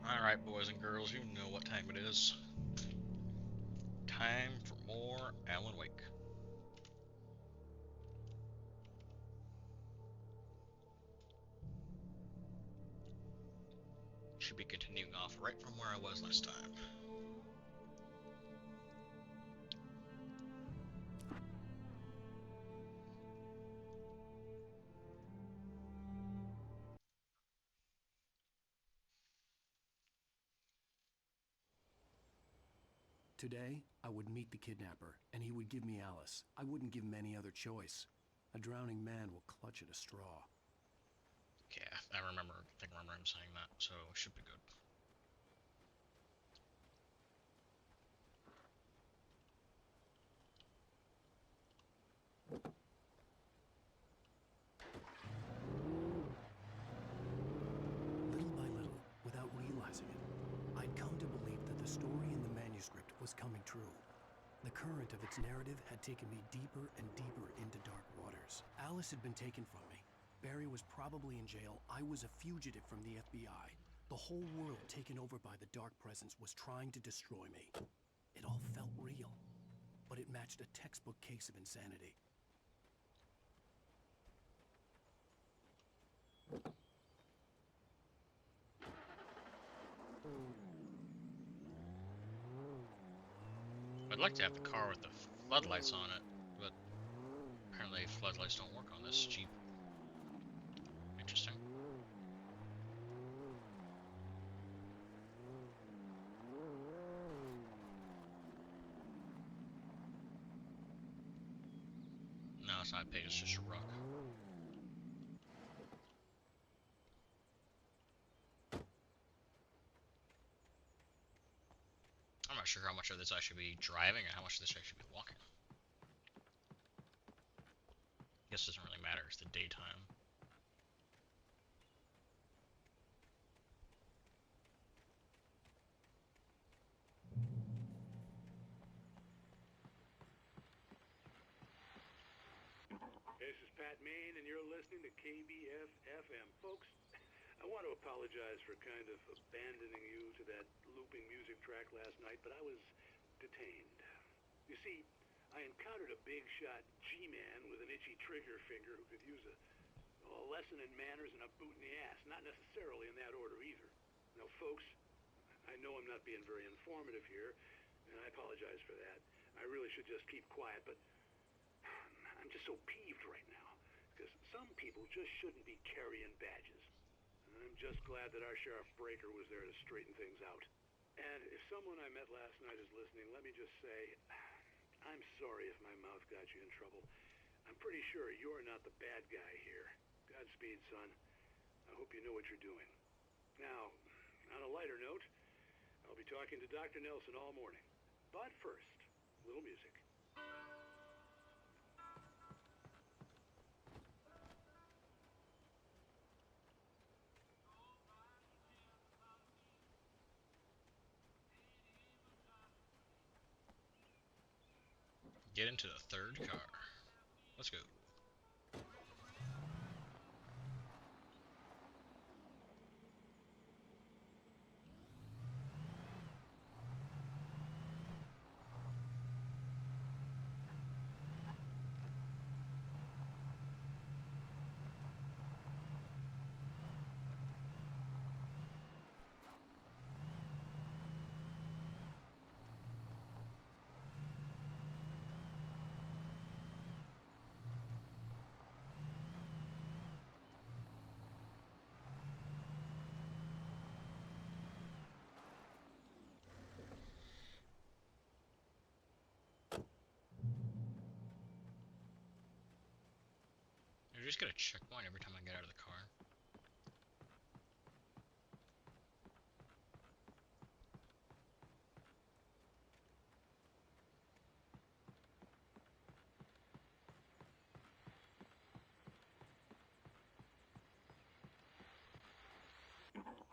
Alright, boys and girls, you know what time it is. Time for more Alan Wake. Should be continuing off right from where I was last time. Today, I would meet the kidnapper, and he would give me Alice. I wouldn't give him any other choice. A drowning man will clutch at a straw. Yeah, I think I remember him saying that, so it should be good. Little by little, without realizing it, I'd come to believe that the story in the manuscript was coming true. The current of its narrative had taken me deeper and deeper into dark waters. Alice had been taken from me. Barry was probably in jail. I was a fugitive from the FBI. The whole world taken over by the dark presence was trying to destroy me. It all felt real, but it matched a textbook case of insanity. I'd like to have the car with the floodlights on it, but apparently floodlights don't work on this Jeep. Interesting. No, it's not a pig, it's just a rug. I'm not sure how much of this I should be driving and how much of this I should be walking. I guess it doesn't really matter, it's the daytime. This is Pat Main, and you're listening to KBF FM. Folks, I want to apologize for kind of abandoning you to that looping music track last night, but I was detained. You see, I encountered a big shot G-man with an itchy trigger finger who could use a lesson in manners and a boot in the ass. Not necessarily in that order either. Now, folks, I know I'm not being very informative here, and I apologize for that. I really should just keep quiet, but I'm just so peeved right now, because some people just shouldn't be carrying badges. I'm just glad that our Sheriff Breaker was there to straighten things out. And if someone I met last night is listening, let me just say, I'm sorry if my mouth got you in trouble. I'm pretty sure you're not the bad guy here. Godspeed, son. I hope you know what you're doing. Now, on a lighter note, I'll be talking to Dr. Nelson all morning. But first, a little music. Get into the third car. Let's go. just get a checkpoint every time I get out of the car?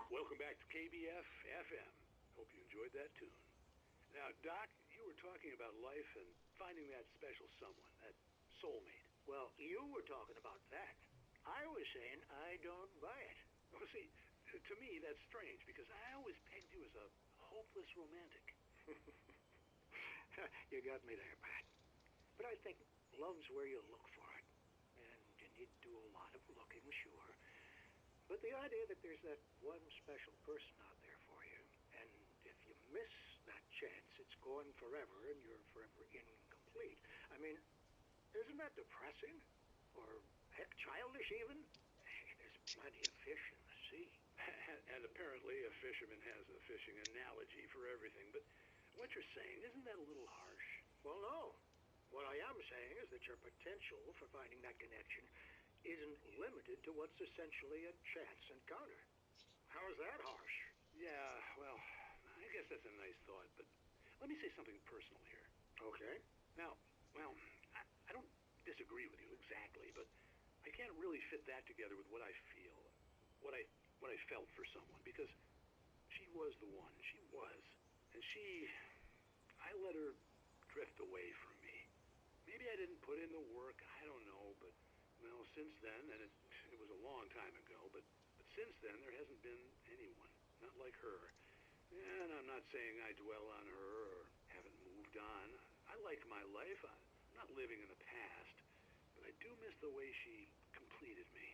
Welcome back to KBF FM. Hope you enjoyed that tune. Now, Doc, you were talking about life and finding that special someone, that soulmate. Well, you were talking about that. I was saying I don't buy it. Oh, see, to me that's strange because I always pegged you as a hopeless romantic. You got me there, Pat. But I think love's where you look for it. And you need to do a lot of looking, sure. But the idea that there's that one special person out there for you, and if you miss that chance, it's gone forever and you're forever incomplete. I mean, isn't that depressing? Or, heck, childish even? There's plenty of fish in the sea. And apparently a fisherman has a fishing analogy for everything, but what you're saying, isn't that a little harsh? Well, no. What I am saying is that your potential for finding that connection isn't limited to what's essentially a chance encounter. How is that harsh? Yeah, well, I guess that's a nice thought, but let me say something personal here. Okay. Now, well, I don't disagree with you exactly, but I can't really fit that together with what I feel, what I felt for someone, because she was the one. She was. And I let her drift away from me. Maybe I didn't put in the work, I don't know, but, well, since then, and it was a long time ago, but since then there hasn't been anyone, not like her. And I'm not saying I dwell on her or haven't moved on. I like my life. I'm not living in the past, but I do miss the way she completed me.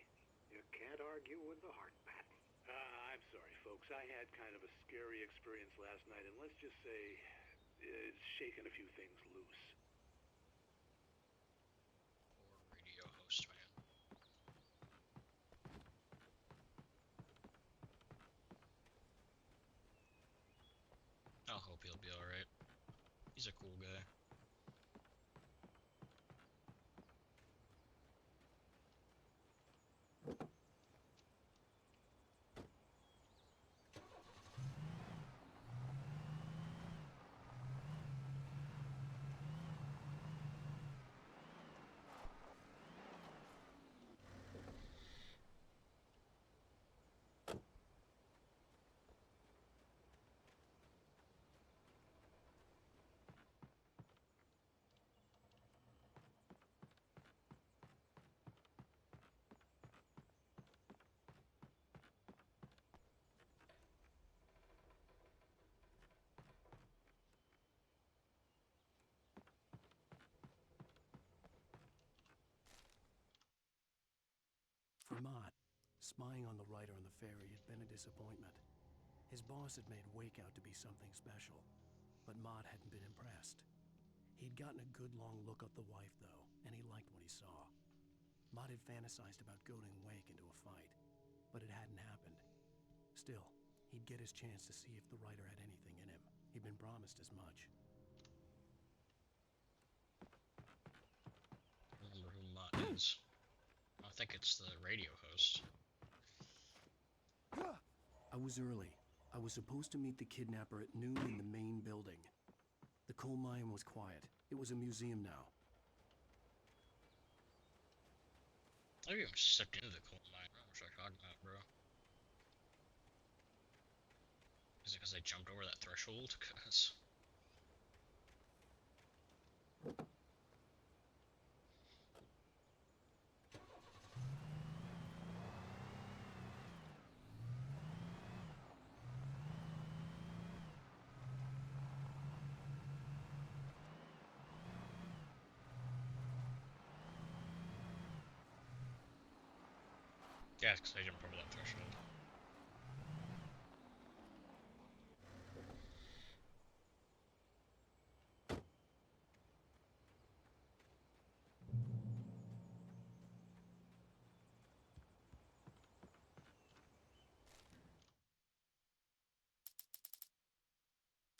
You can't argue with the heart, Pat. I'm sorry, folks. I had kind of a scary experience last night, and let's just say it's shaken a few things loose. Poor radio host, man. I'll hope he'll be alright. He's a cool guy. For Mott, spying on the writer on the ferry had been a disappointment. His boss had made Wake out to be something special, but Mott hadn't been impressed. He'd gotten a good long look at the wife, though, and he liked what he saw. Mott had fantasized about goading Wake into a fight, but it hadn't happened. Still, he'd get his chance to see if the writer had anything in him. He'd been promised as much. Remember who Mutt is. I think it's the radio host. I was early. I was supposed to meet the kidnapper at noon in the main building. The coal mine was quiet. It was a museum now. I even stepped into the coal mine. What are you talking about, bro? Is it because I jumped over that threshold? Cause yeah, it's because I jumped over that threshold.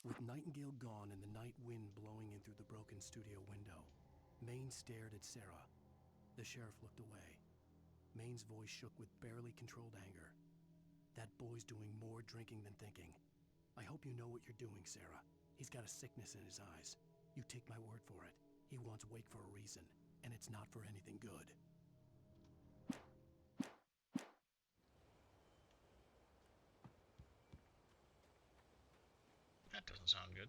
With Nightingale gone and the night wind blowing in through the broken studio window, Maine stared at Sarah. The sheriff looked away. Maine's voice shook with barely controlled anger. That boy's doing more drinking than thinking. I hope you know what you're doing, Sarah. He's got a sickness in his eyes. You take my word for it. He wants Wake for a reason, and it's not for anything good. That doesn't sound good.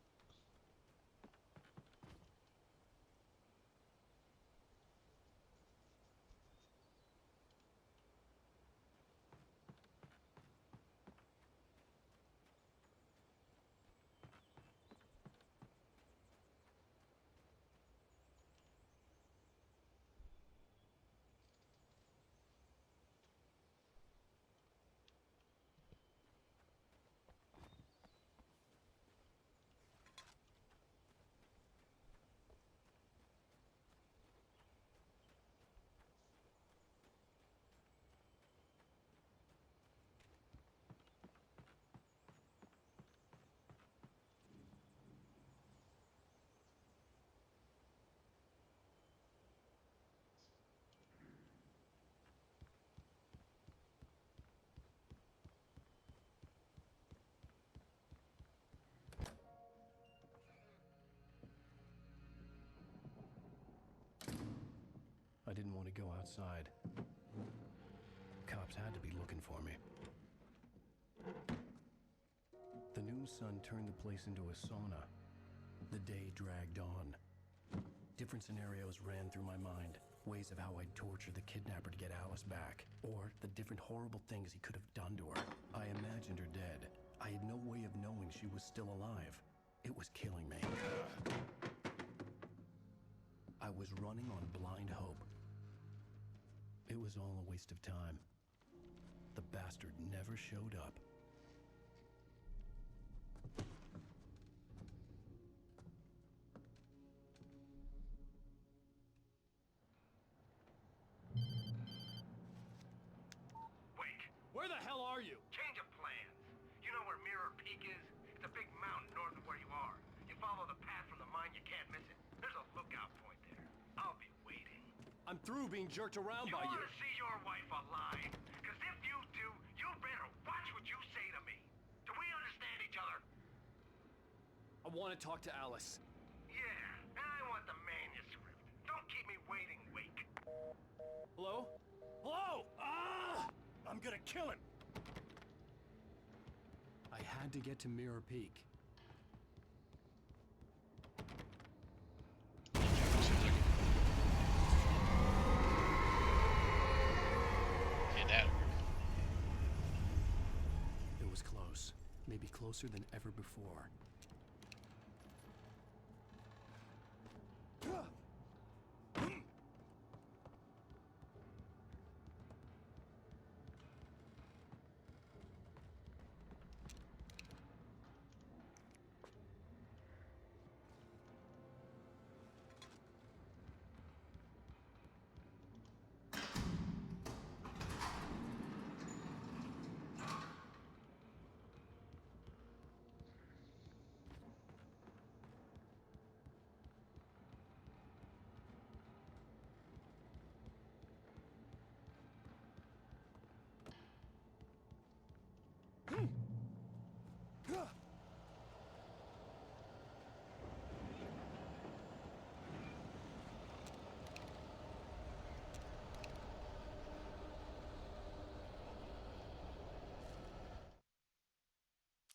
I didn't want to go outside. Cops had to be looking for me. The noon sun turned the place into a sauna. The day dragged on. Different scenarios ran through my mind. Ways of how I'd torture the kidnapper to get Alice back. Or the different horrible things he could have done to her. I imagined her dead. I had no way of knowing she was still alive. It was killing me. I was running on blind hope. It was all a waste of time. The bastard never showed up. Wake, Where the hell are you? change of plans. You know where Mirror Peak is? It's a big mountain north of where you are. You follow the path from the mine, you can't miss it. There's a lookout point there. I'll be waiting. I'm through being jerked around You by want you. to see your wife alive? Because if you do, you better watch what you say to me. Do we understand each other? I want to talk to Alice. Yeah, and I want the manuscript. Don't keep me waiting, Wake. Hello? Hello! Ah! I'm gonna kill him! I had to get to Mirror Peak. Hit that. It was close. Maybe closer than ever before.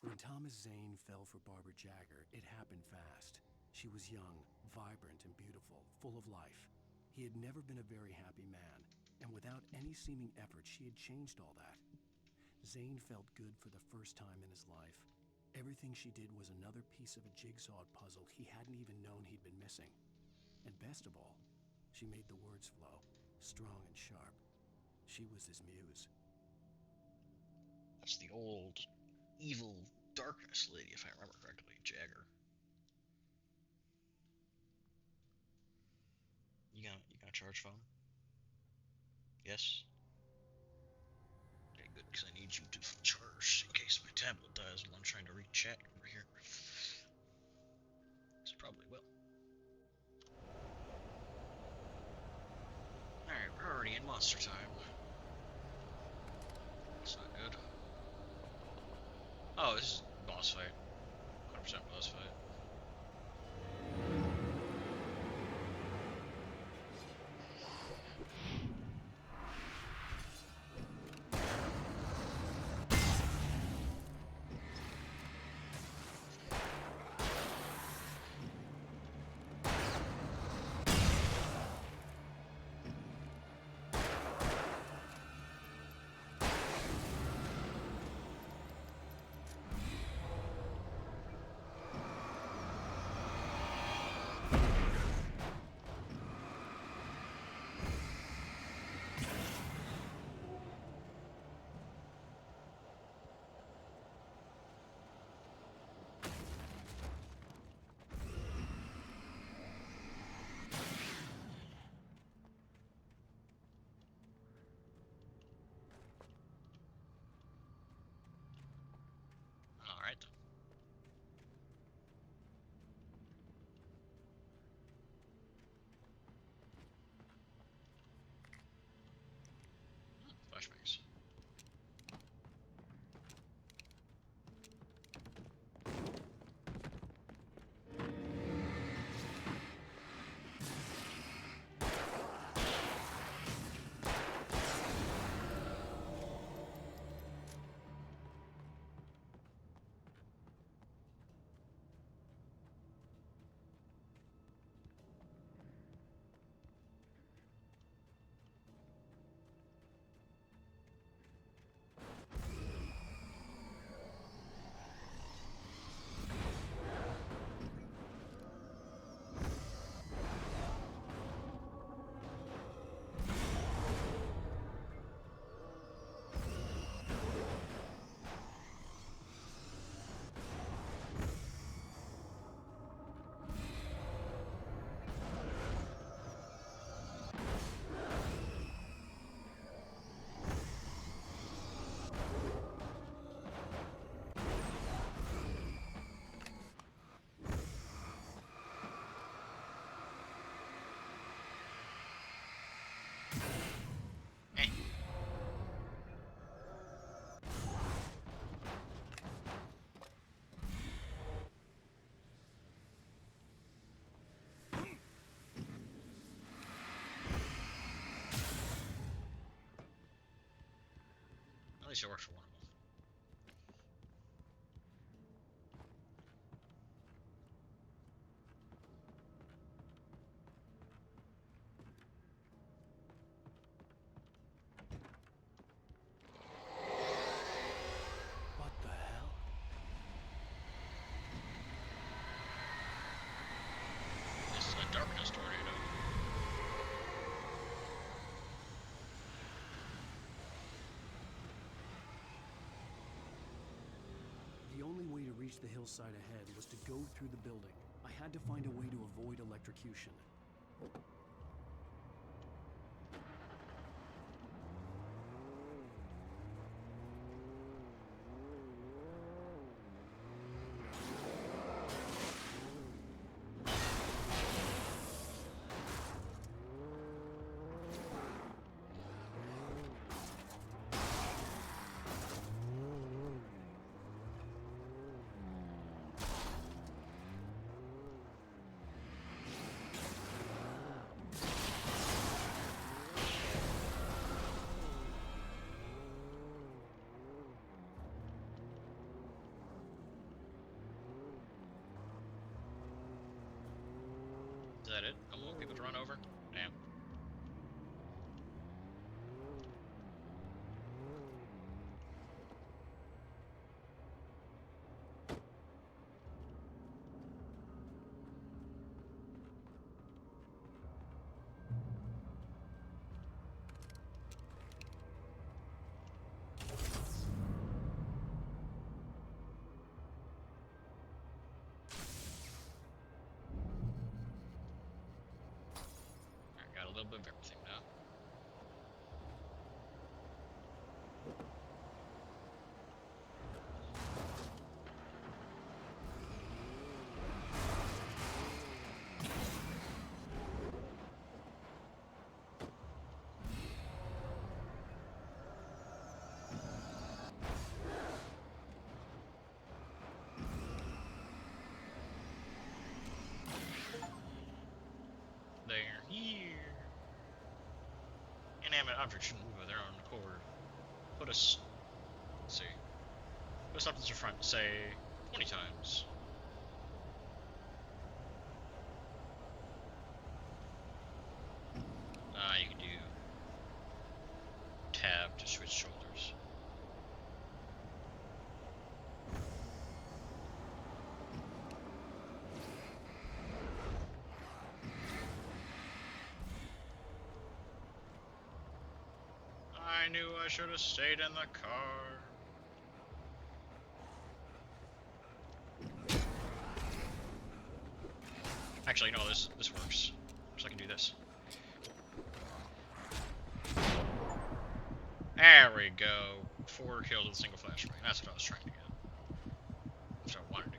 When Thomas Zane fell for Barbara Jagger, it happened fast. She was young, vibrant, and beautiful, full of life. He had never been a very happy man, and without any seeming effort, she had changed all that. Zane felt good for the first time in his life. Everything she did was another piece of a jigsaw puzzle he hadn't even known he'd been missing. And best of all, she made the words flow, strong and sharp. She was his muse. That's the old evil darkness lady, if I remember correctly, Jagger. You got a charge phone? Yes? Okay, good, because I need you to charge in case my tablet dies while I'm trying to read chat over here. This probably will. Alright, we're already in monster time. Oh, this is boss fight. 100% boss fight. Alright then. Flashbangs. Hey. At least it worked for one of them. What the hell? This is a darkness tornado. The only way to reach the hillside ahead was to go through the building. I had to find a way to avoid electrocution. Is that it? No more people to run over? Damn. inanimate object shouldn't move of their own accord. Put us. Let's see. Put a substance in front, say 20 times. You can do tab to switch shoulders. I knew I should have stayed in the car. Actually, no, this works. So I can do this. There we go. 4 kills with a single flashbang. That's what I was trying to get. That's what I wanted to get.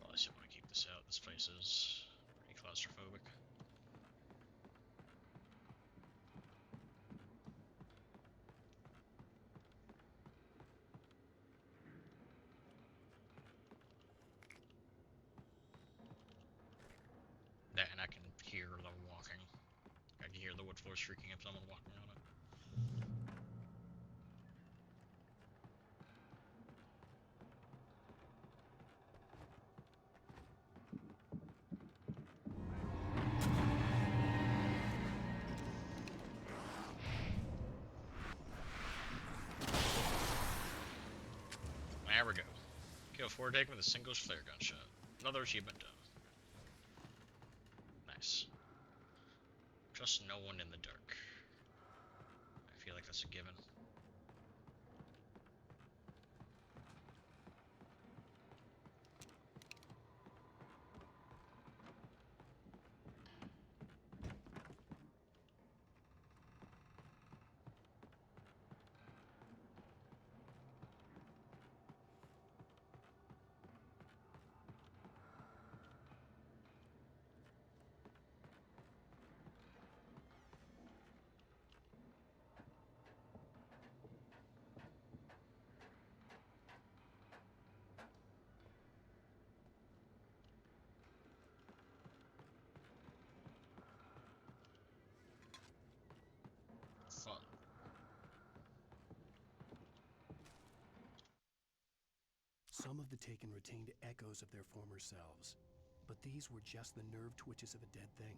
Unless you want to keep this out, this place is pretty claustrophobic. That, and I can hear the walking. I can hear the wood floor shrieking if someone walking on it. There we go. Kill 4 taken with a single flare gun shot. Another achievement done. Nice. Trust no one in the dark. I feel like that's a given. Some of the taken retained echoes of their former selves, but these were just the nerve twitches of a dead thing.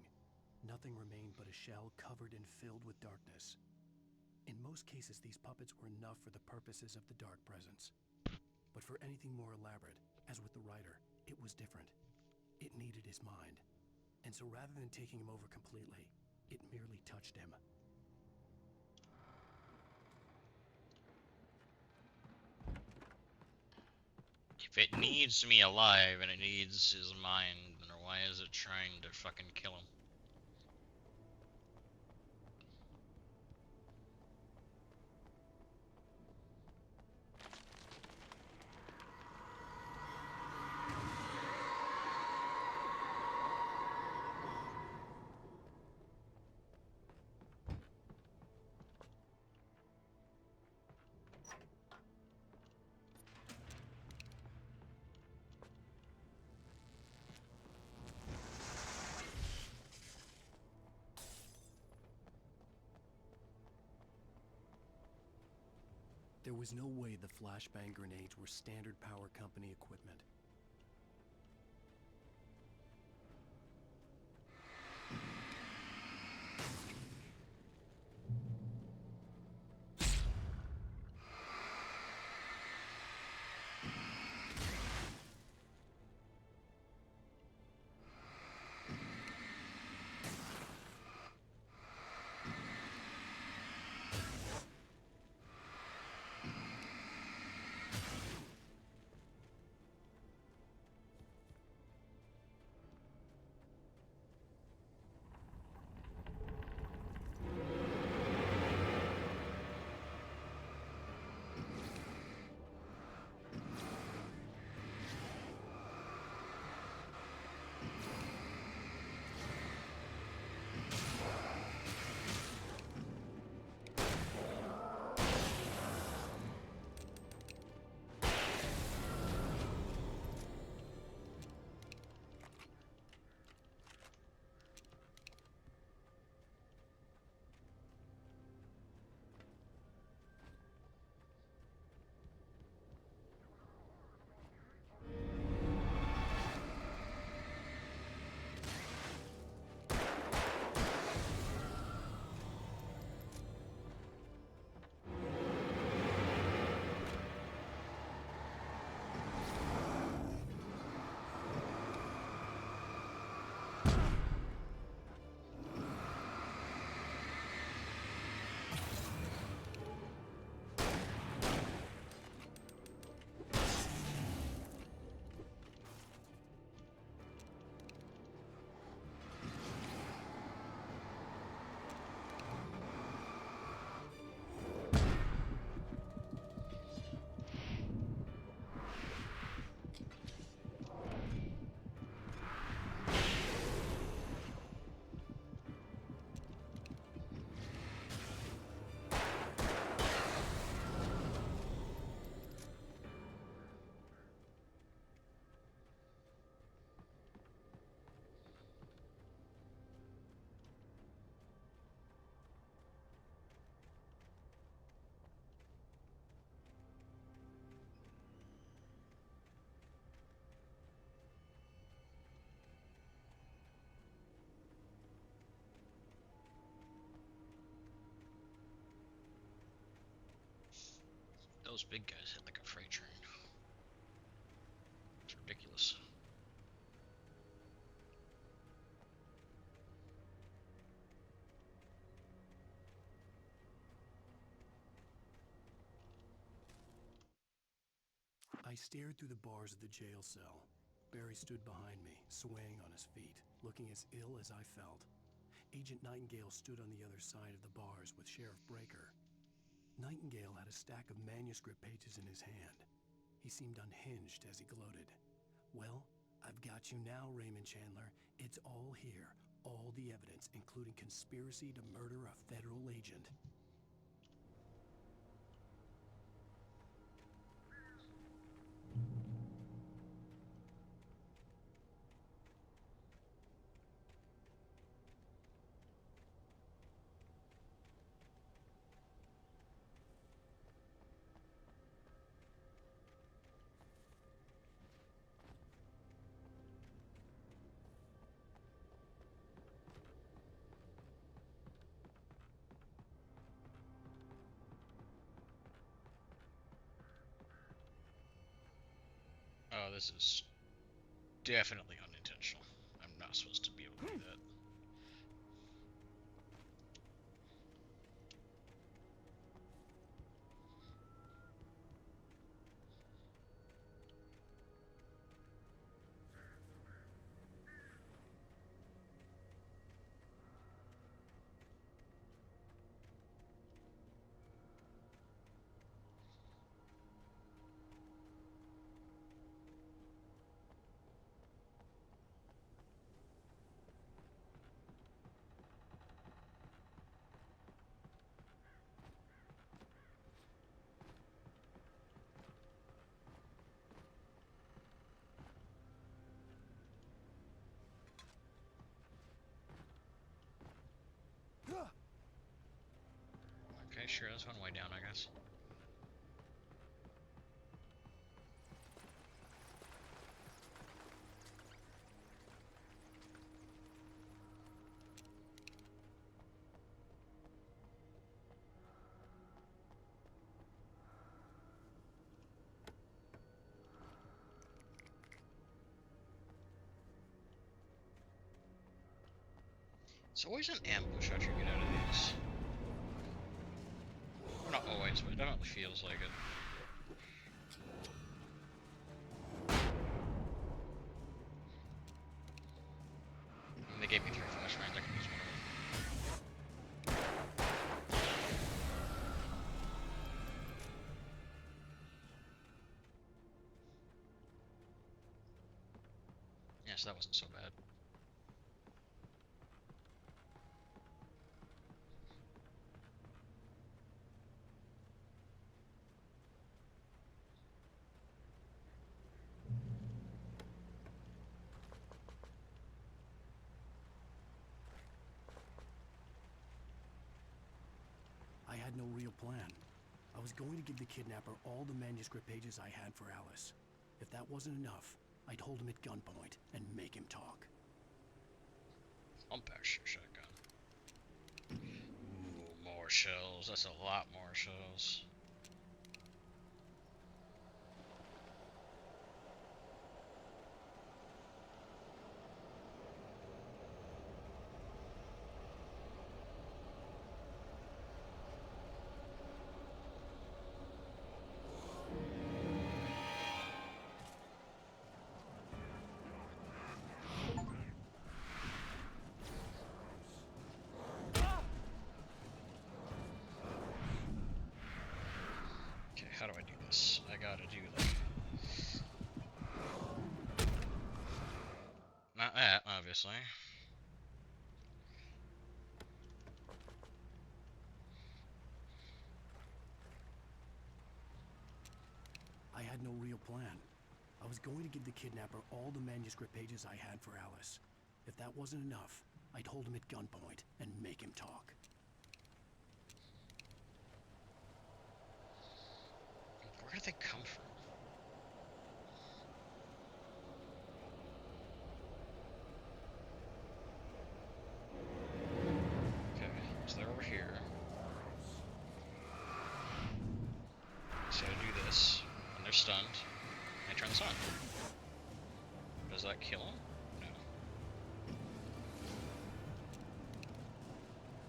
Nothing remained but a shell covered and filled with darkness. In most cases, these puppets were enough for the purposes of the dark presence. But for anything more elaborate, as with the writer, it was different. It needed his mind. And so rather than taking him over completely, it merely touched him. If it needs me alive and it needs his mind, then why is it trying to fucking kill him? There was no way the flashbang grenades were standard power company equipment. Those big guys hit like a freight train. It's ridiculous. I stared through the bars of the jail cell. Barry stood behind me, swaying on his feet, looking as ill as I felt. Agent Nightingale stood on the other side of the bars with Sheriff Breaker. Nightingale had a stack of manuscript pages in his hand. He seemed unhinged as he gloated. Well, I've got you now, Raymond Chandler. It's all here. All the evidence, including conspiracy to murder a federal agent. Oh, this is definitely unintentional. I'm not supposed to be able to do that. Okay, sure, that's one way down, I guess. It's always an ambush after you get out of these. Well, not always, but it definitely feels like it. And they gave me 3 flashbangs, I can use one of them. Yeah, so that wasn't so bad. I had no real plan. I was going to give the kidnapper all the manuscript pages I had for Alice. If that wasn't enough, I'd hold him at gunpoint and make him talk. Pump action shotgun. Ooh, more shells. That's a lot more shells. Okay, how do I do this? I gotta do like... Not that, obviously. I had no real plan. I was going to give the kidnapper all the manuscript pages I had for Alice. If that wasn't enough, I'd hold him at gunpoint and make him talk. Where did they come from? Okay, so they're over here. So I do this, and they're stunned, and I turn this on. Does that kill them? No.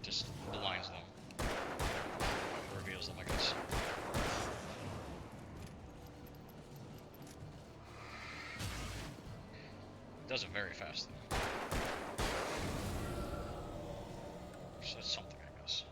Just blinds them. Reveals them, I guess. Does it very fast, though. So that's something, I guess.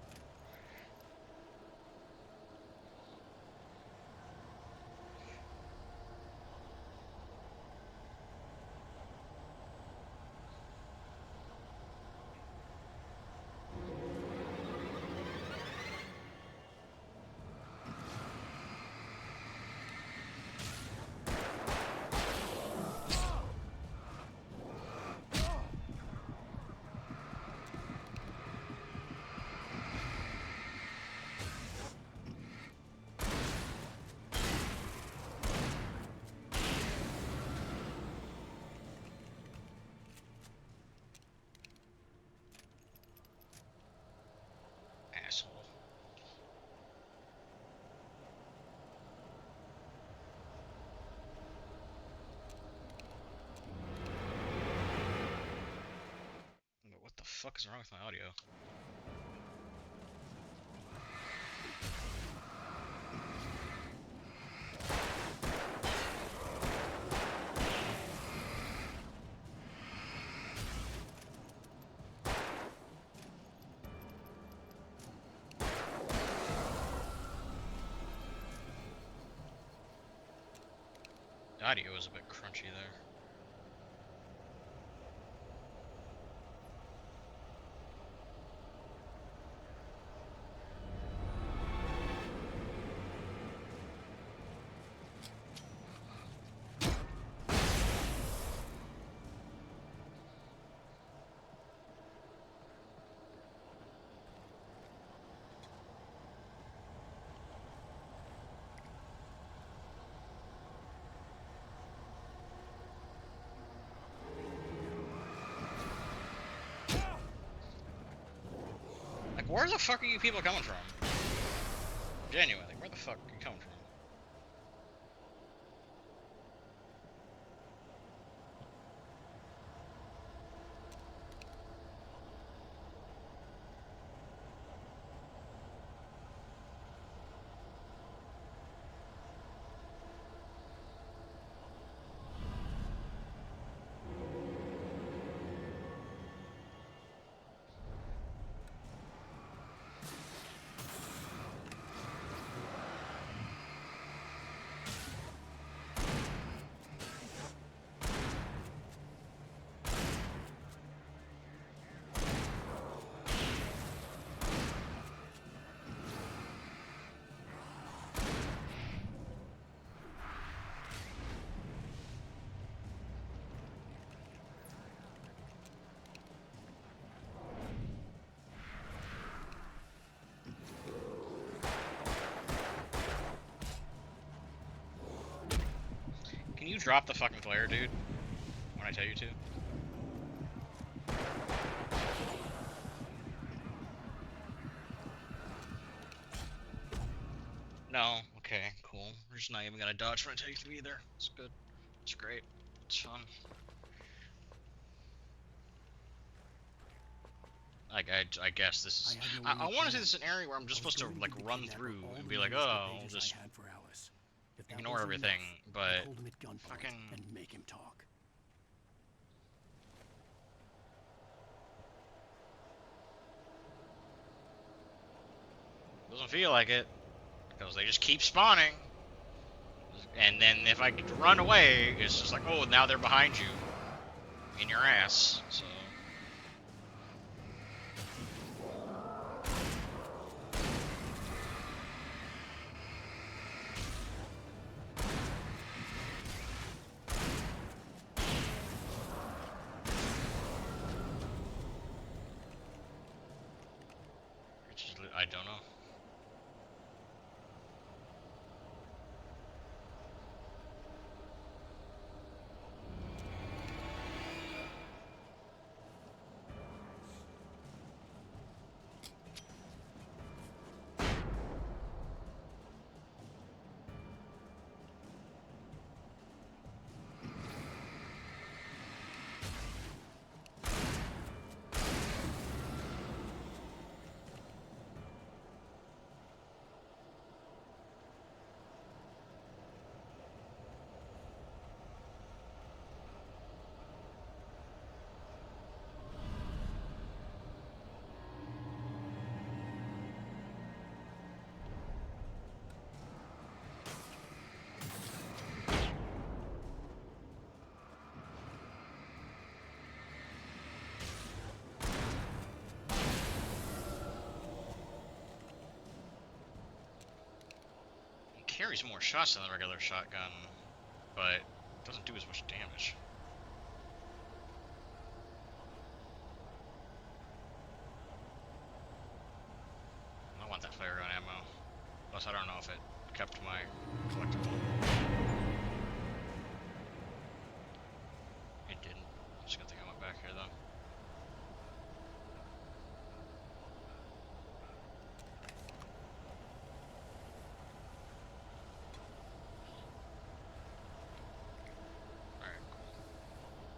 fuck is wrong with my audio? The audio was a bit crunchy there. Like, where the fuck are you people coming from? Genuinely, where the fuck are you coming from? Can you drop the fucking flare, dude? When I tell you to? No? Okay, cool. We're just not even gonna dodge when I tell you to either. It's good. It's great. It's fun. I guess this is... I want to see this an area where I'm just supposed to, like, run through and be like, oh, I'll just ignore everything, but... Fucking... And make him talk. Doesn't feel like it, because they just keep spawning. And then if I run away, it's just like, oh, now they're behind you. In your ass, so... I don't know. Carries more shots than the regular shotgun, but doesn't do as much damage. I want that flare gun ammo. Plus, I don't know if it kept my collectible. It didn't. Just a good thing I went back here, though.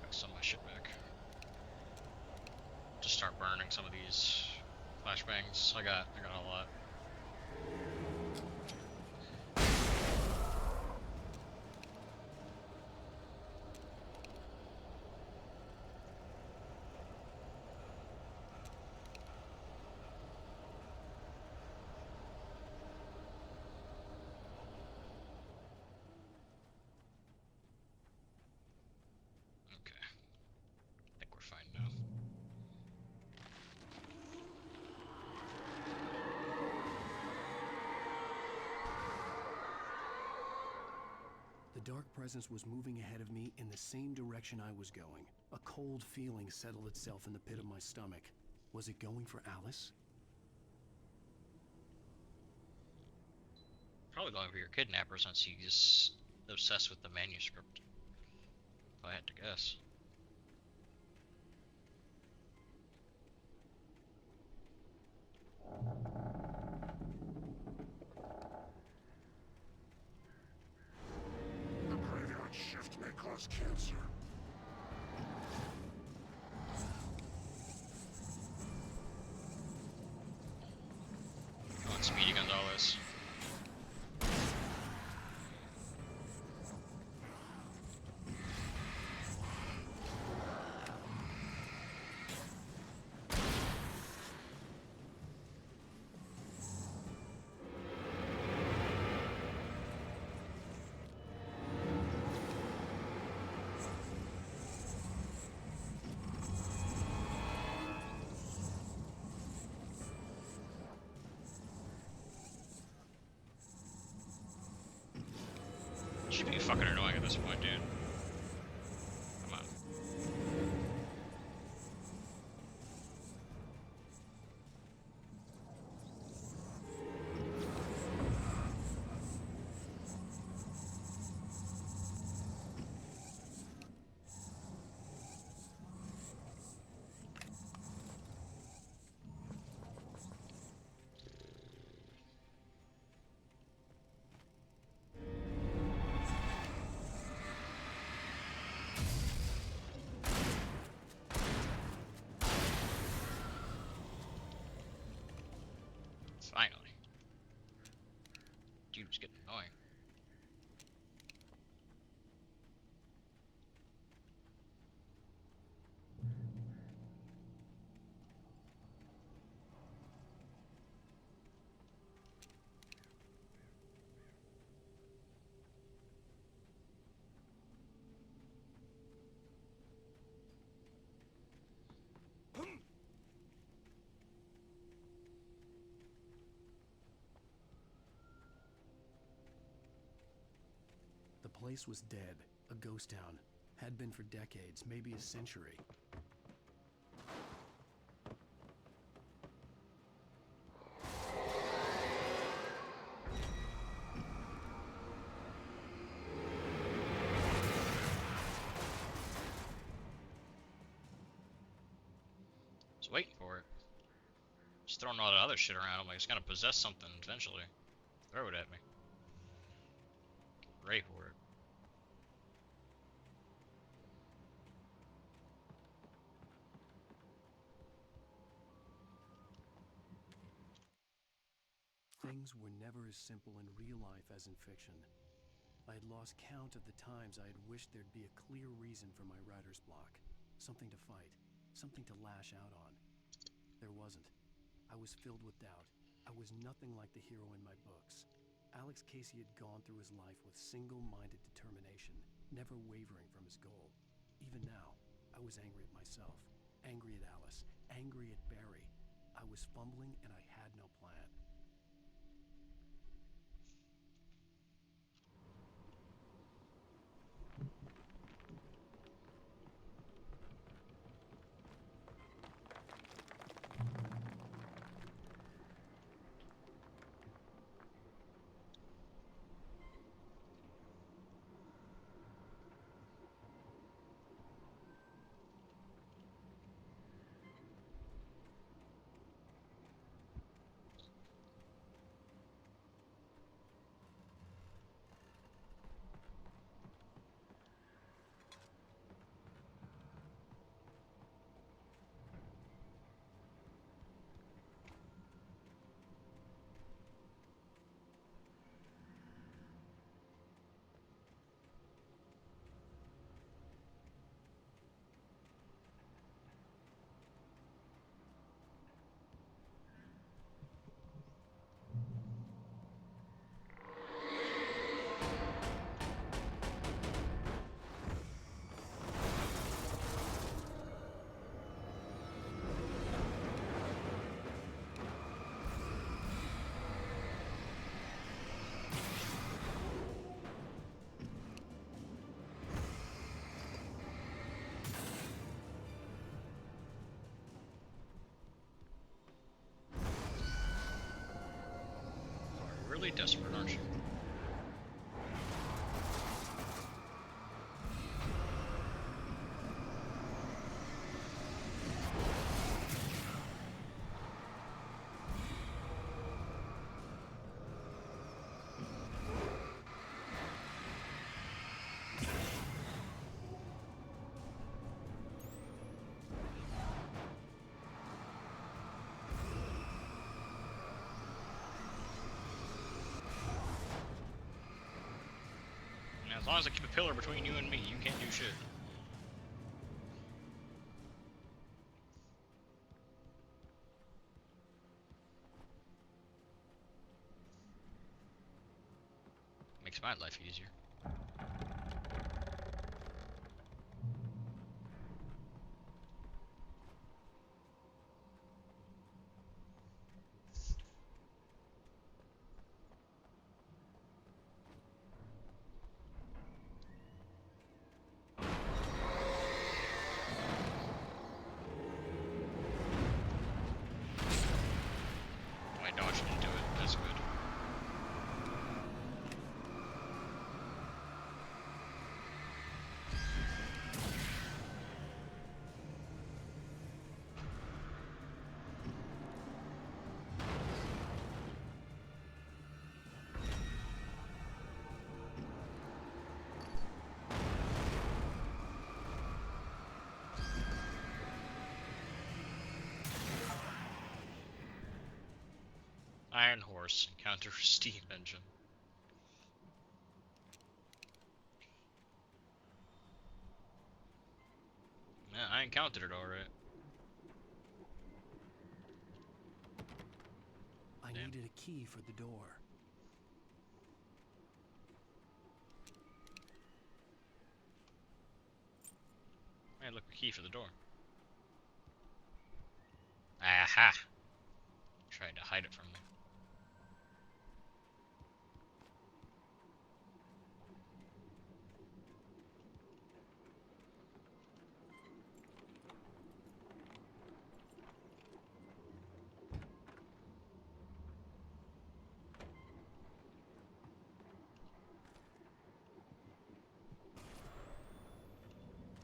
Some of my shit back. to start burning some of these flashbangs. I got a lot. Okay. I think we're fine now. The dark presence was moving ahead of me in the same direction I was going. A cold feeling settled itself in the pit of my stomach. Was it going for Alice? Probably going for your kidnapper since he's obsessed with the manuscript. If I had to guess. The graveyard shift may cause cancer. Come on, Speedy Gonzalez. Should be fucking annoying at this point, dude. Come on. Finally. Dude's getting annoying. The place was dead, a ghost town. Had been for decades, maybe a century. Just waiting for it. Just throwing all that other shit around. I'm like, it's gonna possess something eventually. Throw it at me. Get ready for it. Things were never as simple in real life as in fiction. I had lost count of the times I had wished there'd be a clear reason for my writer's block. Something to fight, something to lash out on. There wasn't. I was filled with doubt. I was nothing like the hero in my books. Alex Casey had gone through his life with single-minded determination, never wavering from his goal. Even now, I was angry at myself, angry at Alice, angry at Barry. I was fumbling and I had no plan. really desperate, aren't you? As long as I keep a pillar between you and me, you can't do shit. Makes my life easier. My dodge didn't do it. That's good. Iron Horse, encounter steam engine. Yeah, I encountered it alright. I needed a key for the door. Hey, look, a key for the door. Aha! Tried to hide it from me.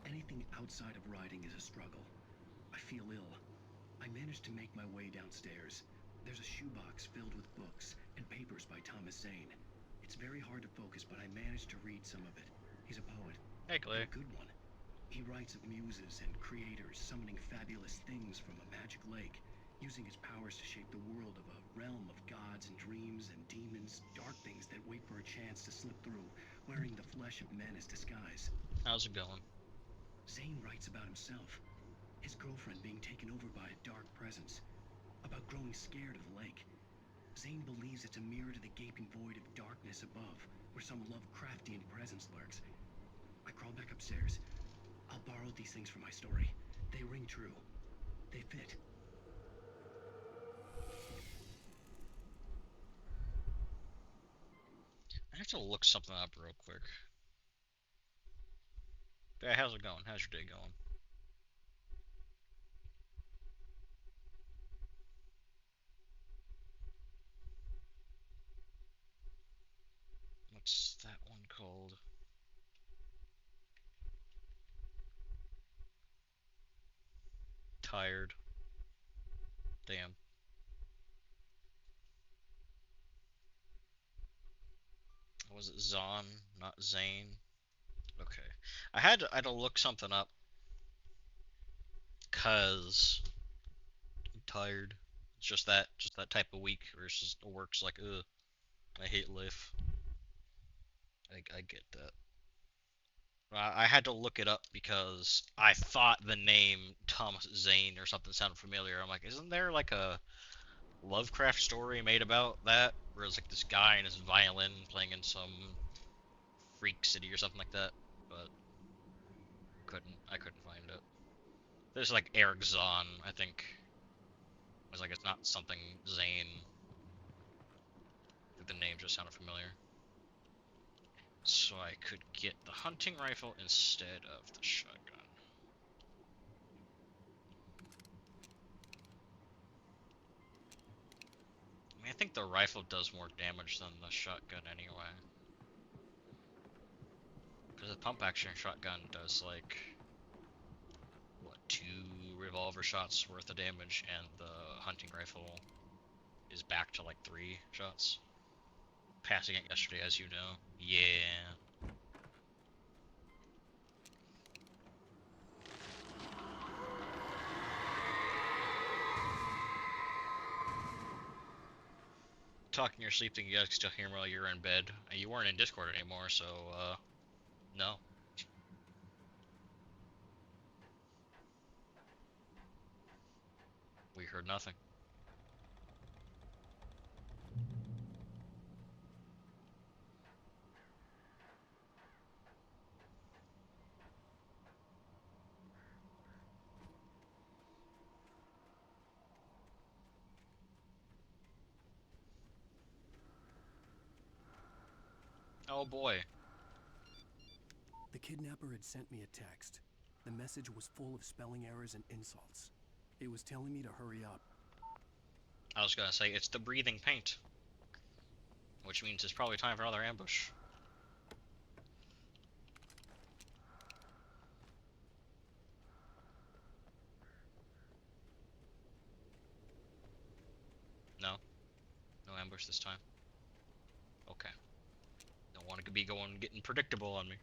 Anything outside of riding is a struggle. I feel ill. I managed to make my way downstairs. There's a shoebox filled with books and papers by Thomas Zane. It's very hard to focus, but I managed to read some of it. He's a poet. Hey, Clay. A good one. He writes of muses and creators summoning fabulous things from a magic lake, using his powers to shape the world of a realm of gods and dreams and demons, dark things that wait for a chance to slip through, wearing the flesh of men as disguise. How's it going? Zane writes about himself, his girlfriend being taken over by a dark presence, about growing scared of the lake. Zane believes it's a mirror to the gaping void of darkness above, where some Lovecraftian presence lurks. I crawl back upstairs. I'll borrow these things for my story. They ring true. They fit. I have to look something up real quick. Hey, how's it going? How's your day going? What's that one called? Tired. Damn. Was it Zon, not Zane? Okay. I had to look something up. Cause I'm tired. It's just that type of week versus work's like, ugh, I hate life. I get that. I had to look it up because I thought the name Thomas Zane or something sounded familiar. I'm like, isn't there like a Lovecraft story made about that? Where it's like this guy and his violin playing in some freak city or something like that. But I couldn't find it. There's like Eric Zahn, I think. I was like, it's not something Zane. The name just sounded familiar. So I could get the hunting rifle instead of the shotgun. I mean, I think the rifle does more damage than the shotgun anyway. Because the pump action shotgun does like, what, 2 revolver shots worth of damage, and the hunting rifle is back to like 3 shots. Passing it yesterday, as you know. Yeah. Talking your sleep thing, you guys can still hear me while you're in bed. You weren't in Discord anymore, so, no. We heard nothing. Oh boy. The kidnapper had sent me a text. The message was full of spelling errors and insults. It was telling me to hurry up. I was gonna say, it's the breathing paint. Which means it's probably time for another ambush. No? No ambush this time? Okay. Don't want to be getting predictable on me.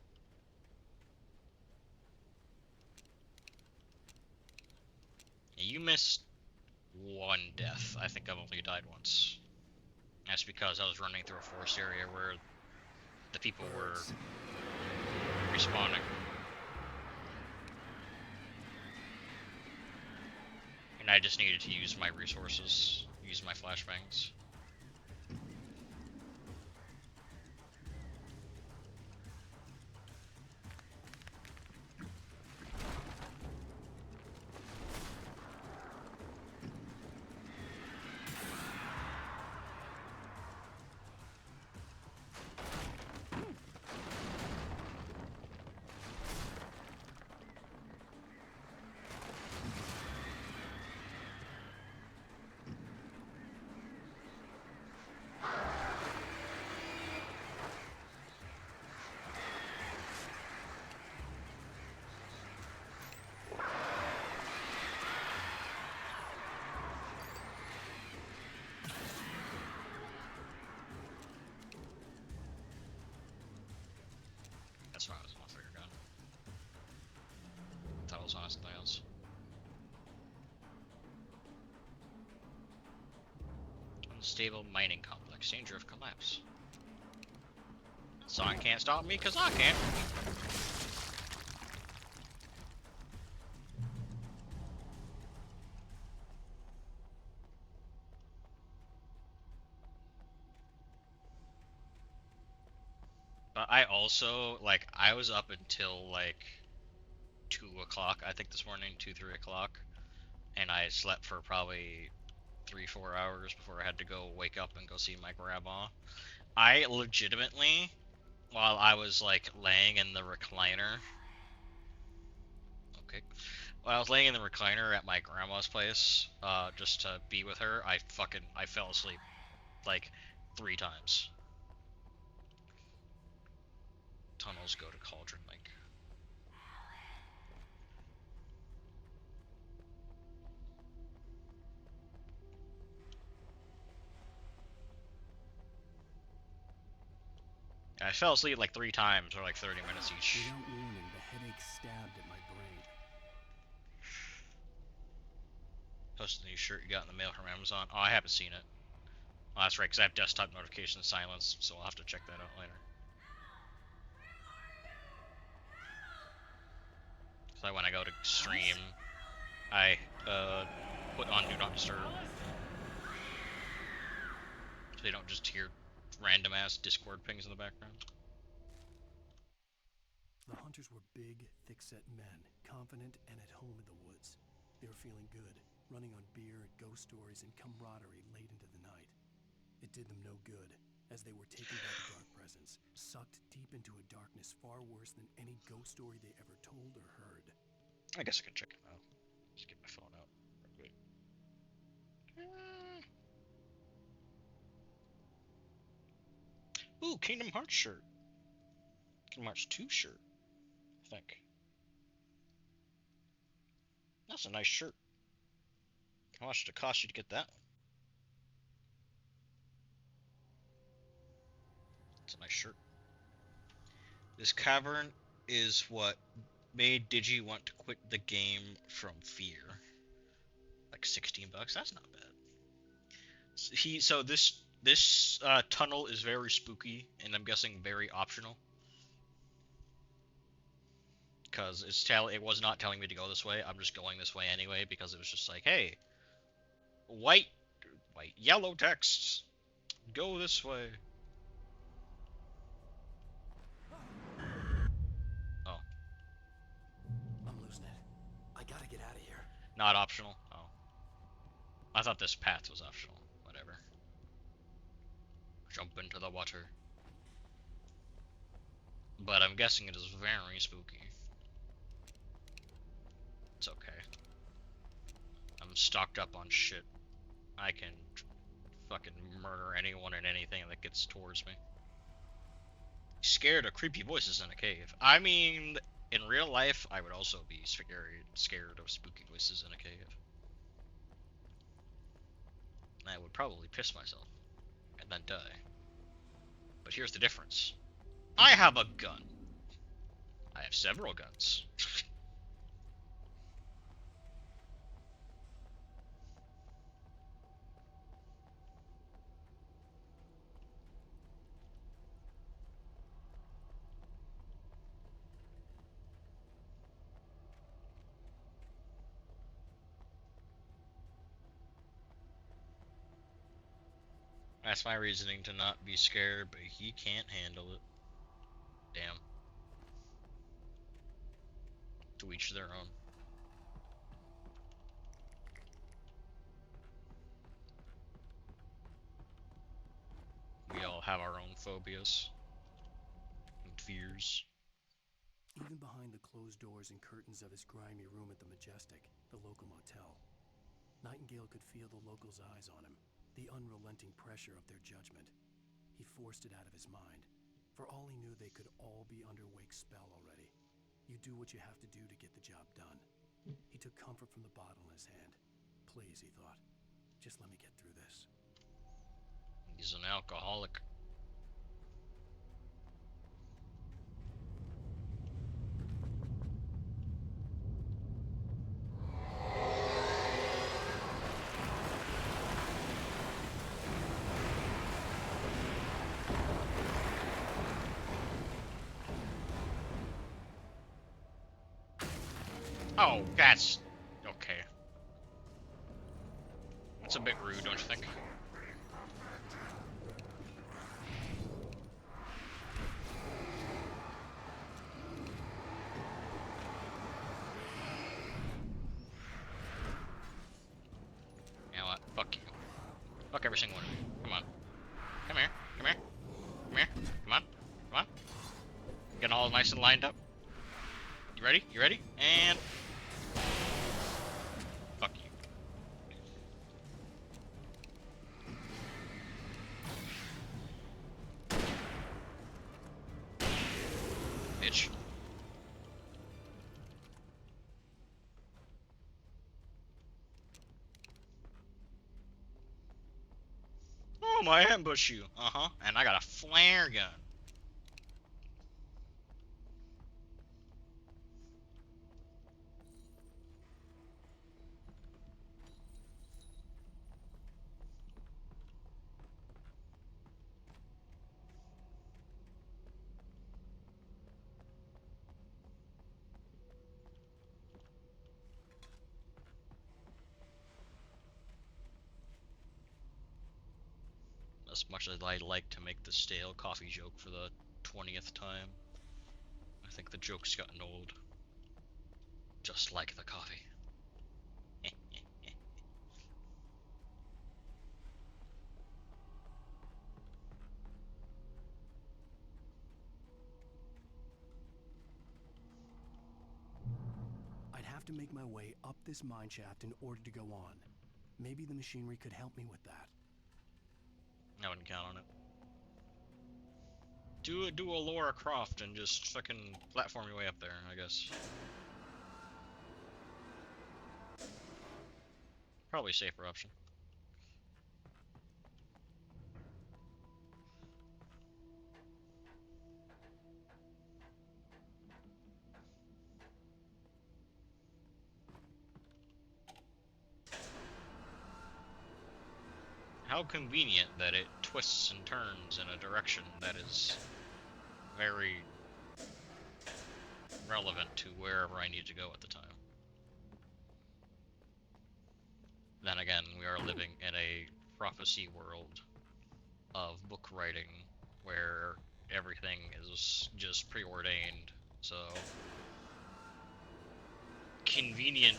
You missed 1 death. I think I've only died once. That's because I was running through a forest area where the people were respawning. And I just needed to use my resources, use my flashbangs. That's why I was on a figure gun. Thought it was on something else. Unstable mining complex. Danger of collapse. Sun can't stop me because I can't. But I also, like, I was up until, like, 2 o'clock, I think this morning, 2, 3 o'clock. And I slept for probably 3, 4 hours before I had to go wake up and go see my grandma. I legitimately, while I was, like, laying in the recliner... Okay. While I was laying in the recliner at my grandma's place, just to be with her, I fell asleep, like, 3 times. Tunnels go to Cauldron Lake. I fell asleep like 3 times, or like 30 minutes each. Without warning, the headache stabbed at my brain. Posted the new shirt you got in the mail from Amazon. Oh, I haven't seen it. Oh, that's right, because I have desktop notifications silenced, so I'll have to check that out later. So when I go to stream, I put on Do Not Disturb. So you don't just hear random ass Discord pings in the background. The hunters were big, thick-set men, confident and at home in the woods. They were feeling good, running on beer, ghost stories, and camaraderie late into the night. It did them no good, as they were taken by the dark presence, sucked deep into a darkness far worse than any ghost story they ever told or heard. I guess I can check it out. Just get my phone out real quick. Ooh, Kingdom Hearts shirt. Kingdom Hearts 2 shirt, I think. That's a nice shirt. How much did it cost you to get that one? It's a nice shirt. This cavern is what made Digi want to quit the game from fear. Like $16. That's not bad. So this tunnel is very spooky, and I'm guessing very optional. Because it was not telling me to go this way. I'm just going this way anyway because it was just like, hey, yellow text, go this way. Oh, I'm losing it. I gotta get out of here. not optional. Oh, I thought this path was optional. Whatever. Jump into the water. But I'm guessing it is very spooky. It's okay. I'm stocked up on shit. I can fucking murder anyone and anything that gets towards me. Scared of creepy voices in a cave. I mean, in real life, I would also be scared of spooky voices in a cave. I would probably piss myself and then die. But here's the difference. I have a gun. I have several guns. That's my reasoning to not be scared, but he can't handle it. Damn. To each their own. We all have our own phobias and fears. Even behind the closed doors and curtains of his grimy room at the Majestic, the local motel, Nightingale could feel the locals' eyes on him, the unrelenting pressure of their judgment. He forced it out of his mind. For all he knew, they could all be under Wake's spell already. You do what you have to do to get the job done. He took comfort from the bottle in his hand. Please, he thought, just let me get through this. He's an alcoholic. Oh, that's okay. That's a bit rude, don't you think? You know what? Fuck you. Fuck every single one of you. Come on. Come here. Come here. Come here. Come on. Come on. Getting all nice and lined up. You ready? You ready? And... fuck you. Bitch. Oh, I ambush you. Uh-huh. And I got a flare gun. As much as I'd like to make the stale coffee joke for the 20th time, I think the joke's gotten old. Just like the coffee. I'd have to make my way up this mine shaft in order to go on. Maybe the machinery could help me with that. I wouldn't count on it. Do a Laura Croft and just fucking platform your way up there, I guess. Probably a safer option. How convenient that it twists and turns in a direction that is very relevant to wherever I need to go at the time. Then again, we are living in a prophecy world of book writing where everything is just preordained. So convenient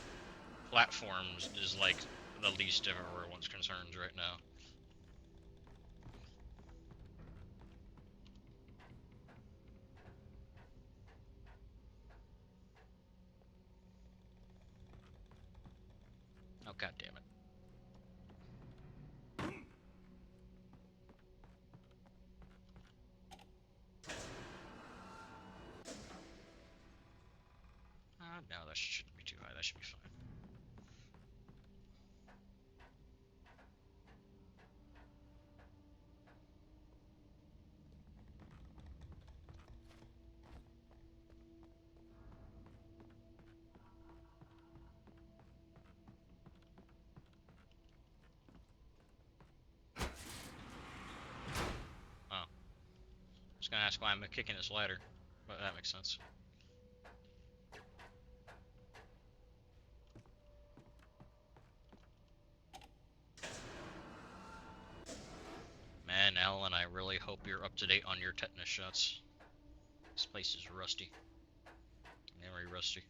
platforms is like the least of everyone's concerns right now. Oh, god damn it. No, that shouldn't be too high. That should be fine. Oh. I was gonna ask why I'm kicking this ladder, but that makes sense. Man, Alan, I really hope you're up to date on your tetanus shots. This place is rusty. Very rusty.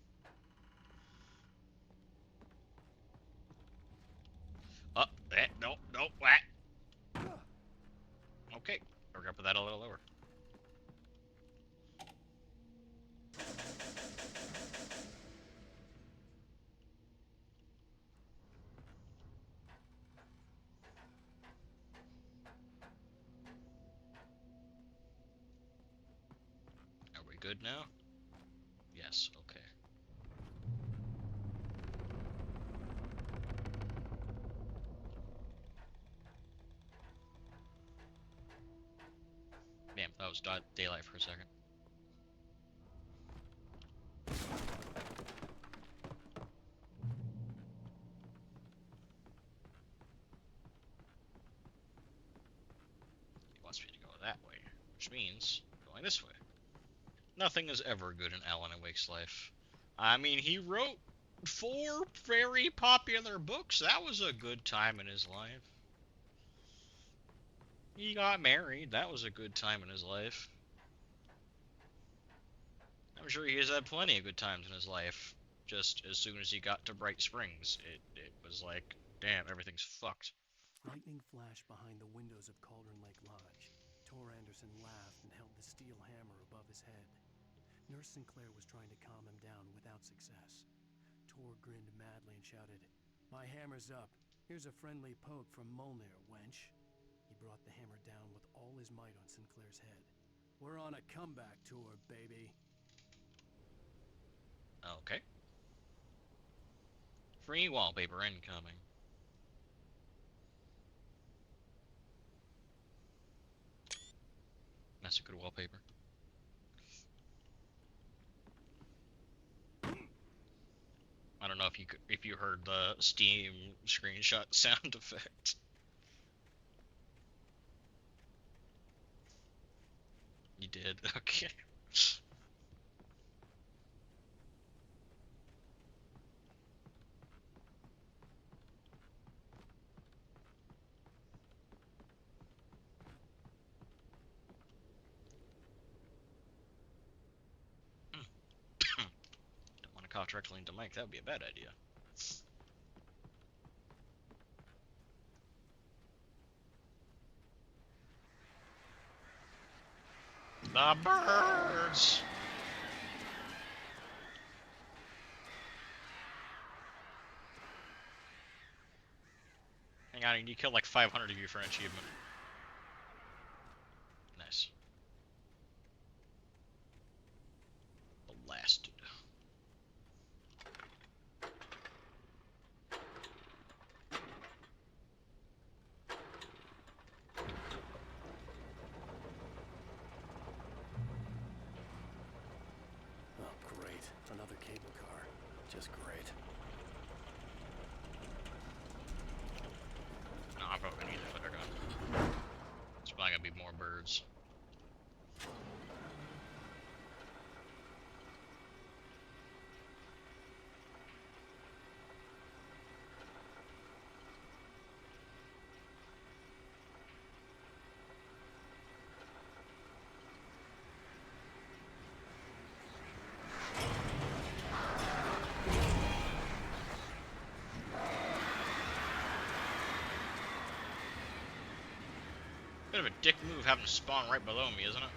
Oh, no, no, what? Okay, we're gonna put that a little lower. Are we good now? Yes, okay. Damn, that was daylight for a second. He wants me to go that way, which means going this way. Nothing is ever good in Alan Wake's life. I mean, he wrote 4 very popular books. That was a good time in his life. He got married. That was a good time in his life. I'm sure he has had plenty of good times in his life. Just as soon as he got to Bright Springs, it was like, damn, everything's fucked. Lightning flashed behind the windows of Cauldron Lake Lodge. Tor Anderson laughed and held the steel hammer above his head. Nurse Sinclair was trying to calm him down without success. Tor grinned madly and shouted, "My hammer's up. Here's a friendly poke from Molnir, wench." He brought the hammer down with all his might on Sinclair's head. "We're on a comeback tour, baby." Okay. Free wallpaper incoming. That's a good wallpaper. I don't know if you heard the Steam screenshot sound effect. You did? Okay. Don't want to cough directly into mic. That would be a bad idea. The birds! Hang on, you killed like 500 of you for an achievement. Nice. Just great. No, I probably need a flare gun. It's probably gonna be more birds. Bit of a dick move having to spawn right below me, isn't it?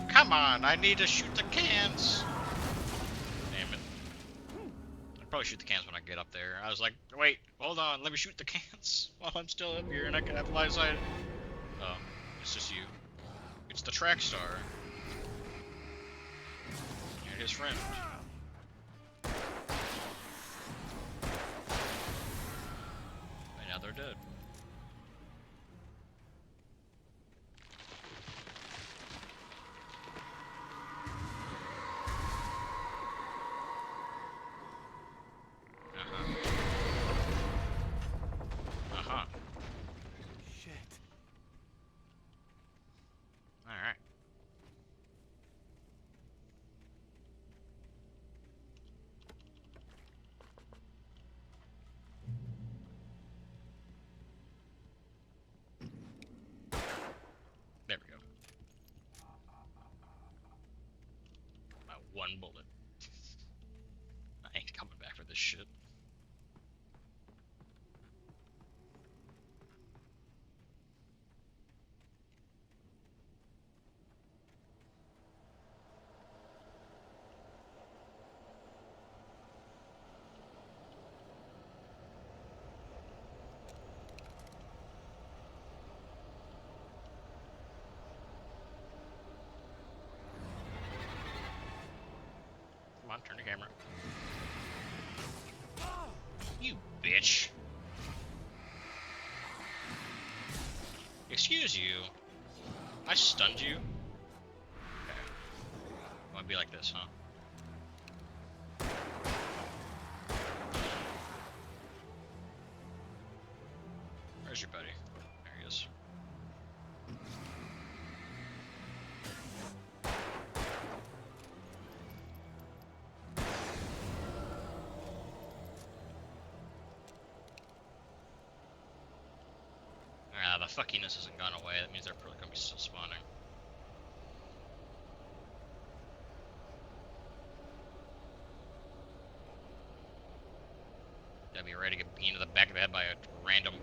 Come on, I need to shoot the cans. Damn it. I'll probably shoot the cans when I get up there. I was like, wait, hold on, let me shoot the cans while I'm still up here and I can have line of sight. Oh, it's just you. It's the track star. And his friend. And now they're dead. Shit. Alright. There we go. My one bullet. I ain't coming back for this shit. Come on, turn the camera. You bitch. Excuse you. I stunned you? Okay. Wanna be like this, huh? Where's your buddy? There he is. Ah, the fuckiness hasn't gone away. That means they're probably gonna be still spawning. Gotta be ready to get beamed to the back of the head by a random...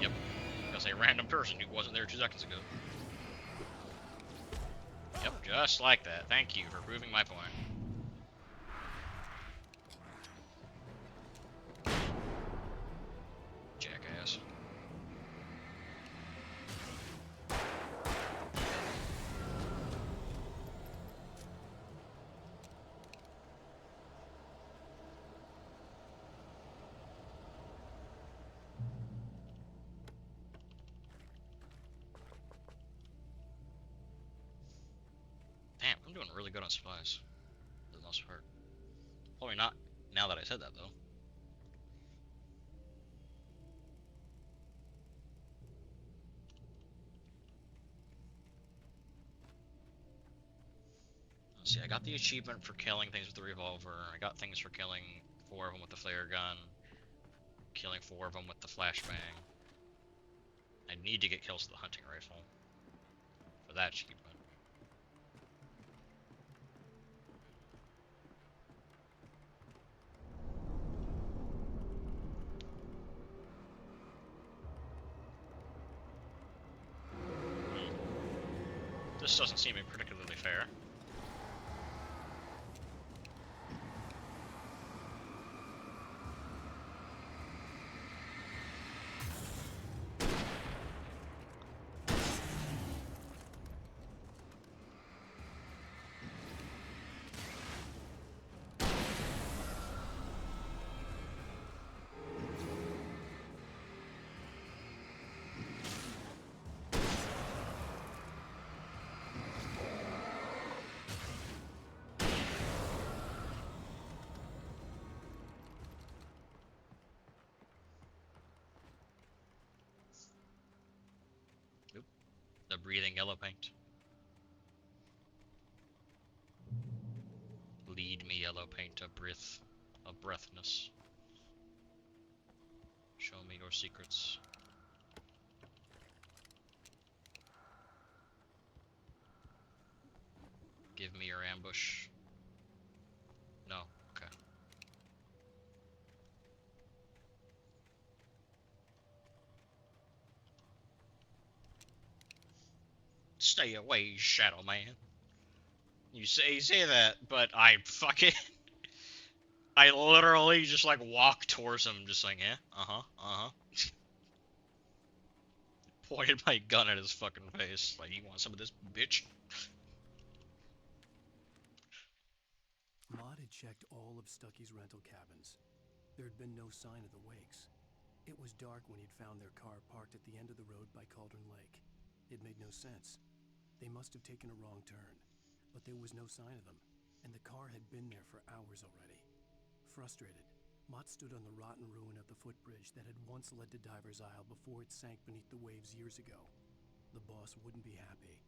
Yep. I was gonna say random person who wasn't there 2 seconds ago. Yep, just like that. Thank you for proving my point. Jackass. Damn, I'm doing really good on supplies. For the most part. Probably not now that I said that, though. Let's see, I got the achievement for killing things with the revolver. I got things for killing 4 of them with the flare gun. Killing 4 of them with the flashbang. I need to get kills with the hunting rifle. For that achievement. This doesn't seem particularly fair. Oop. The breathing yellow paint. Lead me, yellow paint, a breathness. Show me your secrets. Give me your ambush. No, okay. Stay away, Shadow Man. You say that, but I fucking I literally just like walk towards him, just like, yeah, pointed my gun at his fucking face, like, you want some of this, bitch? Maud had checked all of Stucky's rental cabins. There had been no sign of the Wakes. It was dark when he'd found their car parked at the end of the road by Cauldron Lake. It made no sense. They must have taken a wrong turn, but there was no sign of them, and the car had been there for hours already. Frustrated, Mott stood on the rotten ruin of the footbridge that had once led to Diver's Isle before it sank beneath the waves years ago. The boss wouldn't be happy.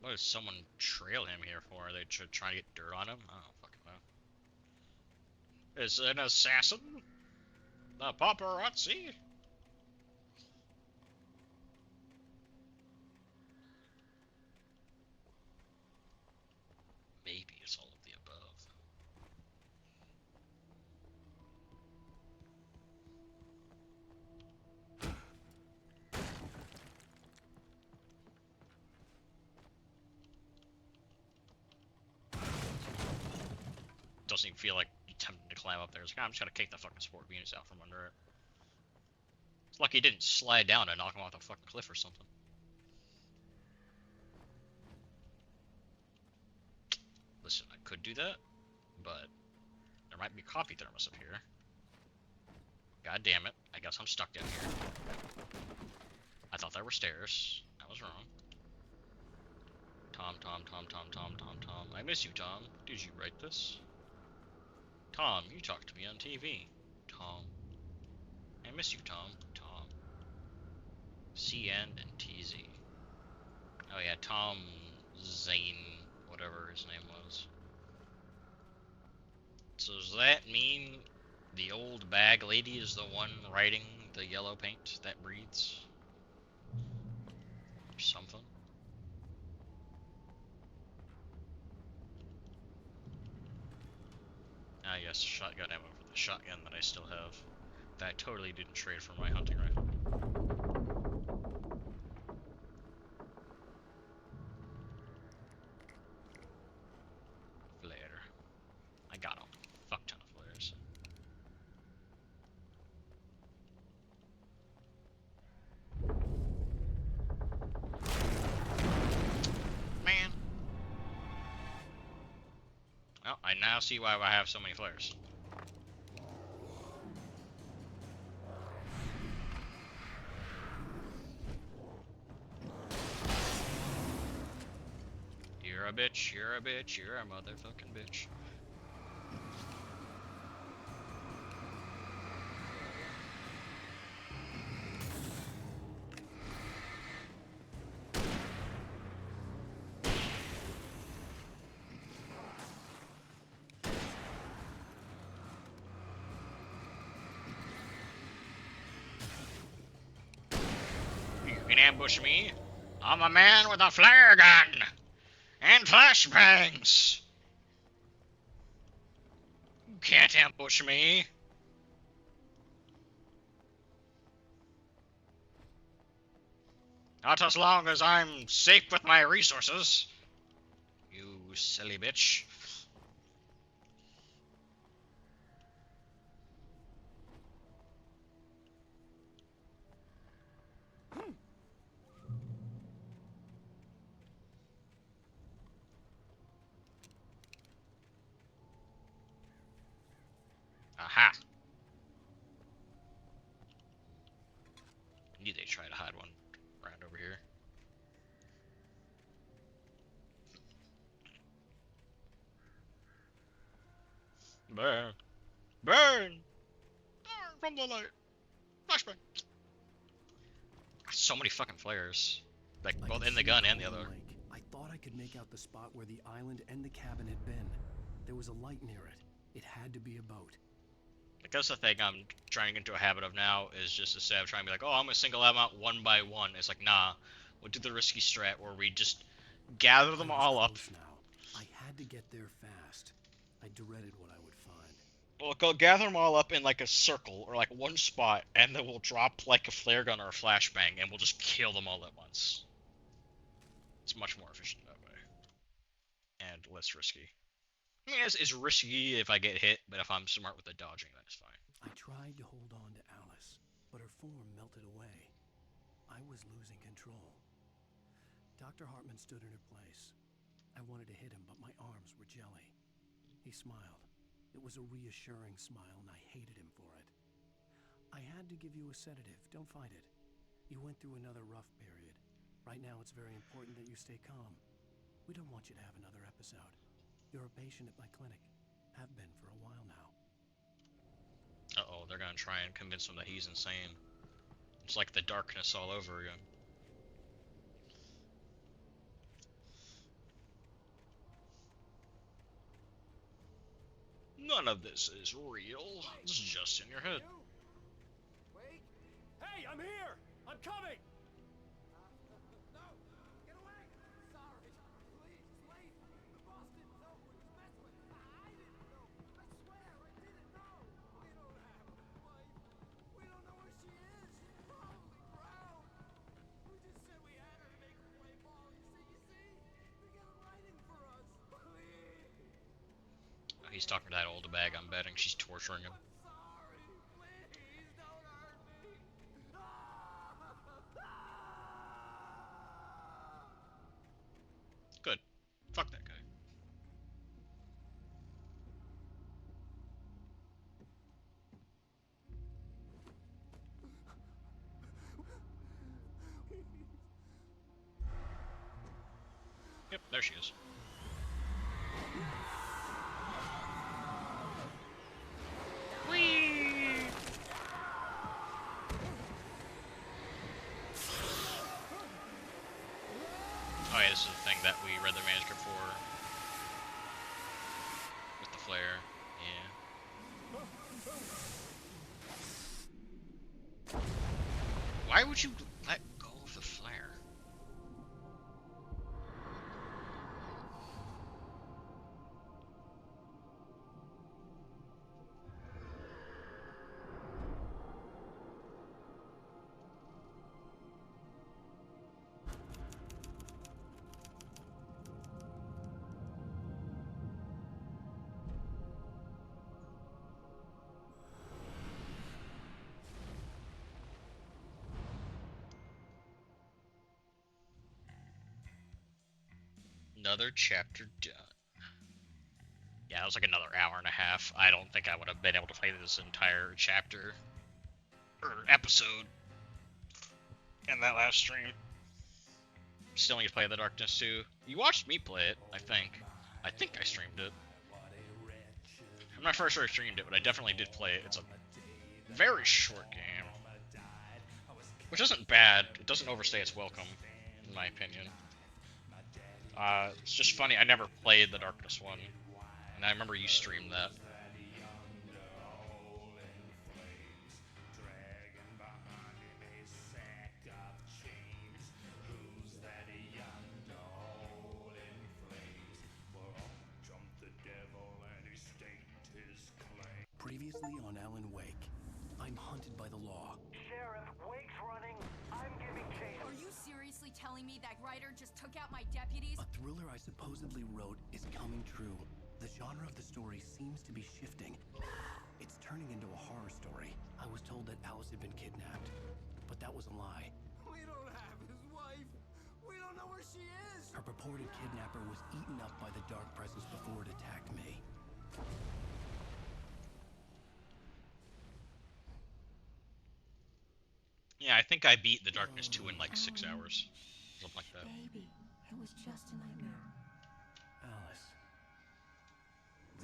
What does someone trail him here for? Are they trying to get dirt on him? I don't fucking know. Is an assassin? The paparazzi? Maybe it's all of the above. Doesn't even feel like attempting to climb up there. It's like, I'm just gonna kick the fucking sport units out from under it. It's lucky he didn't slide down and knock him off the fucking cliff or something. Listen, I could do that, but there might be a coffee thermos up here. God damn it, I guess I'm stuck down here. I thought there were stairs. I was wrong. Tom. I miss you, Tom. Did you write this? Tom, you talked to me on TV. Tom. I miss you, Tom. Tom. CN and TZ. Oh yeah, Tom Zane, whatever his name was. So does that mean the old bag lady is the one writing the yellow paint that breathes? Or something? Ah yes, shotgun ammo for the shotgun that I still have. That I totally didn't trade for my hunting rifle. Flare. I got a fuck ton of flares. Man. Well, I now see why I have so many flares. You're a bitch, you're a bitch, you're a motherfucking bitch. You can ambush me. I'm a man with a flare gun and flashbangs. You can't ambush me. Not as long as I'm safe with my resources. You silly bitch. Aha. Need they try to hide one around over here. Burn. Burn! Burn from the light. Flashbang. So many fucking flares. Like, I both could in the see gun and the Island other. Lake. I thought I could make out the spot where the island and the cabin had been. There was a light near it. It had to be a boat. Like, that's the thing I'm trying to get into a habit of now, is just instead of trying to be like, oh, I'm gonna single them out one by one. It's like, nah, we'll do the risky strat where we just gather them I was all up. close now. I had to get there fast. I dreaded what I would find. We'll go gather them all up in like a circle or like one spot, and then we'll drop like a flare gun or a flashbang, and we'll just kill them all at once. It's much more efficient that way, and less risky. I mean, it's risky if I get hit, but if I'm smart with the dodging, then it's fine. I tried to hold on to Alice, but her form melted away. I was losing control. Dr. Hartman stood in her place. I wanted to hit him, but my arms were jelly. He smiled. It was a reassuring smile, and I hated him for it. I had to give you a sedative. Don't fight it. You went through another rough period. Right now, it's very important that you stay calm. We don't want you to have another episode. You're a patient at my clinic. Have been for a while now. Uh-oh, they're gonna try and convince him that he's insane. It's like the darkness all over again. None of this is real. It's just in your head. Wait! Hey, I'm here! I'm coming! No! Get away! Sorry. Please, wait! The boss didn't know what he was messing with. I didn't know. I swear, I didn't know. We don't have a wife. We don't know where she is. She's probably drowned. We just said we had her to make her play ball. You see? They got it writing for us. Please! He's talking to that old bag. I'm betting she's torturing him. Sorry, please don't hurt me. Good. Fuck that guy. Yep, there she is. Whee! Oh yeah, this is the thing that we read the manuscript for. With the flare. Yeah. Why would you let go of the flare? Another chapter done. Yeah, it was like another hour and a half. I don't think I would have been able to play this entire chapter or episode in that last stream. Still need to play The Darkness 2. You watched me play it, I think. I think I streamed it. I'm not sure I streamed it, but I definitely did play it. It's a very short game, which isn't bad. It doesn't overstay its welcome, in my opinion. It's just funny, I never played the Darkness one, and I remember you streamed that. Previously on Alan Wake, I'm hunted by the law. Sheriff, Wake's running. I'm giving chase. Are you serious? seriously telling me that writer just took out my deputies? A thriller I supposedly wrote is coming true. The genre of the story seems to be shifting. It's turning into a horror story. I was told that Alice had been kidnapped, but that was a lie. We don't have his wife. We don't know where she is. Her purported kidnapper was eaten up by the dark presence before it attacked me. Yeah, I think I beat The Darkness 2 in like 6 hours. Something like that. Baby, it was just a nightmare. Alice.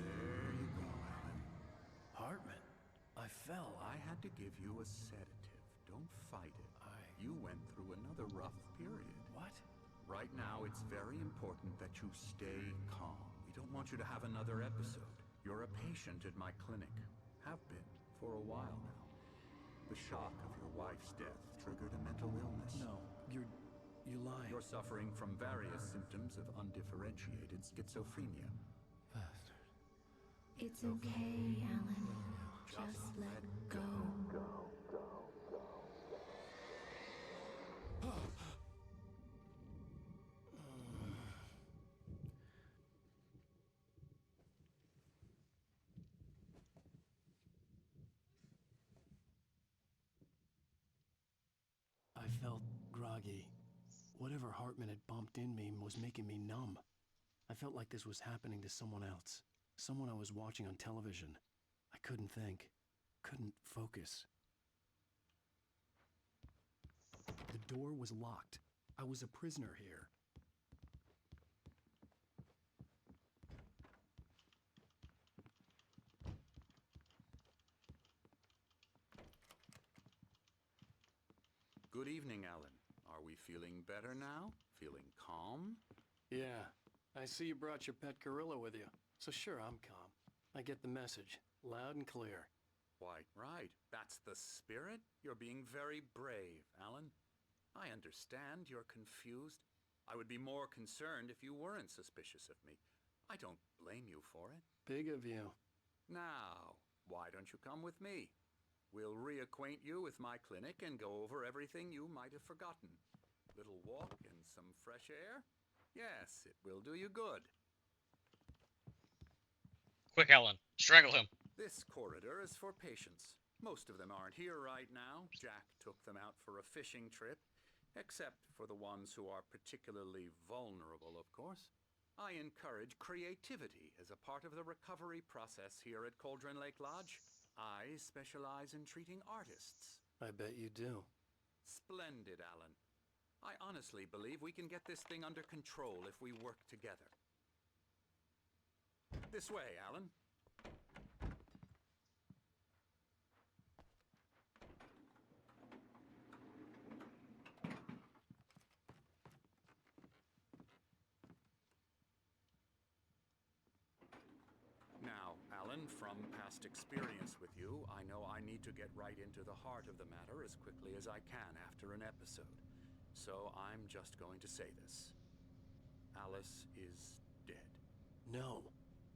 There you go, Alan. Hartman. I fell. I had to give you a sedative. Don't fight it. You went through another rough period. What? Right now, it's very important that you stay calm. We don't want you to have another episode. You're a patient at my clinic. Have been for a while now. The shock of your wife's death triggered a mental illness. No, you're lying. You're suffering from various symptoms of undifferentiated schizophrenia. Bastard. It's okay, Alan. Just let go. I felt groggy. Whatever Hartman had bumped in me was making me numb. I felt like this was happening to someone else. Someone I was watching on television. I couldn't think. Couldn't focus. The door was locked. I was a prisoner here. Good evening, Alan. Are we feeling better now? Feeling calm? Yeah, I see you brought your pet gorilla with you. So sure, I'm calm. I get the message, loud and clear. Why, right. That's the spirit. You're being very brave, Alan. I understand you're confused. I would be more concerned if you weren't suspicious of me. I don't blame you for it. Big of you. Now, why don't you come with me? We'll reacquaint you with my clinic and go over everything you might have forgotten. Little walk and some fresh air? Yes, it will do you good. Quick, Alan. Strangle him. This corridor is for patients. Most of them aren't here right now. Jack took them out for a fishing trip, except for the ones who are particularly vulnerable, of course. I encourage creativity as a part of the recovery process here at Cauldron Lake Lodge. I specialize in treating artists. I bet you do. Splendid, Alan. I honestly believe we can get this thing under control if we work together. This way, Alan. Now, Alan, from past experience with you, I know I need to get right into the heart of the matter as quickly as I can after an episode. So I'm just going to say this. Alice is dead. No.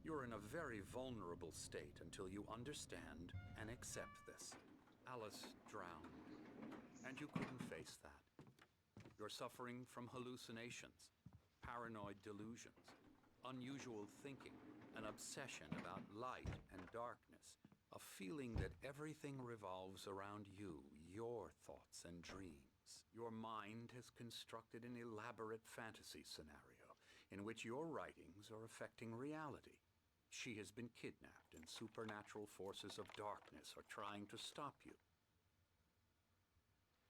You're in a very vulnerable state until you understand and accept this. Alice drowned, and you couldn't face that. You're suffering from hallucinations, paranoid delusions, unusual thinking, an obsession about light and darkness, a feeling that everything revolves around you, your thoughts and dreams. Your mind has constructed an elaborate fantasy scenario in which your writings are affecting reality. She has been kidnapped, and supernatural forces of darkness are trying to stop you.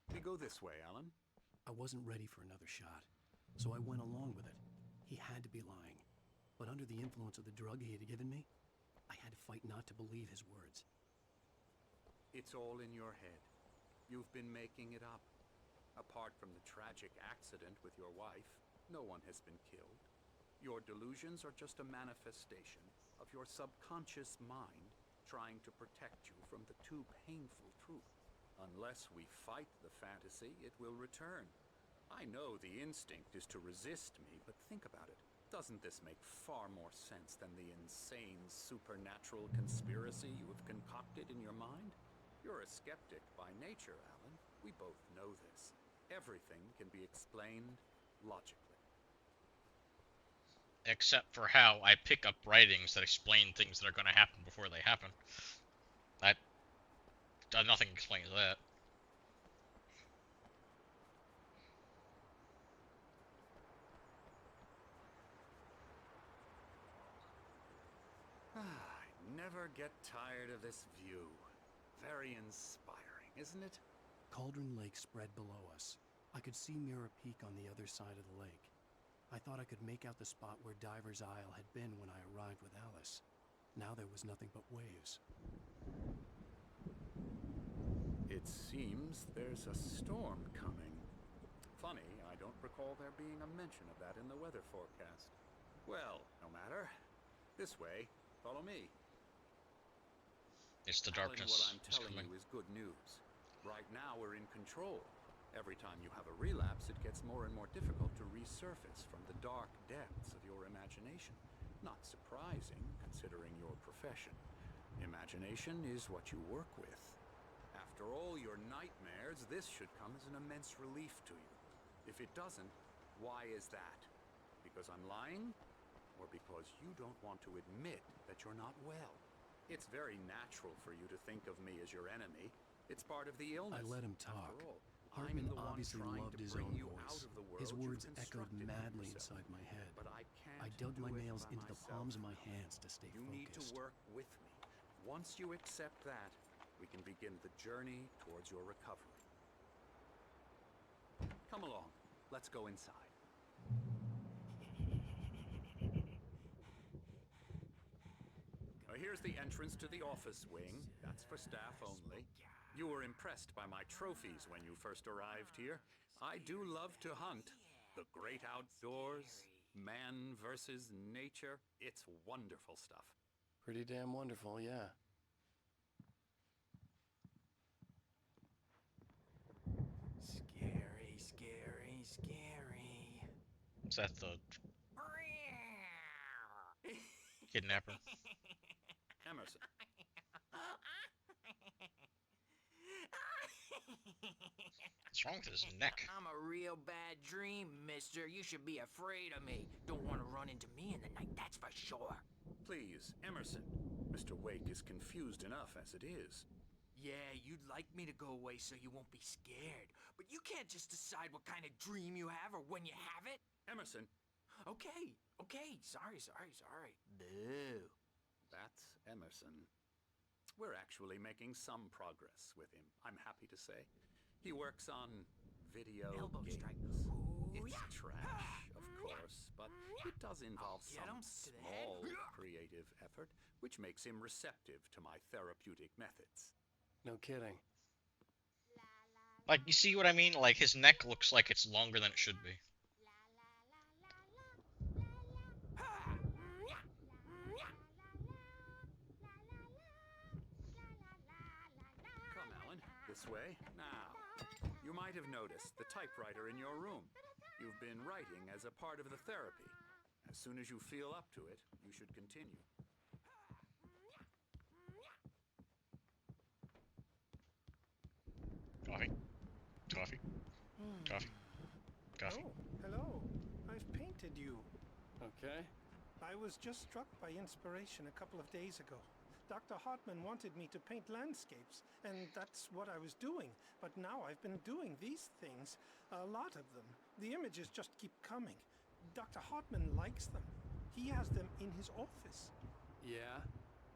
We go this way, Alan. I wasn't ready for another shot, so I went along with it. He had to be lying. But under the influence of the drug he had given me, I had to fight not to believe his words. It's all in your head. You've been making it up. Apart from the tragic accident with your wife, no one has been killed. Your delusions are just a manifestation of your subconscious mind trying to protect you from the too painful truth. Unless we fight the fantasy, it will return. I know the instinct is to resist me, but think about it. Doesn't this make far more sense than the insane supernatural conspiracy you have concocted in your mind? You're a skeptic by nature, Alan. We both know this. Everything can be explained logically. Except for how I pick up writings that explain things that are going to happen before they happen. That nothing explains that. I never get tired of this view. Very inspiring, isn't it? Cauldron Lake spread below us. I could see Mirror Peak on the other side of the lake. I thought I could make out the spot where Diver's Isle had been when I arrived with Alice. Now there was nothing but waves. It seems there's a storm coming. Funny, I don't recall there being a mention of that in the weather forecast. Well, no matter. This way. Follow me. It's the Alan, darkness. what I'm It's telling coming. you is good news. Right now we're in control. Every time you have a relapse, it gets more and more difficult to resurface from the dark depths of your imagination. Not surprising, considering your profession. Imagination is what you work with. After all your nightmares, this should come as an immense relief to you. If it doesn't, why is that? Because I'm lying? Or because you don't want to admit that you're not well? It's very natural for you to think of me as your enemy. It's part of the illness. I let him talk. After all, Hartman I'm the one obviously trying loved to his bring own you out voice. of the world His you've words echoed constructed for madly yourself. inside my head. But I can't I dug do my it nails by into the myself. palms of my hands to stay You need to focused. work with me. Once you accept that, we can begin the journey towards your recovery. Come along. Let's go inside. Here's the entrance to the office wing. That's for staff only. You were impressed by my trophies when you first arrived here. I do love to hunt. The great outdoors, man versus nature. It's wonderful stuff. Pretty damn wonderful, yeah. Scary, scary, scary. Is that the kidnapper? Emerson. What's wrong with his neck? I'm a real bad dream, mister. You should be afraid of me. Don't want to run into me in the night, that's for sure. Please, Emerson. Mr. Wake is confused enough as it is. Yeah, you'd like me to go away so you won't be scared. But you can't just decide what kind of dream you have or when you have it. Emerson. Okay. Sorry. Boo. That's Emerson. We're actually making some progress with him, I'm happy to say. He works on video Elbow games. strike. It's trash, of course, but it does involve Get him some to the head. small creative effort, which makes him receptive to my therapeutic methods. No kidding. Like, you see what I mean? Like, his neck looks like it's longer than it should be. Come, Alan, this way. Now, you might have noticed the typewriter in your room. You've been writing as a part of the therapy. As soon as you feel up to it, you should continue. Coffee. Oh, hello. I've painted you. Okay. I was just struck by inspiration a couple of days ago. Dr. Hartman wanted me to paint landscapes, and that's what I was doing. But now I've been doing these things, a lot of them. The images just keep coming. Dr. Hartman likes them. He has them in his office. Yeah?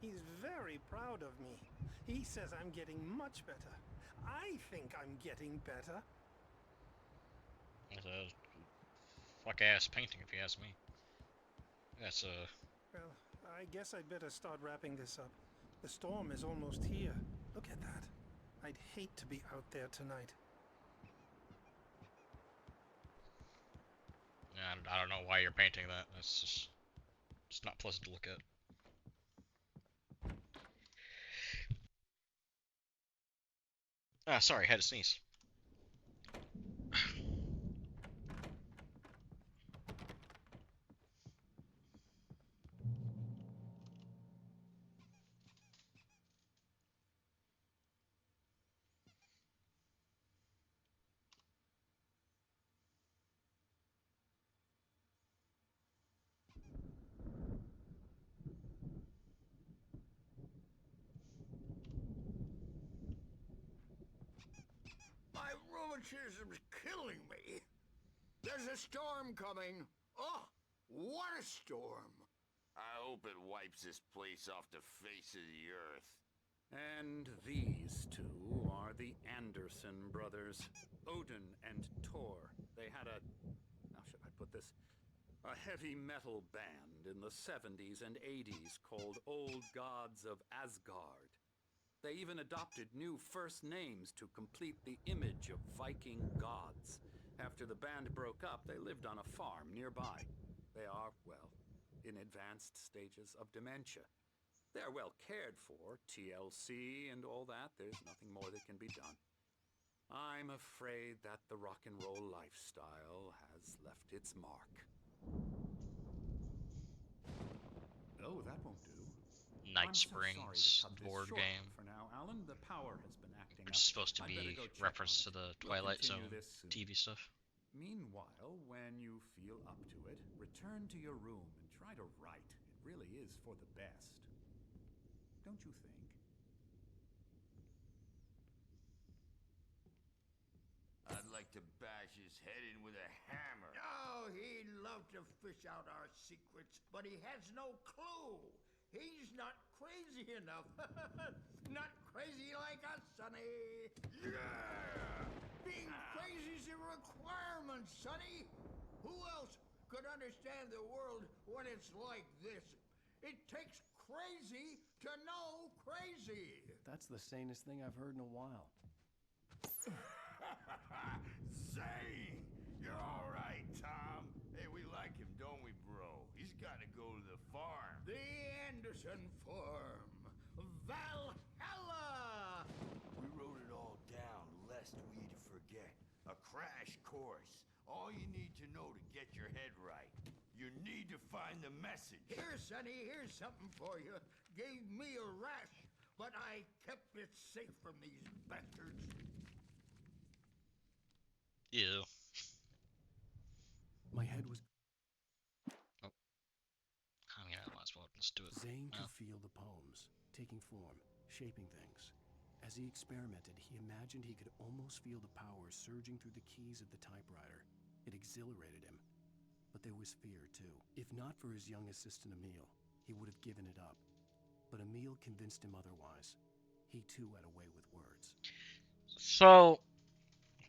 He's very proud of me. He says I'm getting much better. I think I'm getting better. It's a fuck-ass painting, if you ask me. That's Well, I guess I'd better start wrapping this up. The storm is almost here. Look at that. I'd hate to be out there tonight. I don't know why you're painting that. That's just... It's not pleasant to look at. Ah, sorry, had to sneeze. rheumatism's killing me. There's a storm coming. Oh, what a storm. I hope it wipes this place off the face of the earth. And these two are the Anderson brothers, Odin and Thor. They had how should I put this? A heavy metal band in the 70s and 80s called Old Gods of Asgard. They even adopted new first names to complete the image of Viking gods. After the band broke up, they lived on a farm nearby. They are, well, in advanced stages of dementia. They're well cared for, TLC and all that. There's nothing more that can be done. I'm afraid that the rock and roll lifestyle has left its mark. Oh, that won't do. Night Springs board game. For now, Alan, the power has been acting Which is supposed to be reference to the Twilight Zone TV stuff. Meanwhile, when you feel up to it, return to your room and try to write. It really is for the best. Don't you think? I'd like to bash his head in with a hammer. Oh, he'd love to fish out our secrets, but he has no clue. He's not crazy enough. Not crazy like us, Sonny. Yeah! Being crazy's a requirement, Sonny. Who else could understand the world when it's like this? It takes crazy to know crazy. That's the sanest thing I've heard in a while. Zane! You're all right, Tom. Hey, we like him, don't we, bro? He's got to go to the farm. The Anderson farm. Valhalla! We wrote it all down, lest we'd forget. A crash course. All you need to know to get your head right. You need to find the message. Here, Sonny, here's something for you. Gave me a rash, but I kept it safe from these bastards. Ew. My head was... Oh. I mean, I might as well just do it. Zane could feel the poems, taking form, shaping things. As he experimented, he imagined he could almost feel the power surging through the keys of the typewriter. It exhilarated him. But there was fear, too. If not for his young assistant Emil, he would have given it up. But Emil convinced him otherwise. He, too, had a way with words. So,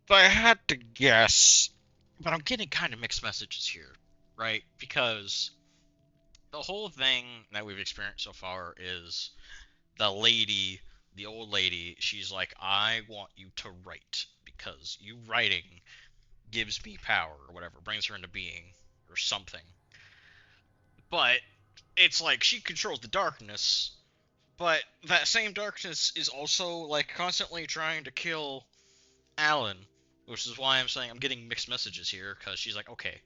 if I had to guess, but I'm getting kind of mixed messages here, right? Because the whole thing that we've experienced so far is the lady, the old lady, she's like, I want you to write, because you writing gives me power, or whatever, brings her into being, or something. But it's like she controls the darkness, but that same darkness is also like constantly trying to kill Alan, which is why I'm saying I'm getting mixed messages here, because she's like, okay,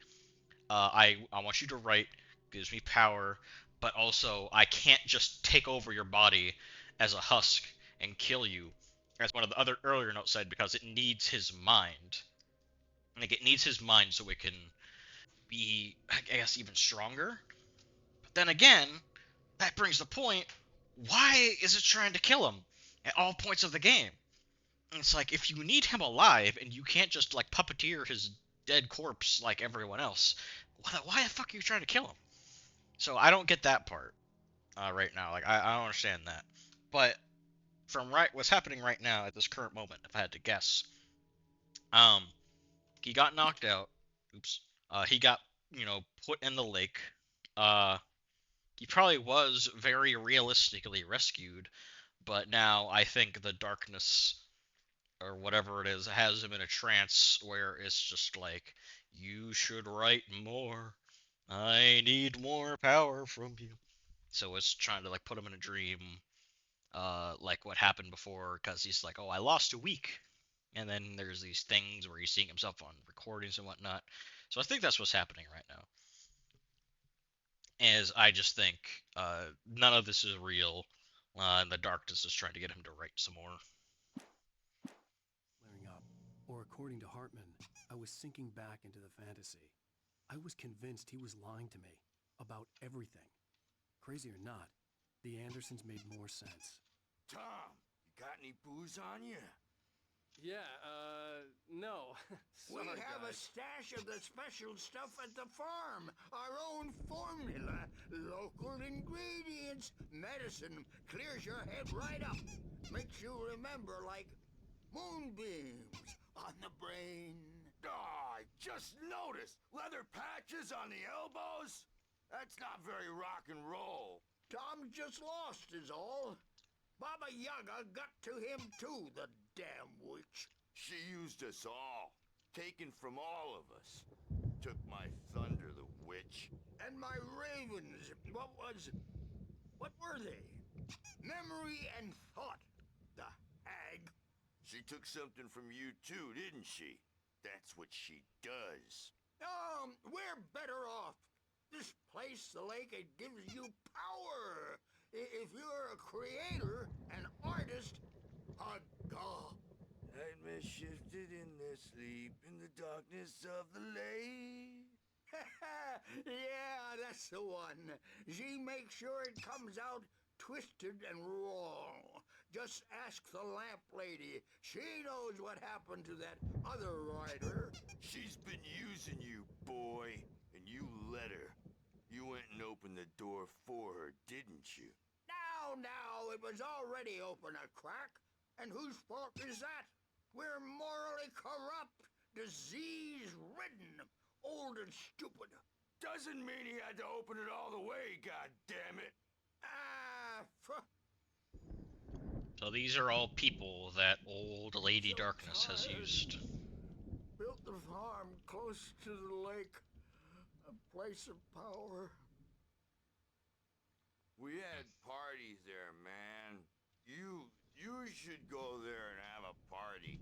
I want you to write, gives me power, but also I can't just take over your body as a husk and kill you, as one of the other earlier notes said, because it needs his mind. Like, it needs his mind so it can be, I guess, even stronger. But then again, that brings the point, why is it trying to kill him at all points of the game? And it's like, if you need him alive and you can't just like puppeteer his dead corpse like everyone else, why the fuck are you trying to kill him? So I don't get that part right now. Like, I don't understand that. But from what's happening right now at this current moment, if I had to guess, he got knocked out. Oops. He got, put in the lake. He probably was very realistically rescued, but now I think the darkness, or whatever it is, has him in a trance where it's just like, you should write more. I need more power from you. So it's trying to like put him in a dream, like what happened before, because he's like, oh, I lost a week. And then there's these things where he's seeing himself on recordings and whatnot. So I think that's what's happening right now. As I just think none of this is real, and the darkness is trying to get him to write some more. Flaring up. Or according to Hartman, I was sinking back into the fantasy. I was convinced he was lying to me about everything. Crazy or not, the Andersons made more sense. Tom, you got any booze on you? Yeah, no. We Sorry, have a guys. stash of the special stuff at the farm. Our own formula, local ingredients, medicine. Clears your head right up. Makes you remember like moonbeams on the brain. Oh, I just noticed! Leather patches on the elbows? That's not very rock and roll. Tom just lost is all. Baba Yaga got to him too, the damn witch. She used us all. Taken from all of us. Took my thunder, the witch. And my ravens, what were they? Memory and thought, the hag. She took something from you too, didn't she? That's what she does. We're better off. This place, the lake, it gives you power. If you're a creator, an artist, a god. Nightmare shifted in their sleep in the darkness of the lake. Yeah, that's the one. She makes sure it comes out twisted and wrong. Just ask the lamp lady. She knows what happened to that other rider. She's been using you, boy, and you let her. You went and opened the door for her, didn't you? Now, it was already open a crack. And whose fault is that? We're morally corrupt, disease-ridden, old and stupid. Doesn't mean he had to open it all the way, goddammit. So these are all people that old Lady Darkness has used. Built the farm close to the lake, a place of power. We had parties there, man. You should go there and have a party.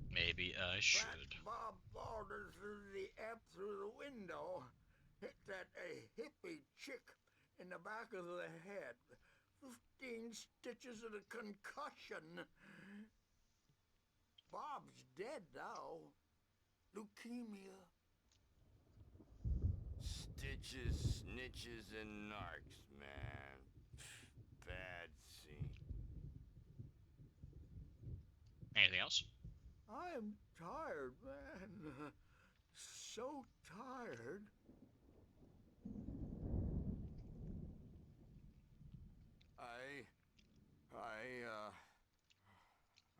Maybe I should. That Bob Balder threw the amp through the window. Hit that hippie chick in the back of the head. 15 stitches and a concussion. Bob's dead now. Leukemia. Stitches, snitches, and narcs, man. Bad scene. Anything else? I am tired, man. So tired.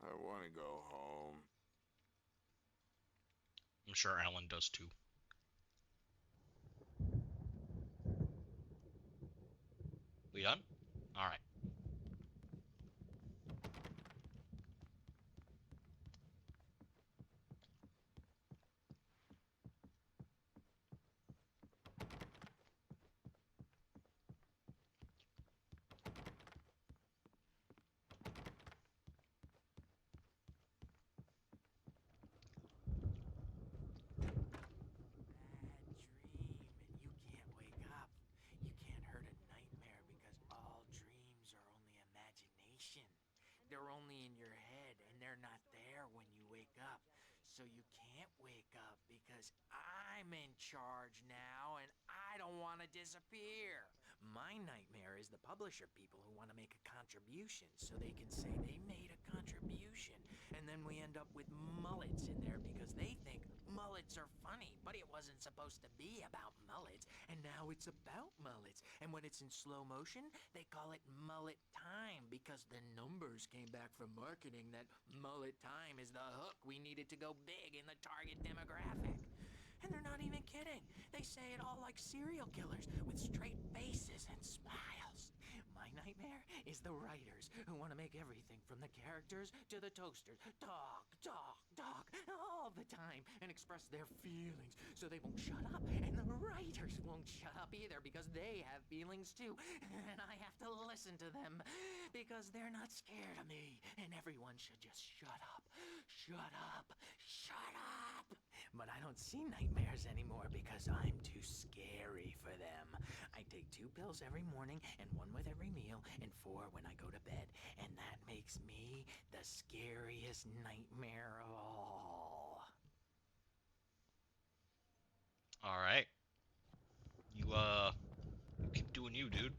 I want to go home. I'm sure Alan does too. We done? Alright. They're only in your head, and they're not there when you wake up. So you can't wake up because I'm in charge now, and I don't want to disappear. My nightmare is the publisher people who want to make a contribution so they can say they made a contribution. And then we end up with mullets in there because they think mullets are funny, but it wasn't supposed to be about mullets, and now it's about mullets. And when it's in slow motion, they call it mullet time because the numbers came back from marketing that mullet time is the hook we needed to go big in the target demographic. And they're not even kidding. They say it all like serial killers with straight faces and smiles. My nightmare is the writers who want to make everything from the characters to the toasters talk all the time and express their feelings so they won't shut up. And the writers won't shut up either because they have feelings too. And I have to listen to them because they're not scared of me. And everyone should just shut up. Shut up. Shut up. But I don't see nightmares anymore because I'm too scary for them. I take 2 pills every morning and 1 with every meal and 4 when I go to bed. And that makes me the scariest nightmare of all. Alright. You keep doing you, dude.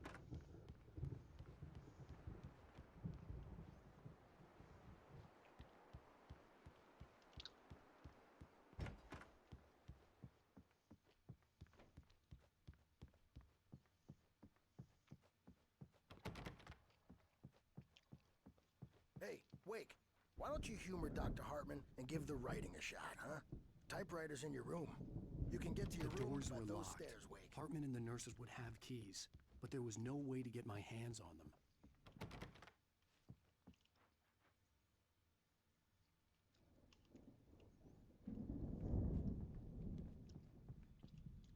Hey, Wake, why don't you humor Dr. Hartman and give the writing a shot, huh? Typewriter's in your room. You can get to your The room doors by were those locked. stairs, Wake. Hartman and the nurses would have keys, but there was no way to get my hands on them.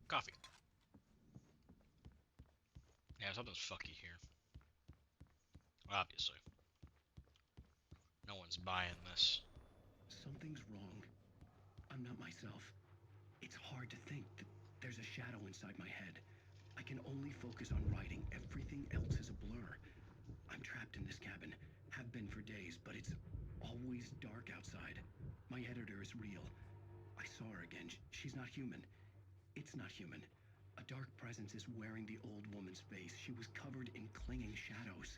Coffee. Yeah, something's fucky here. Obviously. No one's buying this. Something's wrong. I'm not myself. It's hard to think that there's a shadow inside my head. I can only focus on writing. Everything else is a blur. I'm trapped in this cabin. Have been for days, but it's always dark outside. My editor is real. I saw her again. She's not human. It's not human. A dark presence is wearing the old woman's face. She was covered in clinging shadows.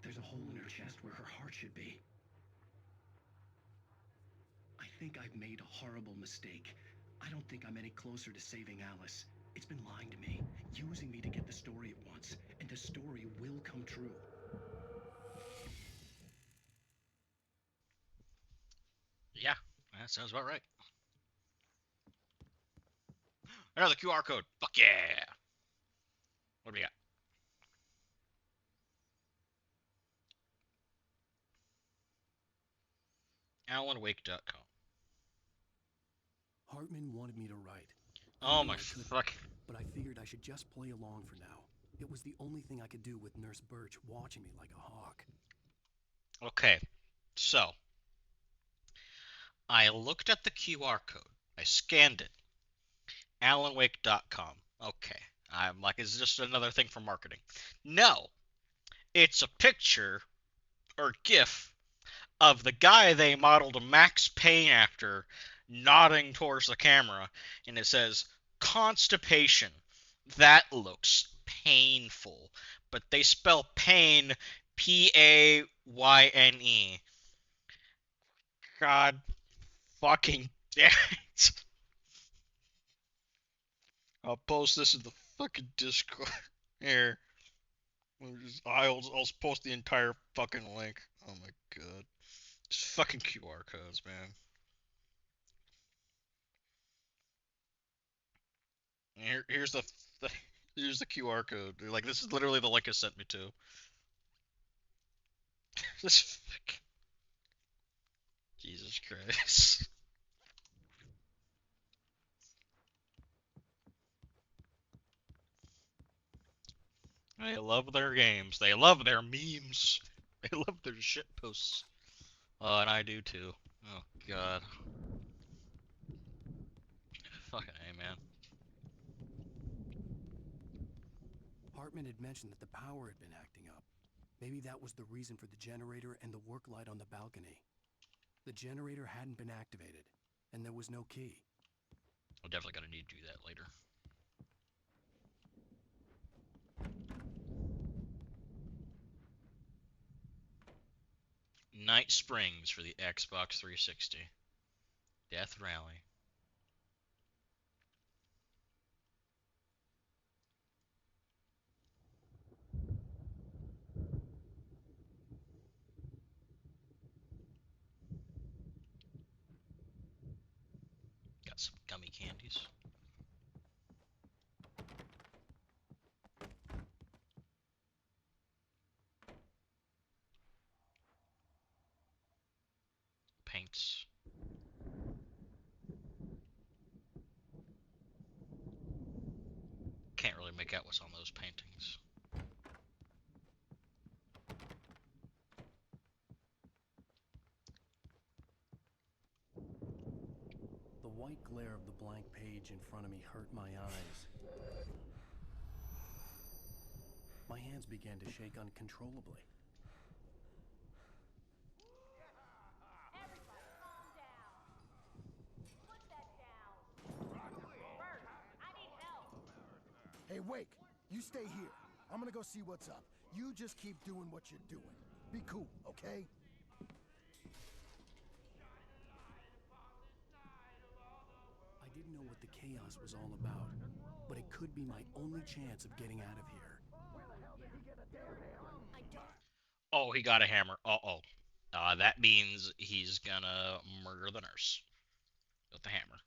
There's a hole in her chest where her heart should be. I think I've made a horrible mistake. I don't think I'm any closer to saving Alice. It's been lying to me, using me to get the story it wants, and the story will come true. Yeah, that sounds about right. Another QR code. Fuck yeah. What do we got? AlanWake.com. Hartman wanted me to write. Oh my fuck. But I figured I should just play along for now. It was the only thing I could do with Nurse Birch watching me like a hawk. Okay, so I looked at the QR code. I scanned it. AlanWake.com. Okay. I'm like, is this just another thing for marketing? No. It's a picture or GIF of the guy they modeled a Max Payne actor nodding towards the camera, and it says, constipation. That looks painful. But they spell pain Payne. God fucking damn it. I'll post this in the fucking Discord. Here. I'll post the entire fucking link. Oh my god. Just fucking QR codes, man. Here's the here's the QR code. Like, this is literally the link it sent me to. This Jesus Christ. They love their games. They love their memes. They love their shit posts. And I do too. Oh god. Fucking A, man. Hartman had mentioned that the power had been acting up. Maybe that was the reason for the generator and the work light on the balcony. The generator hadn't been activated, and there was no key. I'm definitely gonna need to do that later. Night Springs for the Xbox 360. Death Rally. Got some gummy candies. Paints. Can't really make out what's on those paintings. The white glare of the blank page in front of me hurt my eyes. My hands began to shake uncontrollably. Everybody calm down. Put that down. Bert, I need help. Hey, Wake, you stay here. I'm gonna go see what's up. You just keep doing what you're doing. Be cool, okay? I didn't know what the chaos was all about, but it could be my only chance of getting out of here. Oh, he got a hammer. Uh-oh. That means he's gonna murder the nurse with the hammer.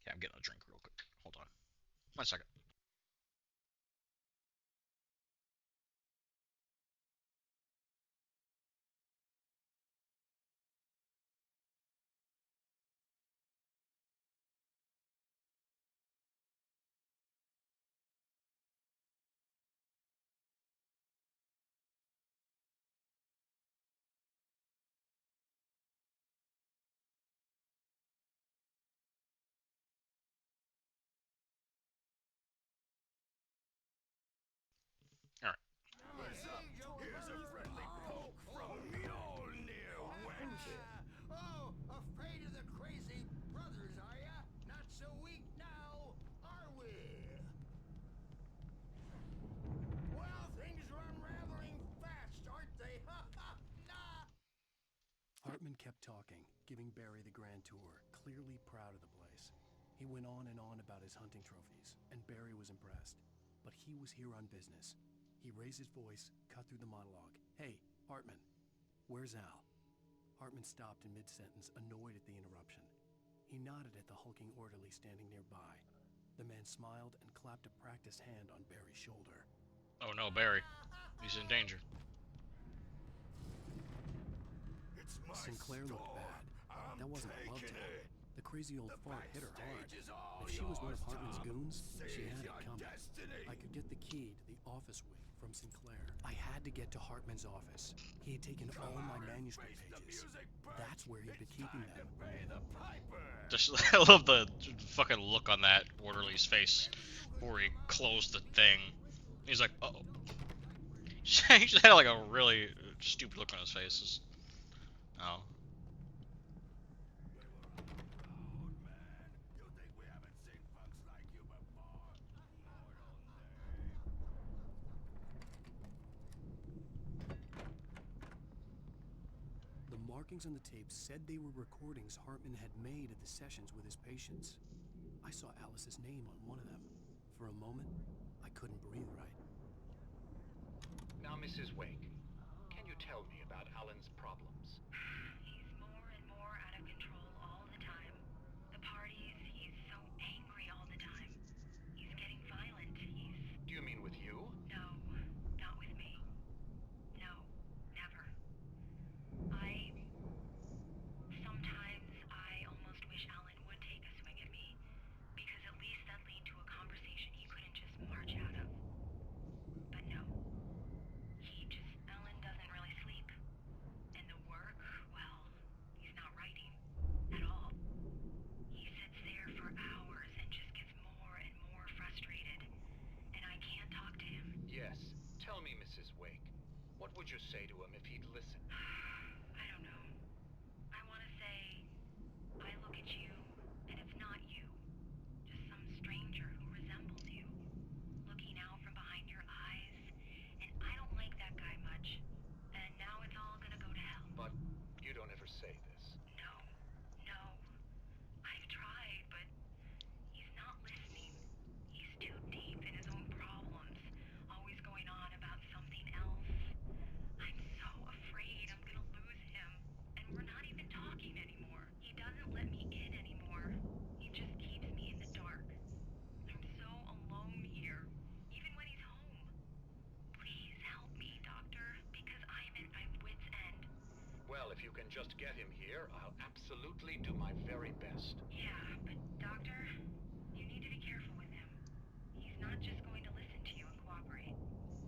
Okay, I'm getting a drink real quick. Hold on. 1 second. Alright. Here's a friendly poke from Mjolnir, wench. Oh, afraid of the crazy brothers, are ya? Not so weak now, are we? Well, things are unraveling fast, aren't they? Ha ha! Nah! Hartman kept talking, giving Barry the grand tour, clearly proud of the place. He went on and on about his hunting trophies, and Barry was impressed. But he was here on business. He raised his voice, cut through the monologue. Hey, Hartman, where's Al? Hartman stopped in mid-sentence, annoyed at the interruption. He nodded at the hulking orderly standing nearby. The man smiled and clapped a practiced hand on Barry's shoulder. Oh no, Barry. He's in danger. Sinclair looked bad. That wasn't a love tale. The crazy old fart hit her hard. If she was one of Hartman's goons, she had it coming. I could get the key to the office wing from Sinclair. I had to get to Hartman's office. He had taken all my manuscript pages. That's where he'd been keeping them. Just, I love the fucking look on that orderly's face before he closed the thing. He's like, uh oh. He just had like a really stupid look on his face. Oh. The markings on the tape said they were recordings Hartman had made at the sessions with his patients. I saw Alice's name on one of them. For a moment, I couldn't breathe right. Now, Mrs. Wake, can you tell me about Alan's problems? He's more and more out of control all the time. The parties, he's so angry all the time. He's getting violent. Do you mean with you? No, not with me. No, never. Sometimes I almost wish Alan would take a swing at me, because at least that lead to a conversation he couldn't just march out of. But no. Alan doesn't really sleep. And the work, well, he's not writing at all. He sits there for hours and just gets more and more frustrated. And I can't talk to him. Yes. Tell me, Mrs. Wake, what would you say to him if he'd listen? I don't know. I want to say, I look at you, and it's not you. Just some stranger who resembles you. Looking out from behind your eyes. And I don't like that guy much. And now it's all gonna go to hell. But you don't ever say this. No. I've tried, but he's not listening. He's too deep in his own problems, always going on about something else. I'm so afraid I'm gonna lose him, and we're not even talking anymore. He doesn't let me in anymore. He just keeps me in the dark. I'm so alone here, even when he's home. Please help me, Doctor, because I'm at my wit's end. Well, if you can just get him here, I'll absolutely do my very best. Yeah, but Doctor, you need to be careful with him. He's not just going to listen to you and cooperate.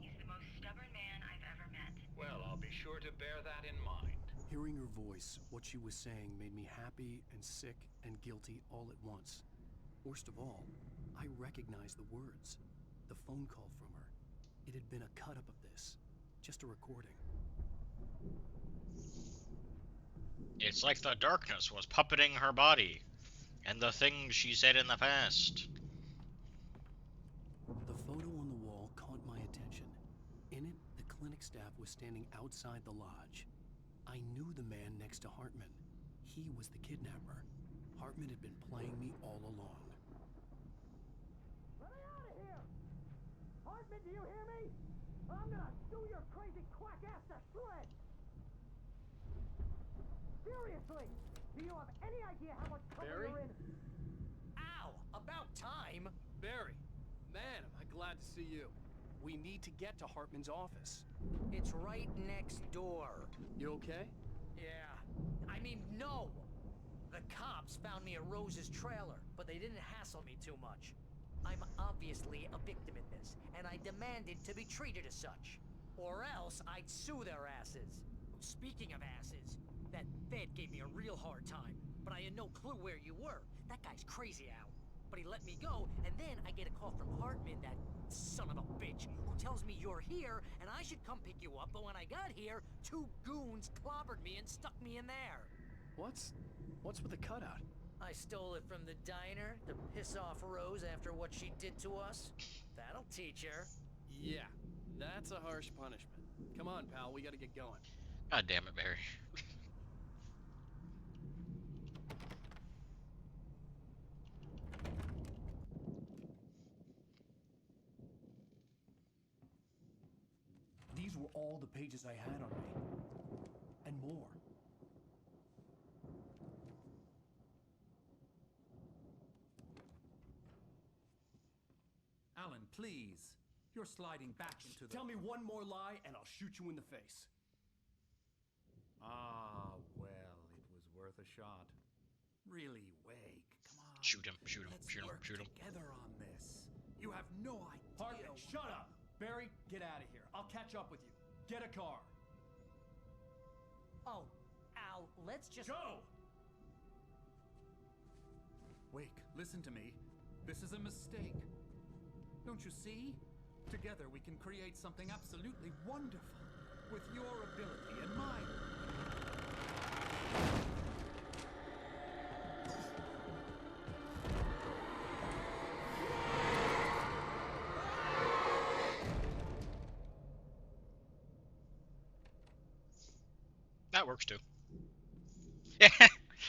He's the most stubborn man I've ever met. Well, I'll be sure to bear that in mind. Hearing her voice, what she was saying made me happy and sick and guilty all at once. Worst of all, I recognized the words. The phone call from her. It had been a cut-up of this. Just a recording. It's like the darkness was puppeting her body, and the things she said in the past. The photo on the wall caught my attention. In it, the clinic staff was standing outside the lodge. I knew the man next to Hartman. He was the kidnapper. Hartman had been playing me all along. Let me out of here! Hartman, do you hear me? I'm gonna chew your crazy quack ass to shreds! Seriously, do you have any idea how much trouble Barry? you're in? Ow! About time! Barry, man, am I glad to see you. We need to get to Hartman's office. It's right next door. You okay? Yeah. I mean, no! The cops found me at Rose's trailer, but they didn't hassle me too much. I'm obviously a victim in this, and I demanded to be treated as such. Or else I'd sue their asses. Speaking of asses, that Fed gave me a real hard time, but I had no clue where you were. That guy's crazy, Al. But he let me go, and then I get a call from Hartman, that son of a bitch, who tells me you're here, and I should come pick you up, but when I got here, 2 goons clobbered me and stuck me in there. What's with the cutout? I stole it from the diner to piss off Rose after what she did to us. That'll teach her. Yeah, that's a harsh punishment. Come on, pal, we gotta get going. God damn it, Barry. These were all the pages I had on me. And more. Alan, please. You're sliding back into the... Tell me one more lie and I'll shoot you in the face. Ah, well, it was worth a shot. Really, Wake, come on. Shoot him, shoot him, Let's shoot him, work shoot him. together on this. You have no idea. Hartman, shut up! Barry, get out of here. I'll catch up with you. Get a car. Oh, Al, let's just... Go! Wake, listen to me. This is a mistake. Don't you see? Together we can create something absolutely wonderful. With your ability and mine. That works too. Yeah,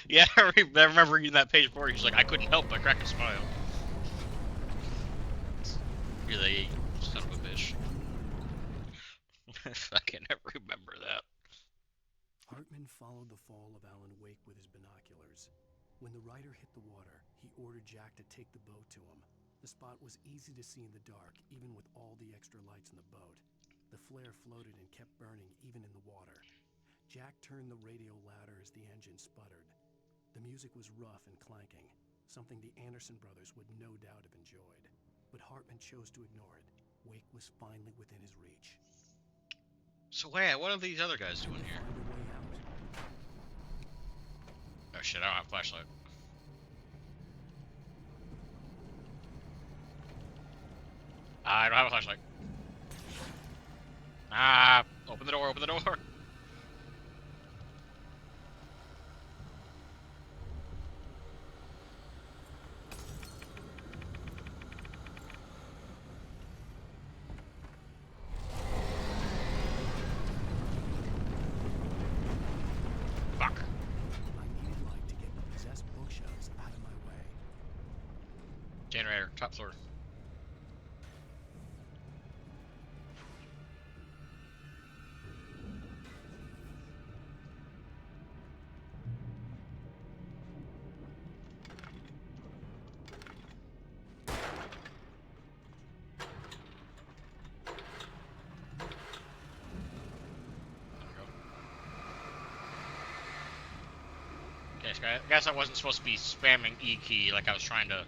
yeah. I remember reading that page before. He's like, I couldn't help but crack a smile. You're the son of a bitch. I can never remember that. Hartman followed the fall of Alan Wake with his binoculars. When the rider hit the water, he ordered Jack to take the boat to him. The spot was easy to see in the dark, even with all the extra lights in the boat. The flare floated and kept burning even in the water. Jack turned the radio louder as the engine sputtered. The music was rough and clanking, something the Anderson brothers would no doubt have enjoyed. But Hartman chose to ignore it. Wake was finally within his reach. So wait, what are these other guys doing here? Oh shit, I don't have a flashlight. I don't have a flashlight. Ah, open the door, open the door. Fuck. I needed light to get the possessed bookshelves out of my way. Generator, top floor. I guess I wasn't supposed to be spamming E key like I was trying to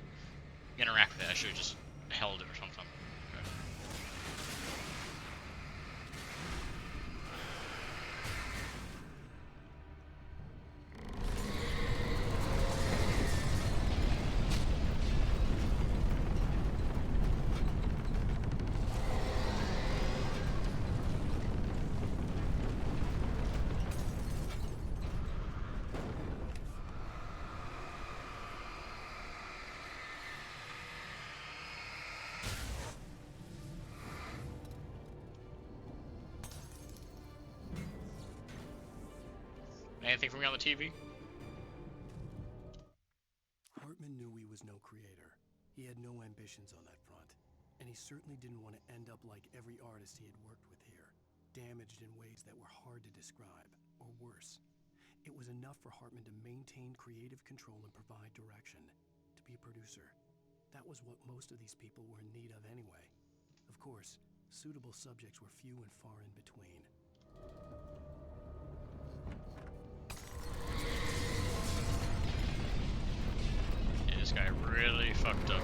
interact with it. I should have just held it or something. Okay. Anything from me on the TV? Hartman knew he was no creator. He had no ambitions on that front. And he certainly didn't want to end up like every artist he had worked with here, damaged in ways that were hard to describe, or worse. It was enough for Hartman to maintain creative control and provide direction. To be a producer, that was what most of these people were in need of anyway. Of course, suitable subjects were few and far in between. Yeah, this guy really fucked up.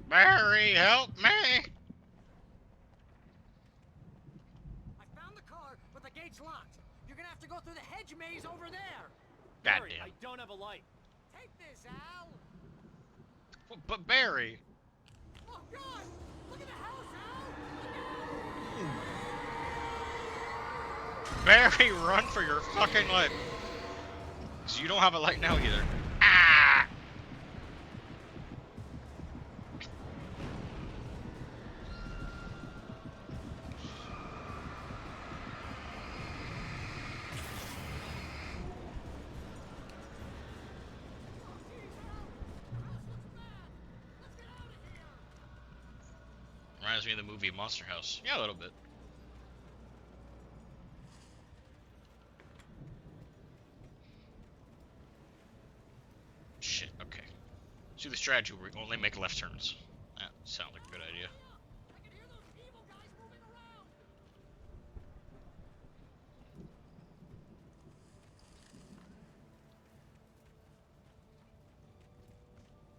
Barry, help me! I found the car, but the gate's locked. You're gonna have to go through the hedge maze over there. Goddamn. I don't have a light. Take this, Al. But Barry. Oh God! Look at the house, Al! Barry, run for your fucking life. 'Cause you don't have a light now either. Ah! Reminds me of the movie Monster House. Yeah, a little bit. Shit, okay. See the strategy where we only make left turns. That sounds like a good idea.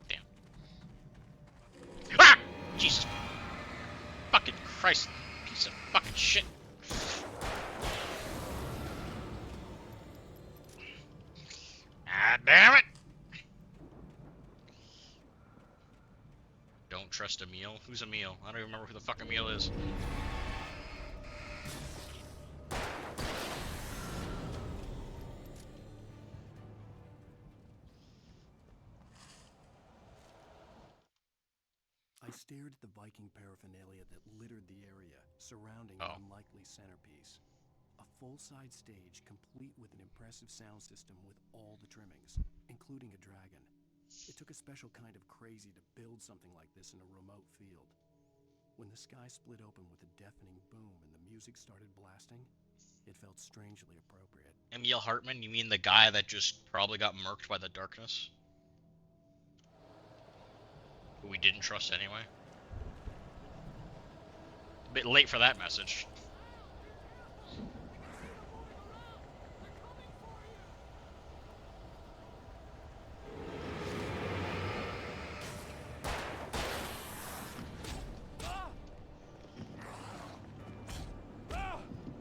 Damn. Ah! Jesus. Fucking Christ. Piece of fucking shit. Ah, damn it! Don't trust Emil? Who's Emil? I don't even remember who the fuck Emil is. I stared at the Viking paraphernalia that littered the area surrounding the unlikely centerpiece. A full-size stage complete with an impressive sound system with all the trimmings, including a dragon. It took a special kind of crazy to build something like this in a remote field. When the sky split open with a deafening boom and the music started blasting, it felt strangely appropriate. Emil Hartman? You mean the guy that just probably got murked by the darkness? Who we didn't trust anyway? A bit late for that message.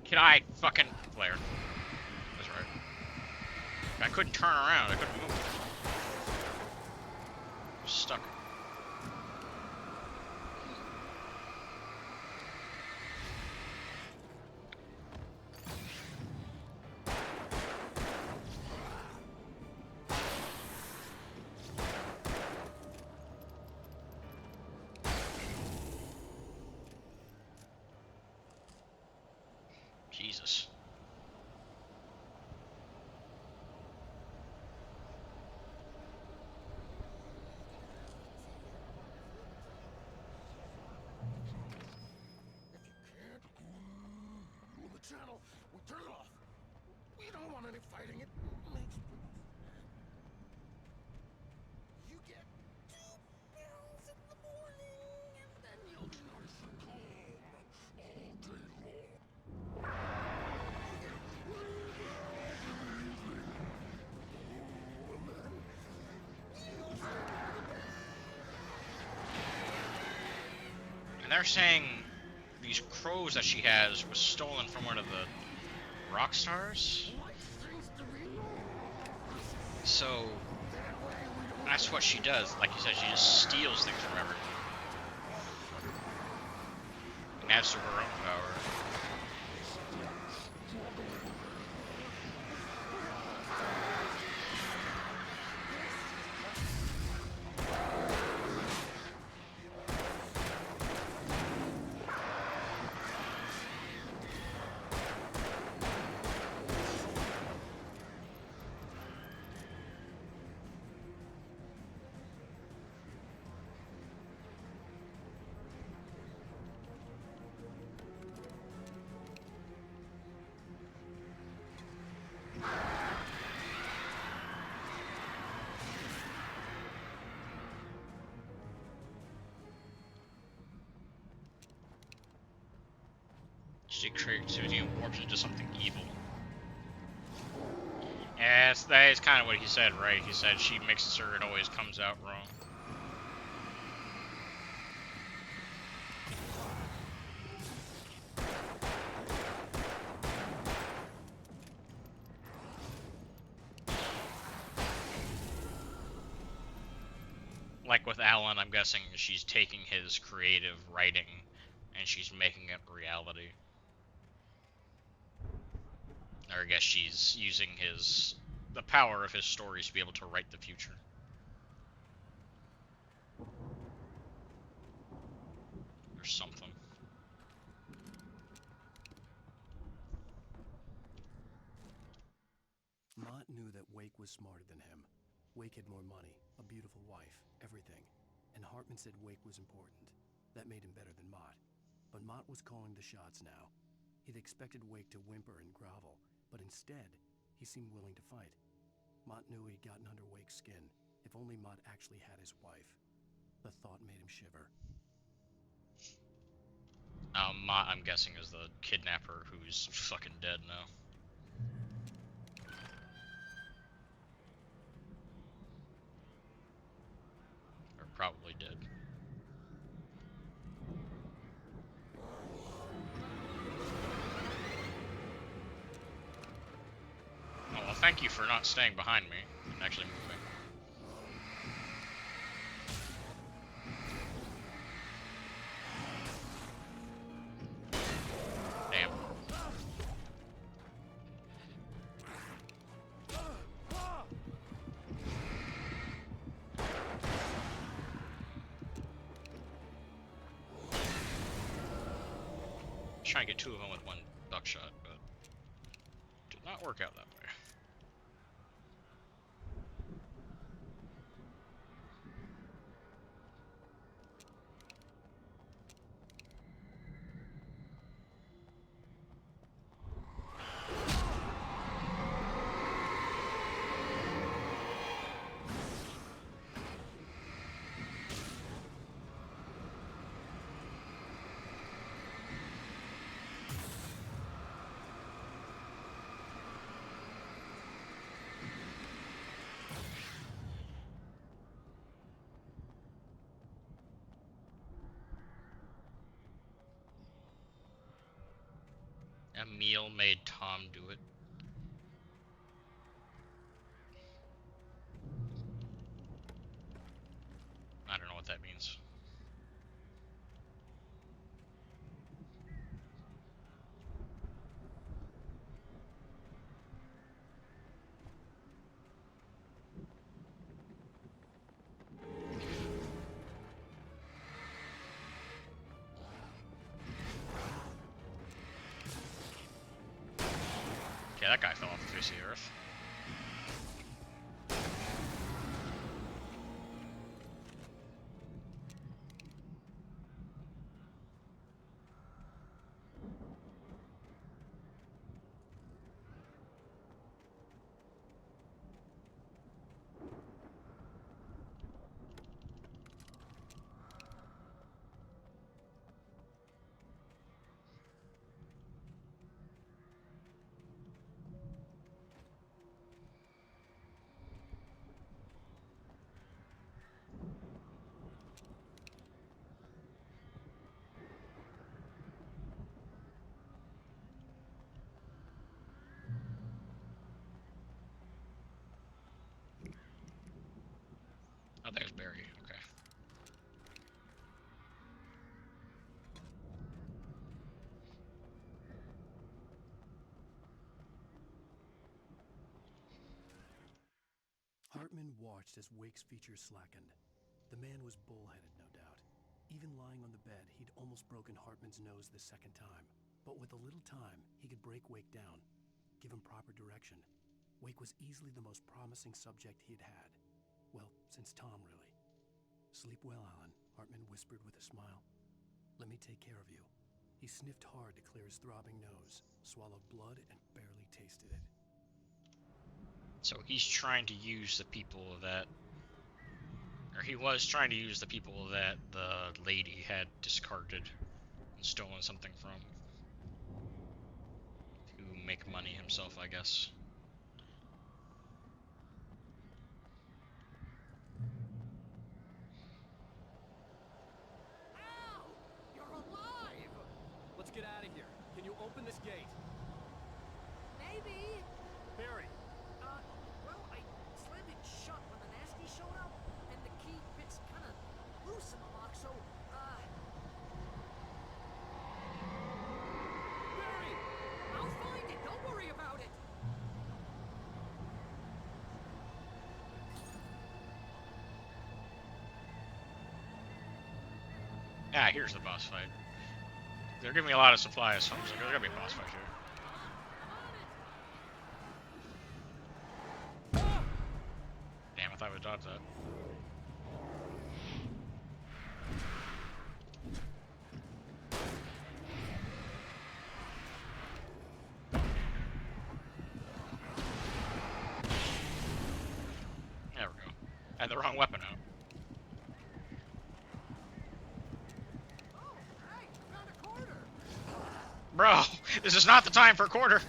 Can I fucking flare? That's right. I couldn't turn around. I couldn't move. I was stuck. Jesus. The channel, we turn it off. We don't want any fighting. It makes... You get 2 pills in the morning, and then you'll be nice and calm all day long. And they're saying these crows that she has was stolen from one of the rock stars. So that's what she does. Like you said, she just steals things from everyone. And adds to her own power. She creativity and warps into something evil. Yeah, that is kind of what he said, right? He said she mixes her, it always comes out wrong. Like with Alan, I'm guessing she's taking his creative writing and she's making it reality. Or I guess she's using the power of his stories to be able to write the future. Or something. Mott knew that Wake was smarter than him. Wake had more money, a beautiful wife, everything. And Hartman said Wake was important. That made him better than Mott. But Mott was calling the shots now. He'd expected Wake to whimper and grovel, but instead, he seemed willing to fight. Mott knew he'd gotten under Wake's skin. If only Mott actually had his wife. The thought made him shiver. Mott, I'm guessing, is the kidnapper who's fucking dead now. Or probably dead. Oh, well, thank you for not staying behind me and actually moving. Damn. Trying to get two of them with one buckshot, but did not work out that way. Emil made Tom do it. I don't know what that means. Okay, that guy fell off the face of the earth. Oh, there's Barry. Okay. Hartman watched as Wake's features slackened. The man was bullheaded, no doubt. Even lying on the bed, he'd almost broken Hartman's nose the second time. But with a little time, he could break Wake down, give him proper direction. Wake was easily the most promising subject he'd had. Well, since Tom, really. Sleep well, Alan, Hartman whispered with a smile. Let me take care of you. He sniffed hard to clear his throbbing nose, swallowed blood, and barely tasted it. So he's trying to use the people that... Or he was trying to use the people that the lady had discarded and stolen something from. make money himself, I guess. Al! You're alive! Let's get out of here. Can you open this gate? Maybe. Barry, Well, I slammed it shut when the nasty showed up, and the key fits kind of loose in the lock, so, Barry! I'll find it. Don't worry about it. Ah, here's the boss fight. They're giving me a lot of supplies, so I was like, there's gonna be a boss fight here. Damn, I thought I would dodge that. There we go. I had the wrong weapon out. Bro, this is not the time for a quarter.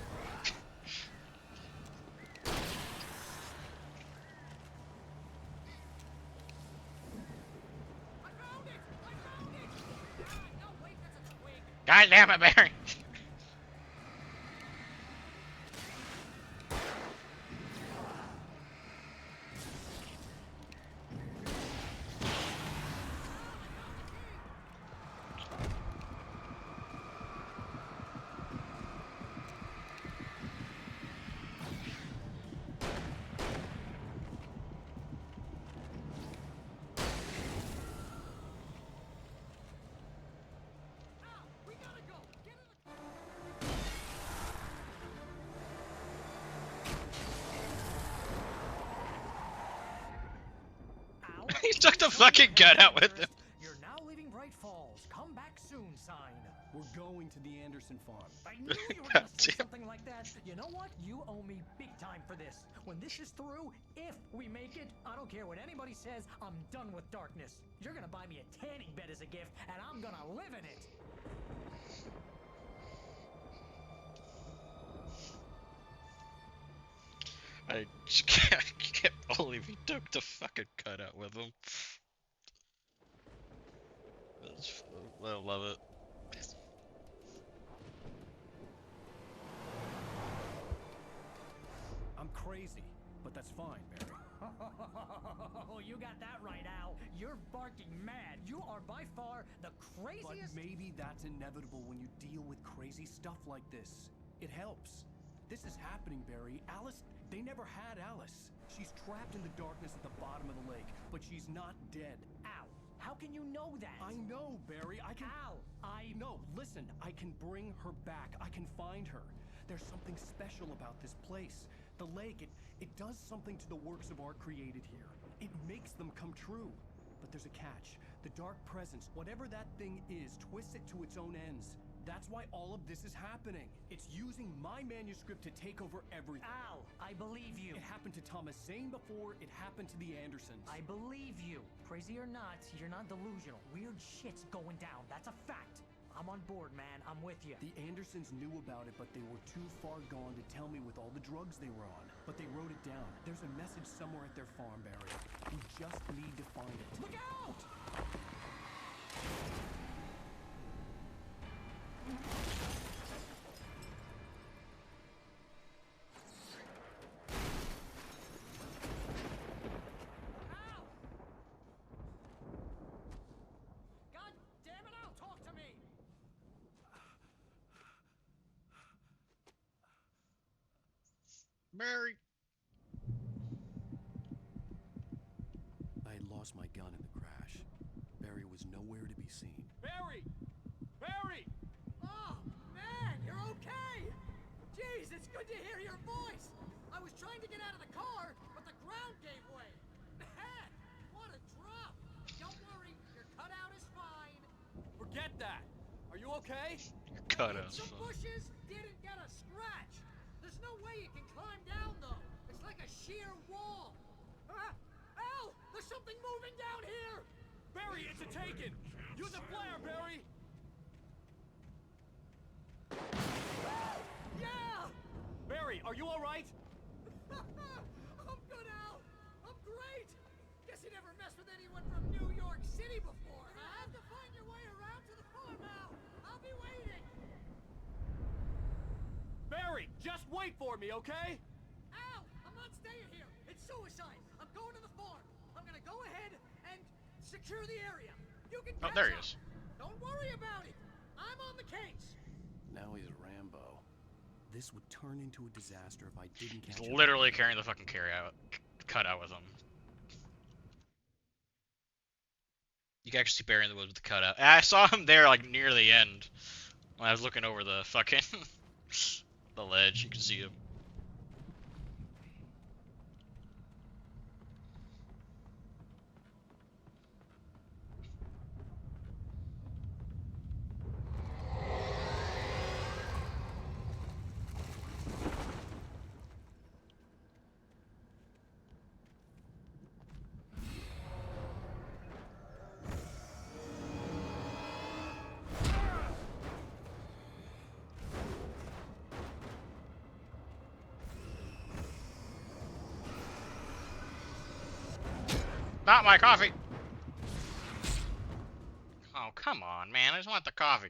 God damn it, Barry. He took the fucking gun out with him. You're now leaving Bright Falls. Come back soon, sign. we're going to the Anderson farm. I knew you were gonna say something like that. You know what? You owe me big time for this. When this is through, if we make it, I don't care what anybody says, I'm done with darkness. You're gonna buy me a tanning bed as a gift, and I'm gonna live in it. I just can't believe he took the fucking cutout with him. I love it. I'm crazy, but that's fine, Barry. Oh, you got that right, Al. You're barking mad. You are by far the craziest. But maybe that's inevitable when you deal with crazy stuff like this. It helps. This is happening, Barry. Alice, they never had Alice. She's trapped in the darkness at the bottom of the lake, but she's not dead. Al, how can you know that? I know, Barry. I can... Al, No, listen. I can bring her back. I can find her. There's something special about this place. The lake, it does something to the works of art created here. It makes them come true. But there's a catch. The dark presence, whatever that thing is, twists it to its own ends. That's why all of this is happening. It's using my manuscript to take over everything. Al, I believe you. It happened to Thomas Zane before, it happened to the Andersons. I believe you. Crazy or not, you're not delusional. Weird shit's going down. That's a fact. I'm on board, man. I'm with you. The Andersons knew about it, but they were too far gone to tell me with all the drugs they were on. But they wrote it down. There's a message somewhere at their farm, Barry. We just need to find it. Look out! God damn it, Al, talk to me! Barry. I had lost my gun in the crash. Barry was nowhere to be seen. Barry! Barry! Oh, man, you're okay! Jeez, it's good to hear your voice! I was trying to get out of the car, but the ground gave way. Man, what a drop! Don't worry, your cutout is fine. Forget that! Are you okay? Cutouts. The bushes didn't get a scratch. There's no way you can climb down, though. It's like a sheer wall. Al, there's something moving down here! Barry, it's a taken! Use a flare, Barry! Yeah! Barry, are you all right? I'm good, Al. I'm great. Guess you never messed with anyone from New York City before, huh? You have to find your way around to the farm, Al. I'll be waiting. Barry, just wait for me, okay? Al, I'm not staying here. It's suicide. I'm going to the farm. I'm gonna go ahead and secure the area. You can Oh, catch there he up. is. Don't worry about it. I'm on the case. Now he's Rambo. This would turn into a disaster if I didn't catch He's him. literally carrying the fucking cutout with him. You can actually see Barry in the woods with the cutout. And I saw him there like near the end when I was looking over the fucking the ledge. You can see him. Not my coffee! Oh, come on, man. I just want the coffee.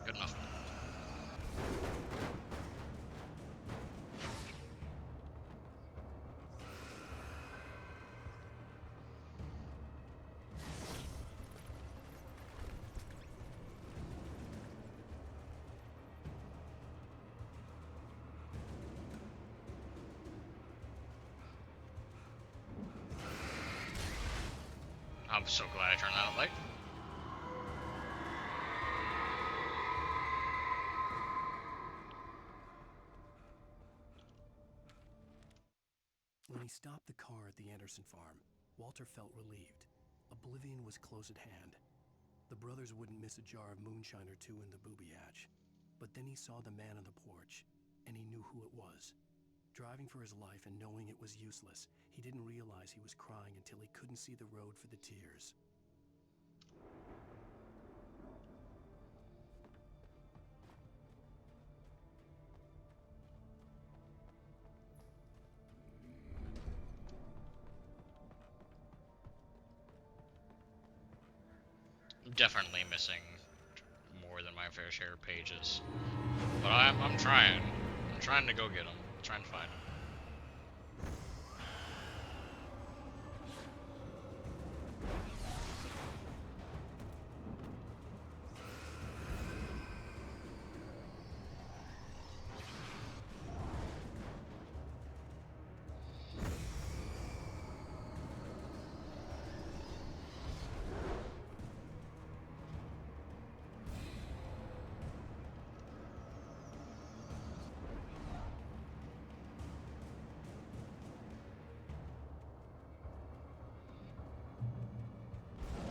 Good enough. I'm so glad I turned that on light. When he stopped the car at the Anderson farm, Walter felt relieved. Oblivion was close at hand. The brothers wouldn't miss a jar of moonshine or two in the booby hatch. But then he saw the man on the porch, and he knew who it was. Driving for his life and knowing it was useless, he didn't realize he was crying until he couldn't see the road for the tears. I'm definitely missing more than my fair share of pages. But I'm trying. I'm trying to go get them. I'm trying to find them.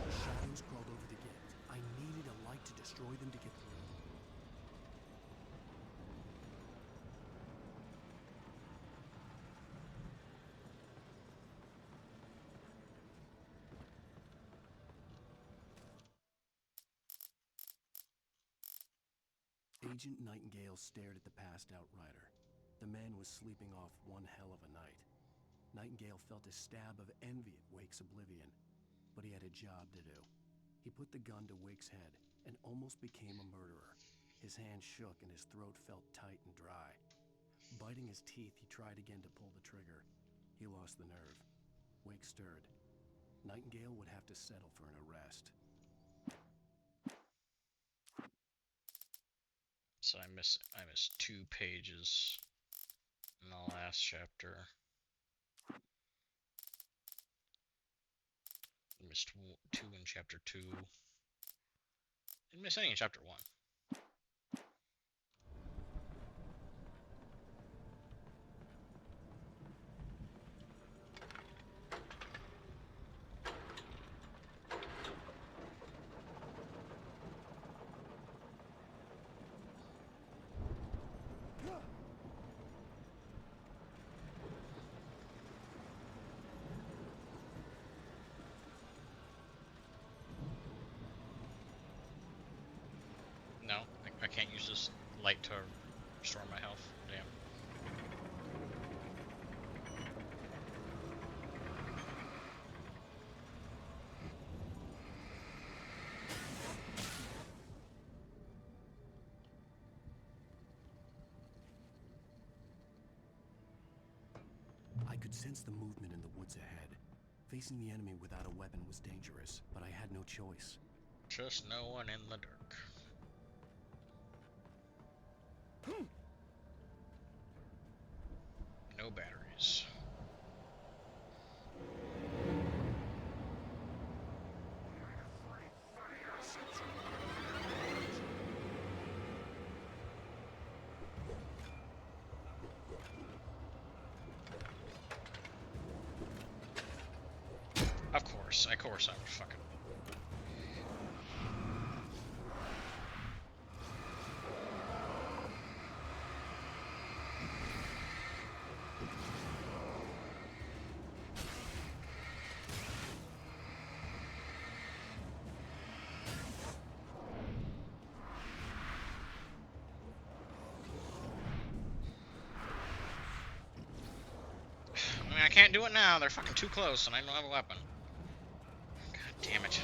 Shadows crawled over the gate. I needed a light to destroy them to get through. Agent Nightingale stared at the passed-out rider. The man was sleeping off one hell of a night. Nightingale felt a stab of envy at Wake's oblivion, but he had a job to do. He put the gun to Wake's head and almost became a murderer. His hand shook and his throat felt tight and dry. Biting his teeth, he tried again to pull the trigger. He lost the nerve. Wake stirred. Nightingale would have to settle for an arrest. So I missed 2 pages in the last chapter. I missed 2 in chapter 2. Didn't miss any in chapter 1. No, I can't use this light to restore my health. Damn. I could sense the movement in the woods ahead. Facing the enemy without a weapon was dangerous, but I had no choice. Just no one in the dark. No batteries. Of course, I'm fucking. I mean, I can't do it now. They're fucking too close, and I don't have a weapon. God damn it.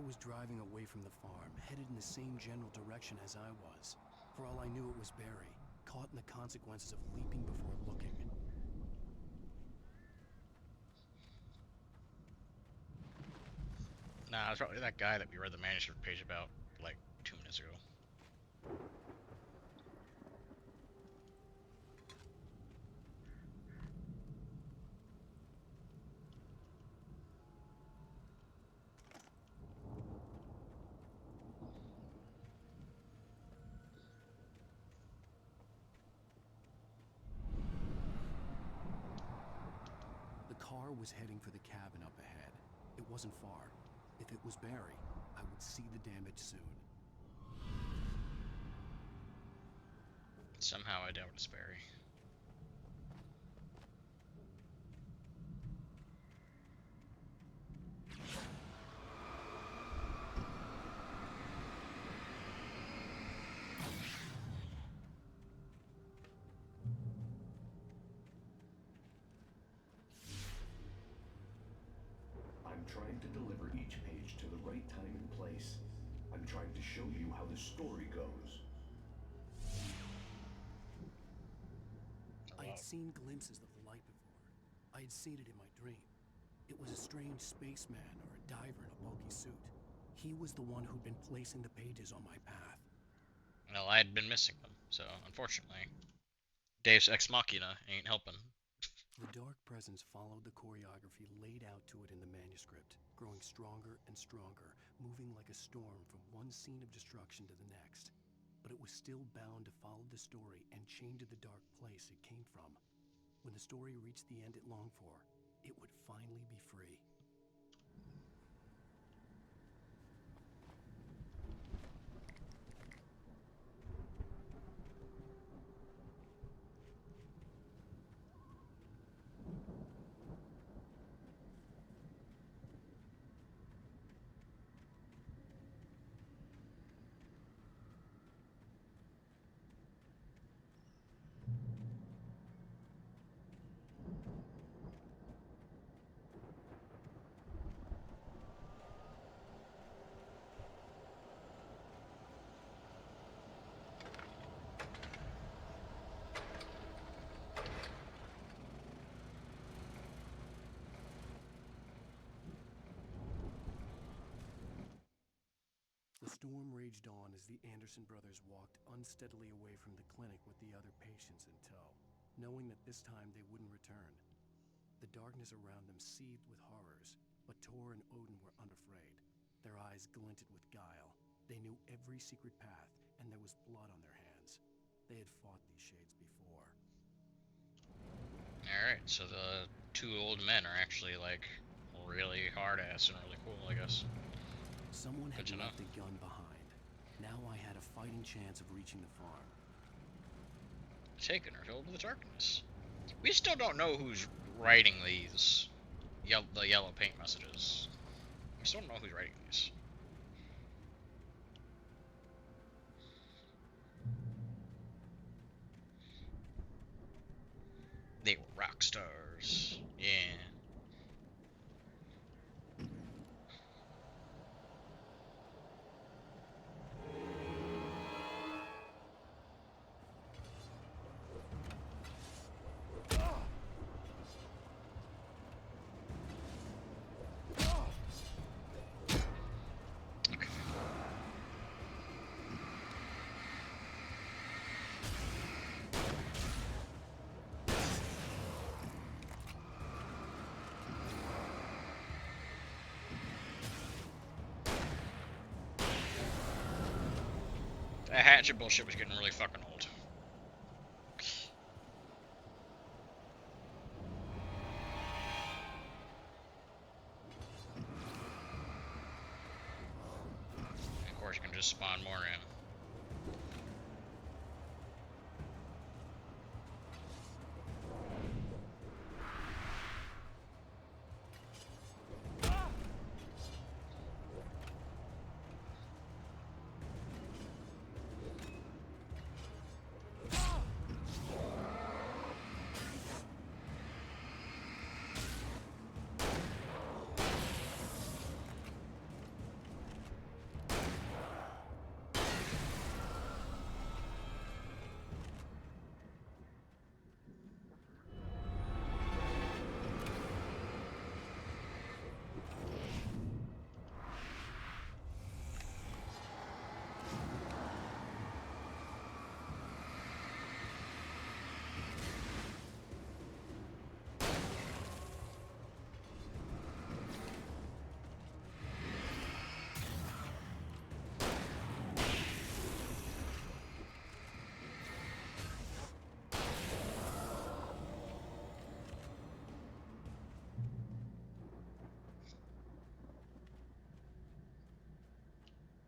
Was driving away from the farm, headed in the same general direction as I was. For all I knew, it was Barry, caught in the consequences of leaping before looking. Nah, it's probably that guy that we read the manuscript page about, like, 2 minutes ago. Was heading for the cabin up ahead. It wasn't far. If it was Barry, I would see the damage soon. Somehow I doubt it's Barry. I'm trying to deliver each page to the right time and place. I'm trying to show you how the story goes. I had seen glimpses of the light before. I had seen it in my dream. It was a strange spaceman or a diver in a bulky suit. He was the one who'd been placing the pages on my path. Well, I had been missing them, so unfortunately, Deus Ex Machina ain't helping. The dark presence followed the choreography laid out to it in the manuscript, growing stronger and stronger, moving like a storm from one scene of destruction to the next. But it was still bound to follow the story and chain to the dark place it came from. When the story reached the end it longed for, it would finally be free. storm raged on as the Anderson brothers walked unsteadily away from the clinic with the other patients in tow, knowing that this time they wouldn't return. The darkness around them seethed with horrors, but Tor and Odin were unafraid. Their eyes glinted with guile. They knew every secret path, and there was blood on their hands. They had fought these shades before. Alright, so the two old men are actually, like, really hard-ass and really cool, I guess. Someone had Good to left know. a gun behind. Now I had a fighting chance of reaching the farm. Taken her over the darkness. We still don't know who's writing these, the yellow paint messages. We still don't know who's writing these. They were rock stars. Yeah. That hatchet bullshit was getting really fucking old. And of course, you can just spawn more in.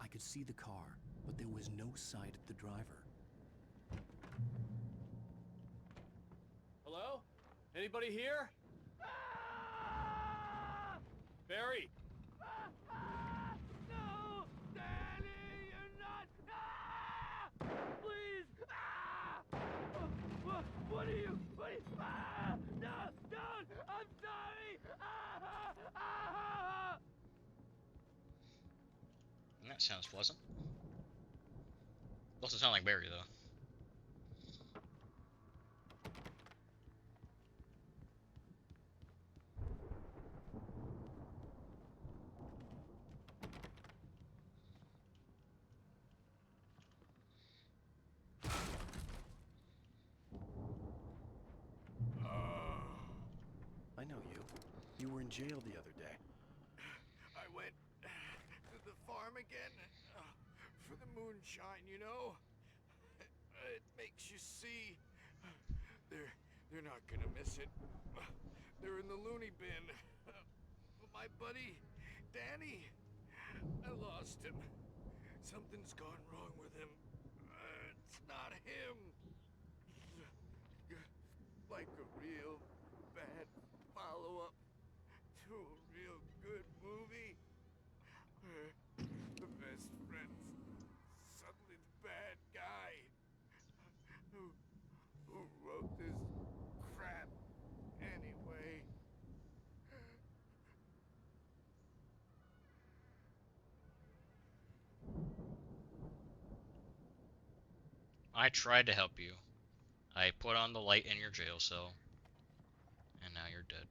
I could see the car, but there was no sight of the driver. Hello? Anybody here? Barry! No! Danny, you're not! Please! What are you? No! Don't! I'm sorry! That sounds pleasant. Doesn't sound like Barry, though. I know you. You were in jail the other day. I went to the farm again for the moonshine, you know? It makes you see. They're not gonna miss it. They're in the loony bin. But my buddy, Danny, I lost him. Something's gone wrong with him. It's not him. Like a real bad follow-up to a real good movie. The best friend's suddenly the bad guy. Who wrote this crap anyway? I tried to help you. I put on the light in your jail cell. And now you're dead.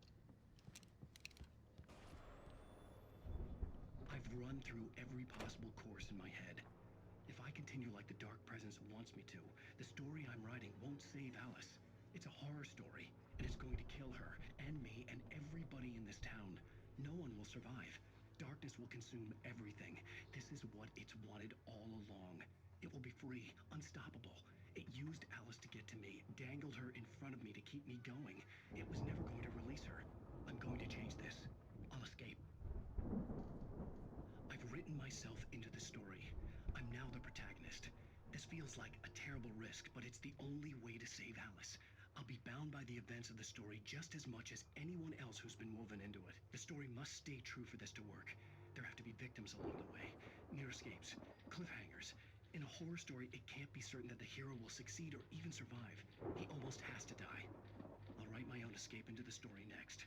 I've run through every possible course in my head. If I continue like the Dark Presence wants me to, the story I'm writing won't save Alice. It's a horror story, and it's going to kill her, and me, and everybody in this town. No one will survive. Darkness will consume everything. This is what it's wanted all along. It will be free, unstoppable. It used Alice to get to me, dangled her in front of me to keep me going. It was never going to release her. I'm going to change this. I'll escape. I've written myself into the story. I'm now the protagonist. This feels like a terrible risk, but it's the only way to save Alice. I'll be bound by the events of the story just as much as anyone else who's been woven into it. The story must stay true for this to work. There have to be victims along the way, near escapes, cliffhangers. In a horror story, it can't be certain that the hero will succeed or even survive. He almost has to die. I'll write my own escape into the story next.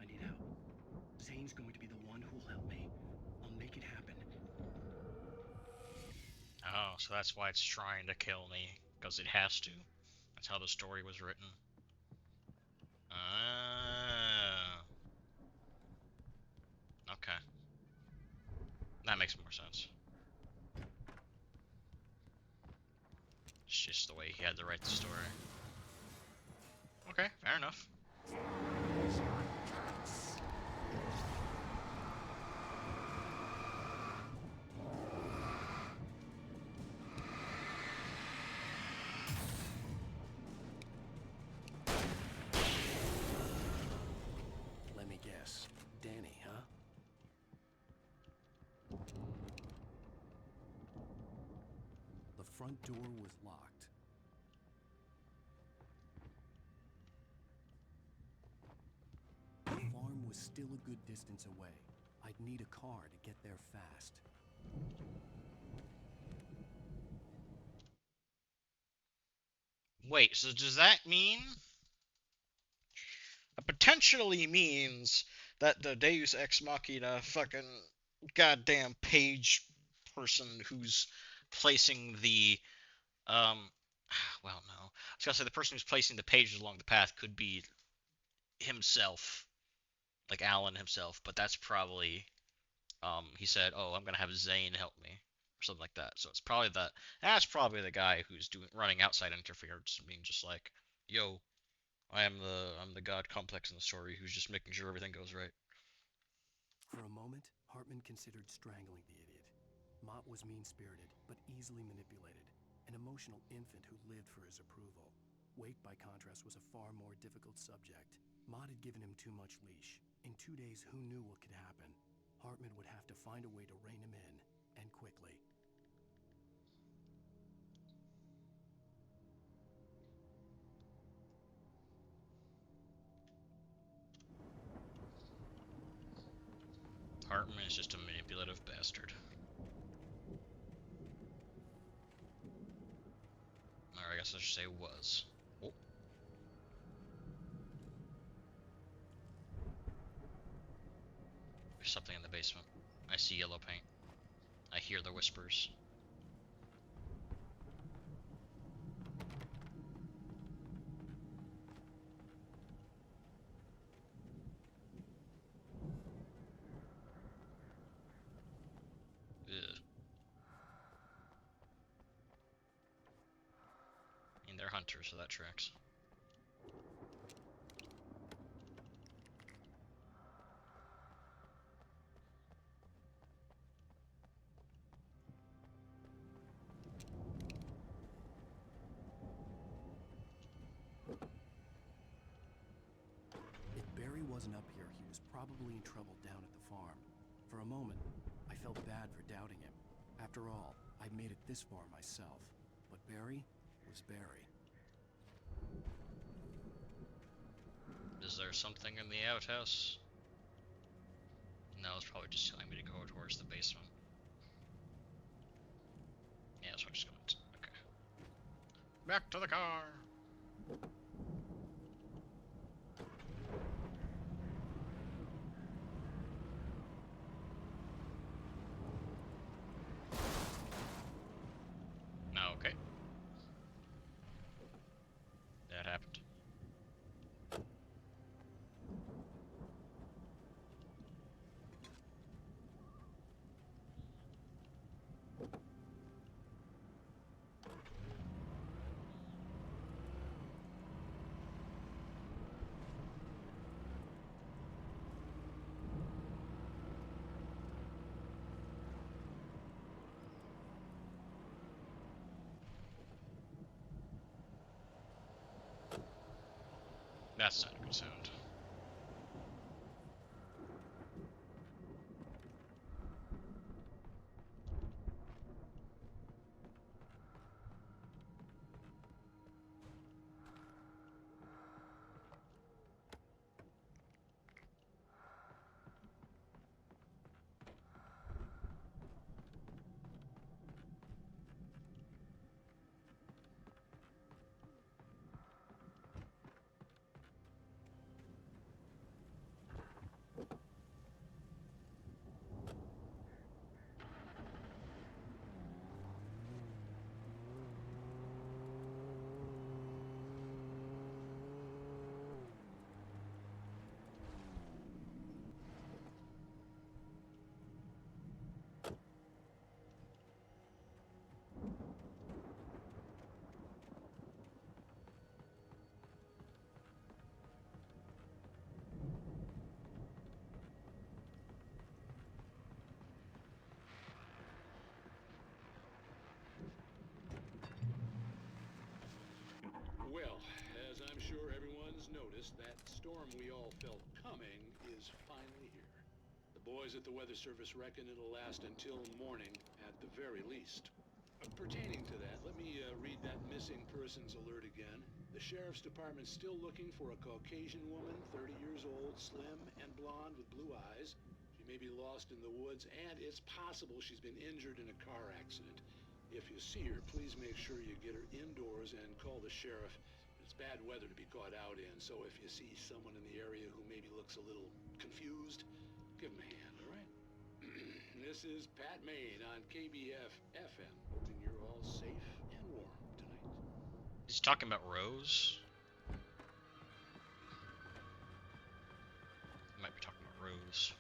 I need help. Zane's going to be the one who'll help me. I'll make it happen. Oh, so that's why it's trying to kill me, because it has to. That's how the story was written. Ah. Okay. That makes more sense. It's just the way he had to write the story. Okay, fair enough. Let me guess. Danny, huh? The front door was locked. The farm was still a good distance away. I'd need a car to get there fast. Wait, so does that mean... It potentially means that the Deus Ex Machina fucking goddamn page person who's placing the... Well, no. I was gonna say the person who's placing the pages along the path could be himself. Like Alan himself, but that's probably... he said, "Oh, I'm gonna have Zane help me," or something like that. So it's probably that's probably the guy who's running outside interference, being just like, "Yo, I'm the god complex in the story who's just making sure everything goes right." For a moment, Hartman considered strangling the idiot. Mott was mean-spirited, but easily manipulated. An emotional infant who lived for his approval. Wake, by contrast, was a far more difficult subject. Mott had given him too much leash. In 2 days, who knew what could happen? Hartman would have to find a way to rein him in, and quickly. Hartman is just a manipulative bastard. Or I guess I should say was. Oh. There's something in the basement. I see yellow paint. I hear the whispers. Ugh. I mean, they're hunters, so that tracks. If Barry wasn't up here, he was probably in trouble down at the farm. For a moment, I felt bad for doubting him. After all, I made it this far myself. But Barry was Barry. Is there something in the outhouse? No, it's probably just telling me to go towards the basement. Yeah, so I'm just going to... Okay. Back to the car! Okay. That happened. That's not a good sound. Well, as I'm sure everyone's noticed, that storm we all felt coming is finally here. The boys at the Weather Service reckon it'll last until morning at the very least. Pertaining to that, let me read that missing persons alert again. The Sheriff's Department's still looking for a Caucasian woman, 30 years old, slim and blonde with blue eyes. She may be lost in the woods, and it's possible she's been injured in a car accident. If you see her, please make sure you get her indoors and call the sheriff. It's bad weather to be caught out in, so if you see someone in the area who maybe looks a little confused, give him a hand, all right? This is Pat Maine on KBF FM, hoping you're all safe and warm tonight. He's talking about Rose. He might be talking about Rose.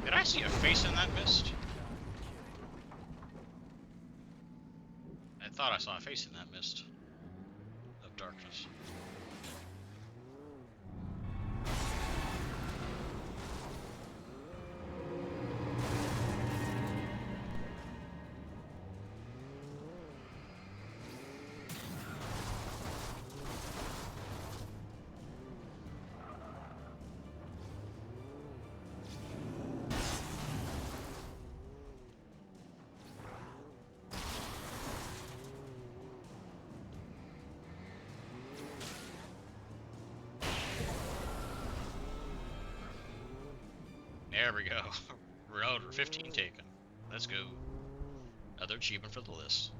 Did I see a face in that mist? I thought I saw a face in that mist of darkness. There we go. Road 15 taken. Let's go. Another achievement for the list.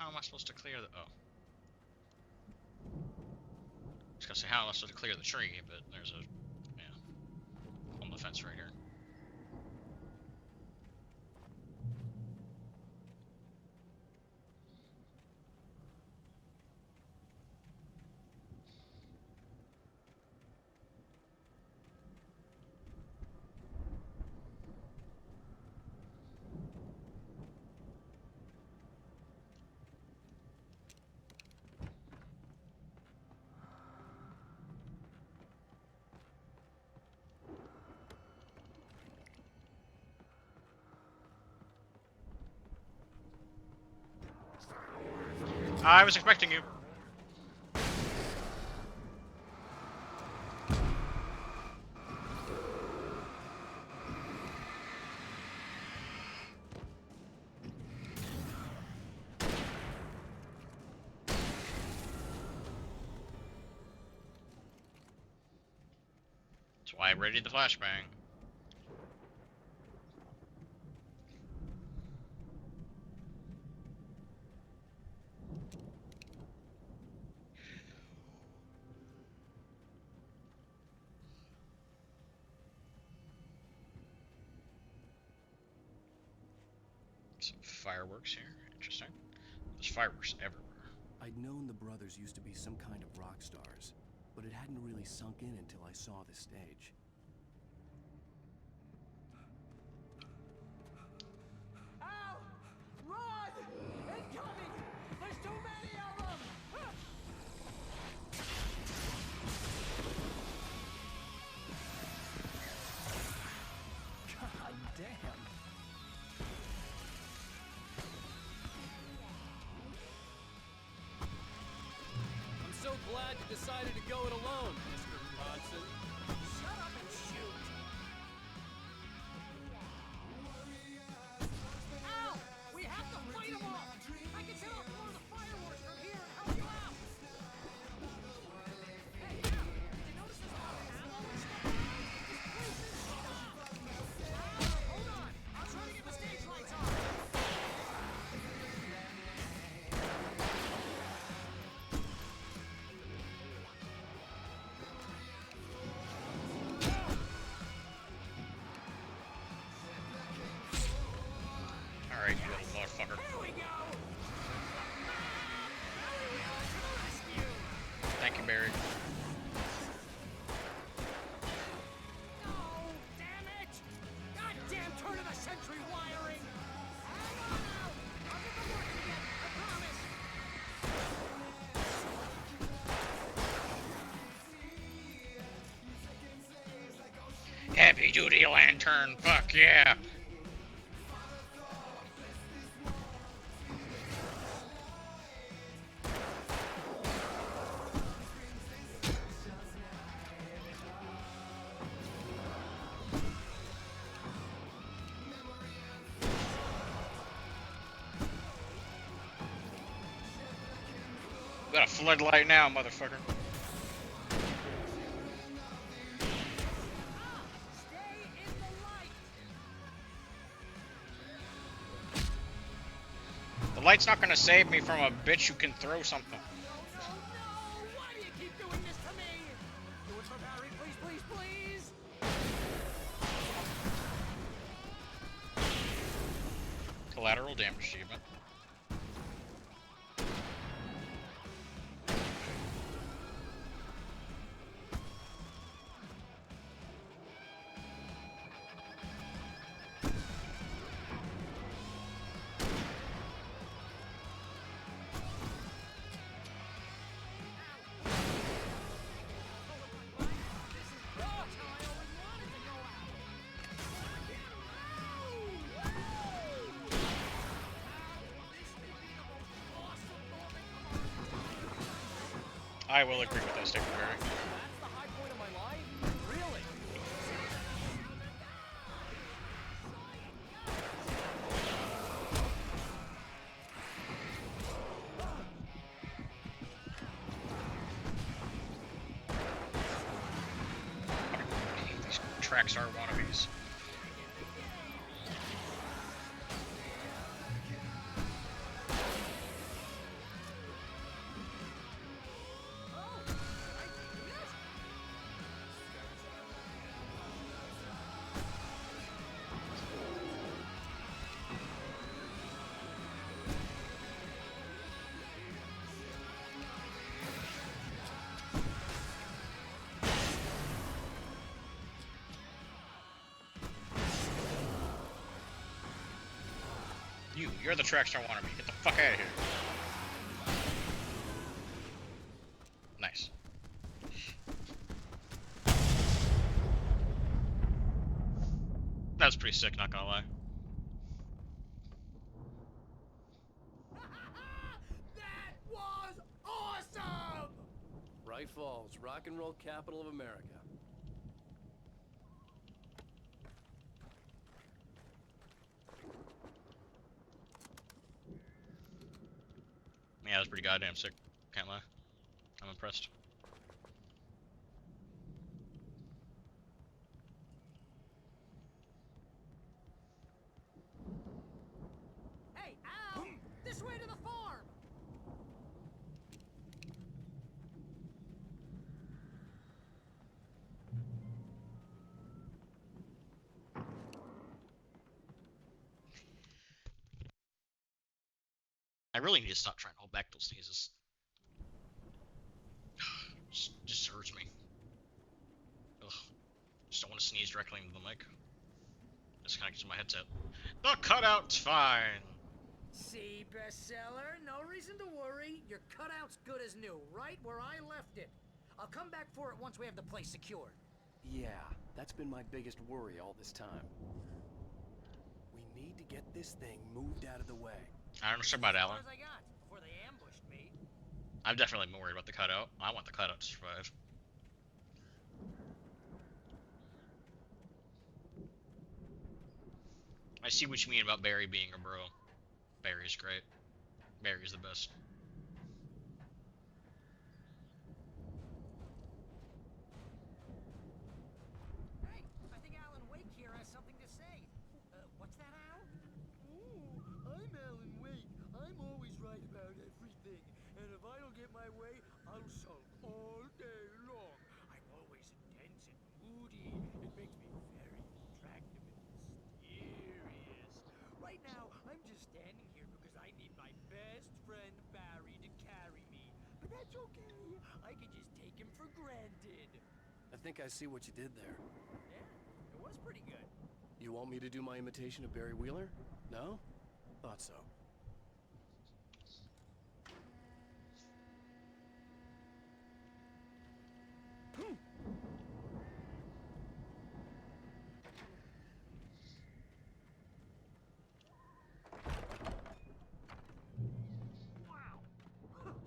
How am I supposed to clear the... Oh. I was gonna say, how am I supposed to clear the tree, but there's a... Yeah. On the fence right here. I was expecting you. That's why I readied the flashbang. Some fireworks here. Interesting. There's fireworks everywhere. I'd known the brothers used to be some kind of rock stars, but it hadn't really sunk in until I saw the stage. Al! Run! Incoming! There's too many of them! God damn! I'm so glad you decided to go it alone, Mr. Bronson. Shut up and shoot! Al! We have to fight them all! I can set off more of the fireworks from here and help you out! Hey, Al! Did you notice there's a lot of ammo and stuff around? This place is stopped! Al, hold on! I'll try to get the stage lights on! Alright, you little motherfucker. Here we go! Thank you, Barry. No! Damn it! Goddamn turn of the century wiring! Hang on now! I'll get them working again, I promise! Heavy duty lantern, fuck yeah! We got a floodlight now, motherfucker. The light's not gonna save me from a bitch who can throw something. Why do you keep doing this to me? Do it for Barry, please, please, please! Collateral damage achievement. I will agree with that statement, Barry. That's the high point of my life? Really? These tracks are wannabes. You're the Trackstar wannabe. Get the fuck out of here. Nice. That was pretty sick, not gonna lie. That was awesome! Bright Falls, rock and roll capital of America. Yeah, that was pretty goddamn sick. Can't lie. I'm impressed. Hey, Al! This way to the farm! I really need to stop trying to hold back those sneezes. Just hurts me. Ugh. Just don't want to sneeze directly into the mic. Just kind of gets my headset. The cutout's fine. See, bestseller, no reason to worry. Your cutout's good as new, right where I left it. I'll come back for it once we have the place secured. Yeah, that's been my biggest worry all this time. We need to get this thing moved out of the way. I don't know about Alan. As I got before they ambushed me. I've definitely been worried about the cutout. I want the cutout to survive. I see what you mean about Barry being a bro. Barry's great. Barry's the best. Hey, I think Alan Wake here has something to say. What's that, Al? Ooh, I'm Alan Wake. I'm always right about everything. And if I don't get my way, I'll sulk all day long. I'm always intense and moody. It makes me very attractive and mysterious. Right now, I'm just standing here because I need my best friend Barry to carry me. But that's okay. I can just take him for granted. I think I see what you did there. Yeah, it was pretty good. You want me to do my imitation of Barry Wheeler? No? Thought so. Wow.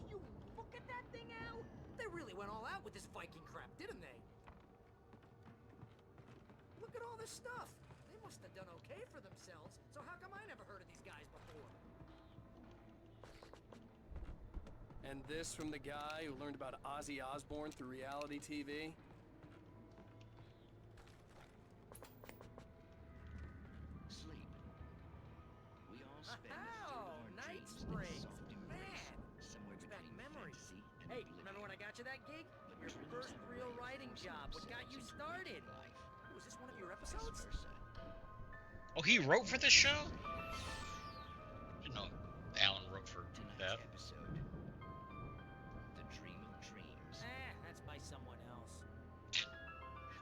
You look at that thing, Al. They really went all out with this Viking crap, didn't they? Look at all this stuff. They must have done okay for themselves. So how come I never heard of these guys before? And this from the guy who learned about Ozzy Osbourne through reality TV? Sleep. We all spend Oh, our Night dreams Springs. in soft Man, embrace, somewhere brings back between memories. fantasy and Hey, oblivion. remember when I got you that gig? Your Dreams first and real rays writing force job. What got you themselves into started? life, Was this one of your vice episodes? versa. Oh, he wrote for this show? Didn't know Alan wrote for that. Tonight's episode, The Dream of Dreams. That's by someone else.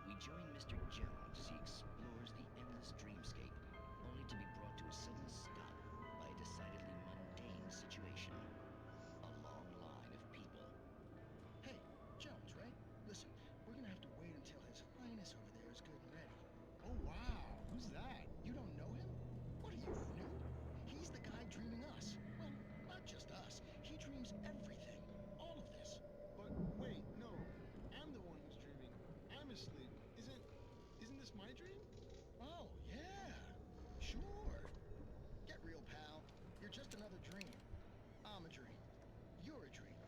We join Mr. Jones as he explores the endless dreamscape, only to be brought to a sudden stop by a decidedly mundane situation. A long line of people. Hey, Jones, right? Listen, we're gonna have to wait until His Highness over there is good and ready. Oh, wow. Who's that? You don't know him? What are you, new? He's the guy dreaming us. Well, not just us. He dreams everything. All of this. But wait, no. I'm the one who's dreaming. I'm asleep. Isn't this my dream? Oh, yeah. Sure. Get real, pal. You're just another dream. I'm a dream. You're a dream.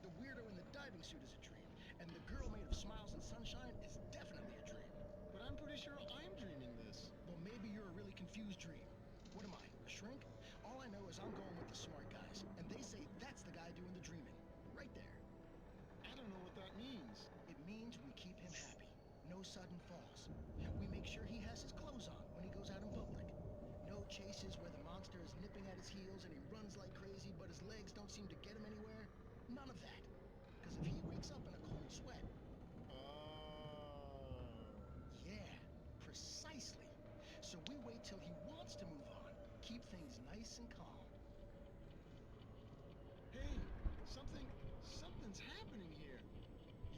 The weirdo in the diving suit is a dream. And the girl made of smiles and sunshine is definitely a dream. But I'm pretty sure I'm dreaming this. Well, maybe you're a really confused dream. What am I, a shrink? All I know is I'm going with the smart guys. And they say that's the guy doing the dreaming. Right there. I don't know what that means. It means we keep him happy. No sudden falls. We make sure he has his clothes on when he goes out in public. No chases where the monster is nipping at his heels and he runs like crazy, but his legs don't seem to get him anywhere. None of that. Because if he wakes up in a cold sweat... Yeah, precisely. So we wait till he wants to move on. keep things nice and calm. Hey, something's happening here.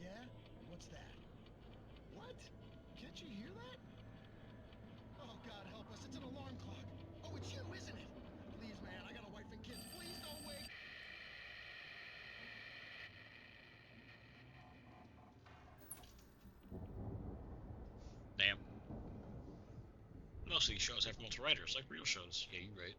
Yeah? What's that? What? Can't you hear that? Oh, God help us, it's an alarm clock. Oh, it's you, isn't it? Please, man, I got a wife and kids. Please don't wake. Damn. Most of these shows have multiple writers, like real shows. Yeah, you're right.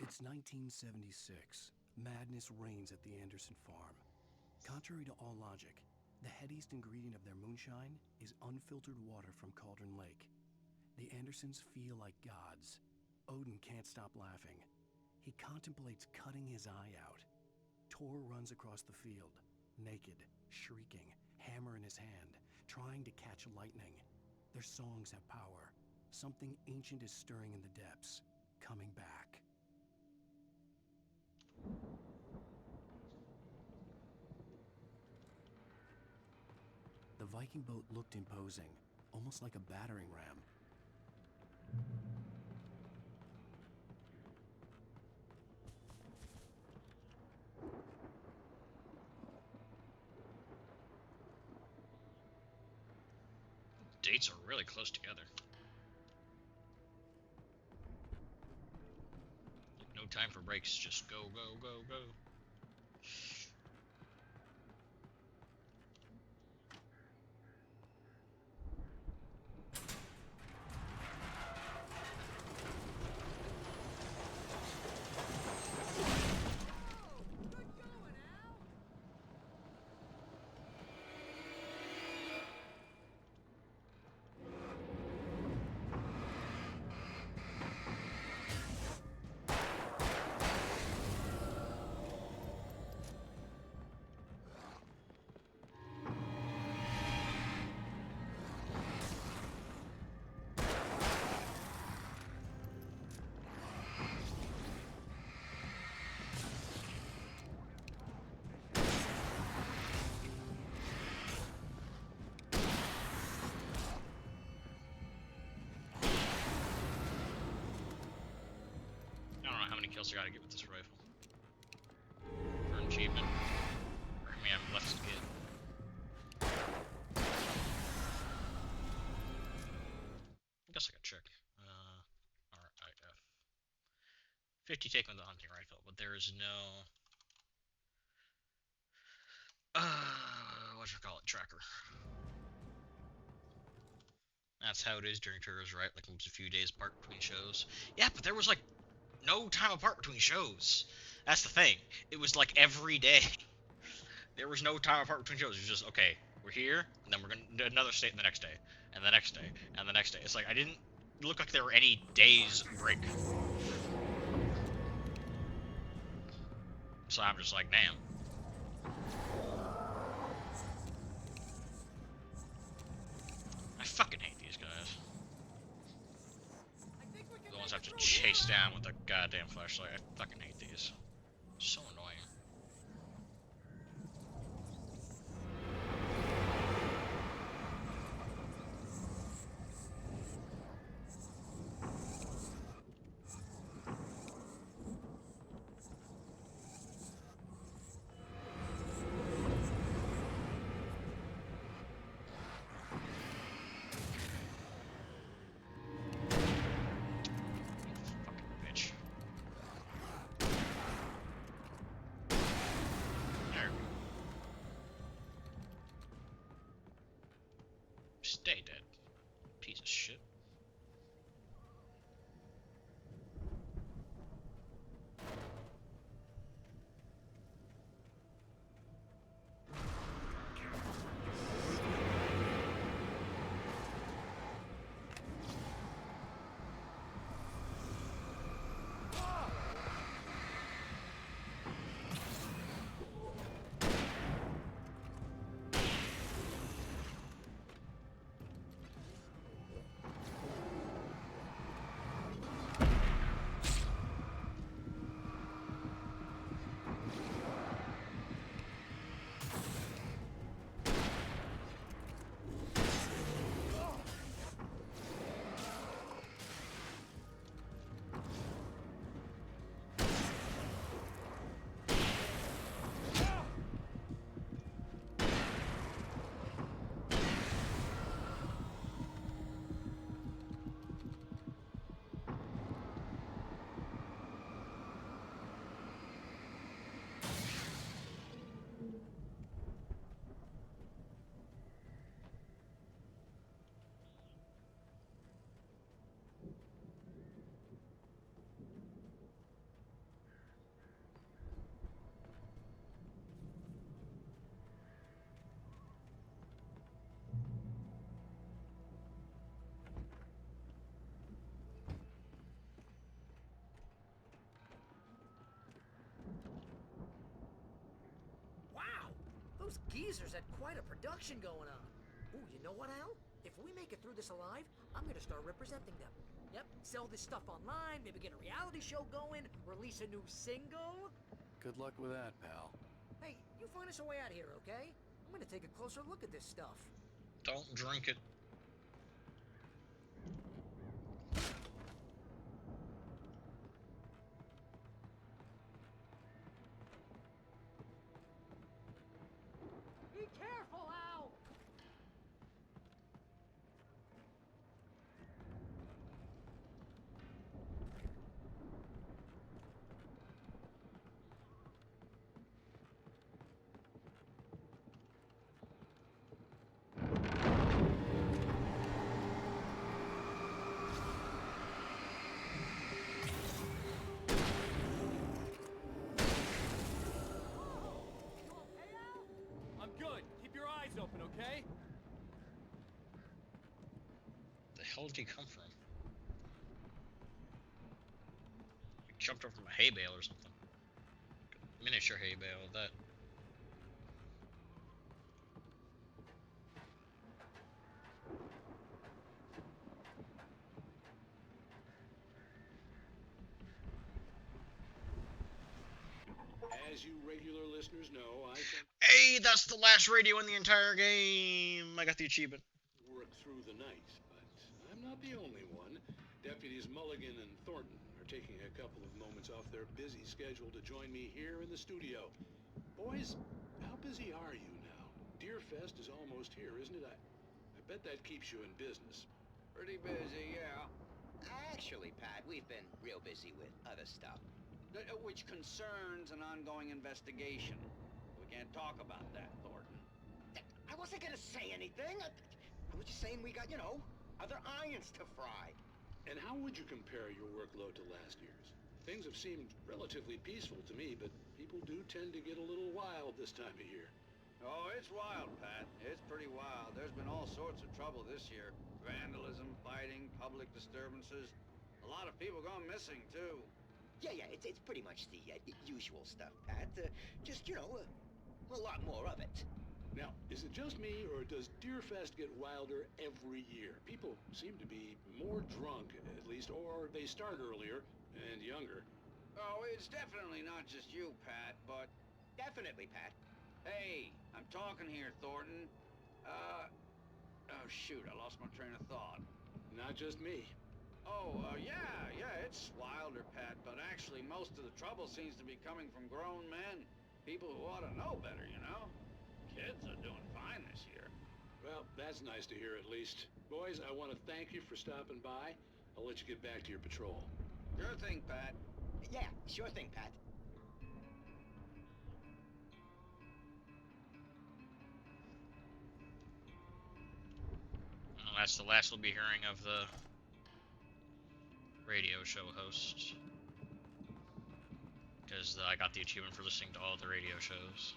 It's 1976. Madness reigns at the Anderson farm. Contrary to all logic, the headiest ingredient of their moonshine is unfiltered water from Cauldron Lake. The Andersons feel like gods. Odin can't stop laughing. He contemplates cutting his eye out. Tor runs across the field, naked, shrieking, hammer in his hand, trying to catch lightning. Their songs have power. Something ancient is stirring in the depths, coming back. The Viking boat looked imposing, almost like a battering ram. Dates are really close together. Like, no time for breaks, just go, go, go, go. I don't know how many kills I gotta get with this rifle. For an achievement. Or how many I have left to get. I guess I could check. RIF. 50 take on the hunting rifle, but there is no... whatchamacallit, tracker. That's how it is during tours, right? Like, it was a few days apart between shows. Yeah, but there was, like, no time apart between shows. That's the thing. It was, like, every day. There was no time apart between shows. It was just, okay, we're here, and then we're going to do another state the next day, and the next day, and the next day. It's like, I didn't look like there were any days break. So I'm just like, damn. I fucking hate these guys. The ones I have to chase down with a goddamn flashlight. I fucking hate these. So annoying. geezers had quite a production going on. Ooh, you know what, Al? If we make it through this alive, I'm gonna start representing them. Yep, sell this stuff online, maybe get a reality show going, release a new single. Good luck with that, pal. Hey, you find us a way out of here, okay? I'm gonna take a closer look at this stuff. Don't drink it. Be careful, Al! I'm good. Keep your eyes open, okay? The hell did he come from? He jumped over from a hay bale or something. Miniature hay bale, that. As you regular listeners know, I can Hey, that's the last radio in the entire game. I got the achievement. work through the night, but I'm not the only one. Deputies Mulligan and Thornton are taking a couple of moments off their busy schedule to join me here in the studio. Boys, how busy are you now? Deerfest is almost here, isn't it? I bet that keeps you in business. Pretty busy, yeah. Actually, Pat, we've been real busy with other stuff, which concerns an ongoing investigation. We can't talk about that, Thornton. I wasn't gonna say anything. I was just saying we got, other irons to fry. And how would you compare your workload to last year's? Things have seemed relatively peaceful to me, but people do tend to get a little wild this time of year. Oh, it's wild, Pat. It's pretty wild. There's been all sorts of trouble this year. Vandalism, fighting, public disturbances. A lot of people gone missing, too. Yeah, it's pretty much the usual stuff, Pat. Just, a lot more of it. Now, is it just me, or does Deerfest get wilder every year? People seem to be more drunk, at least, or they start earlier and younger. Oh, it's definitely not just you, Pat, but... Definitely, Pat. Hey, I'm talking here, Thornton. Oh, shoot, I lost my train of thought. Not just me. Oh, yeah, it's wilder, Pat, but actually most of the trouble seems to be coming from grown men. People who ought to know better, Kids are doing fine this year. Well, that's nice to hear at least. Boys, I want to thank you for stopping by. I'll let you get back to your patrol. Sure thing, Pat. Yeah, sure thing, Pat. Well, that's the last we'll be hearing of the radio show host. Because I got the achievement for listening to all the radio shows.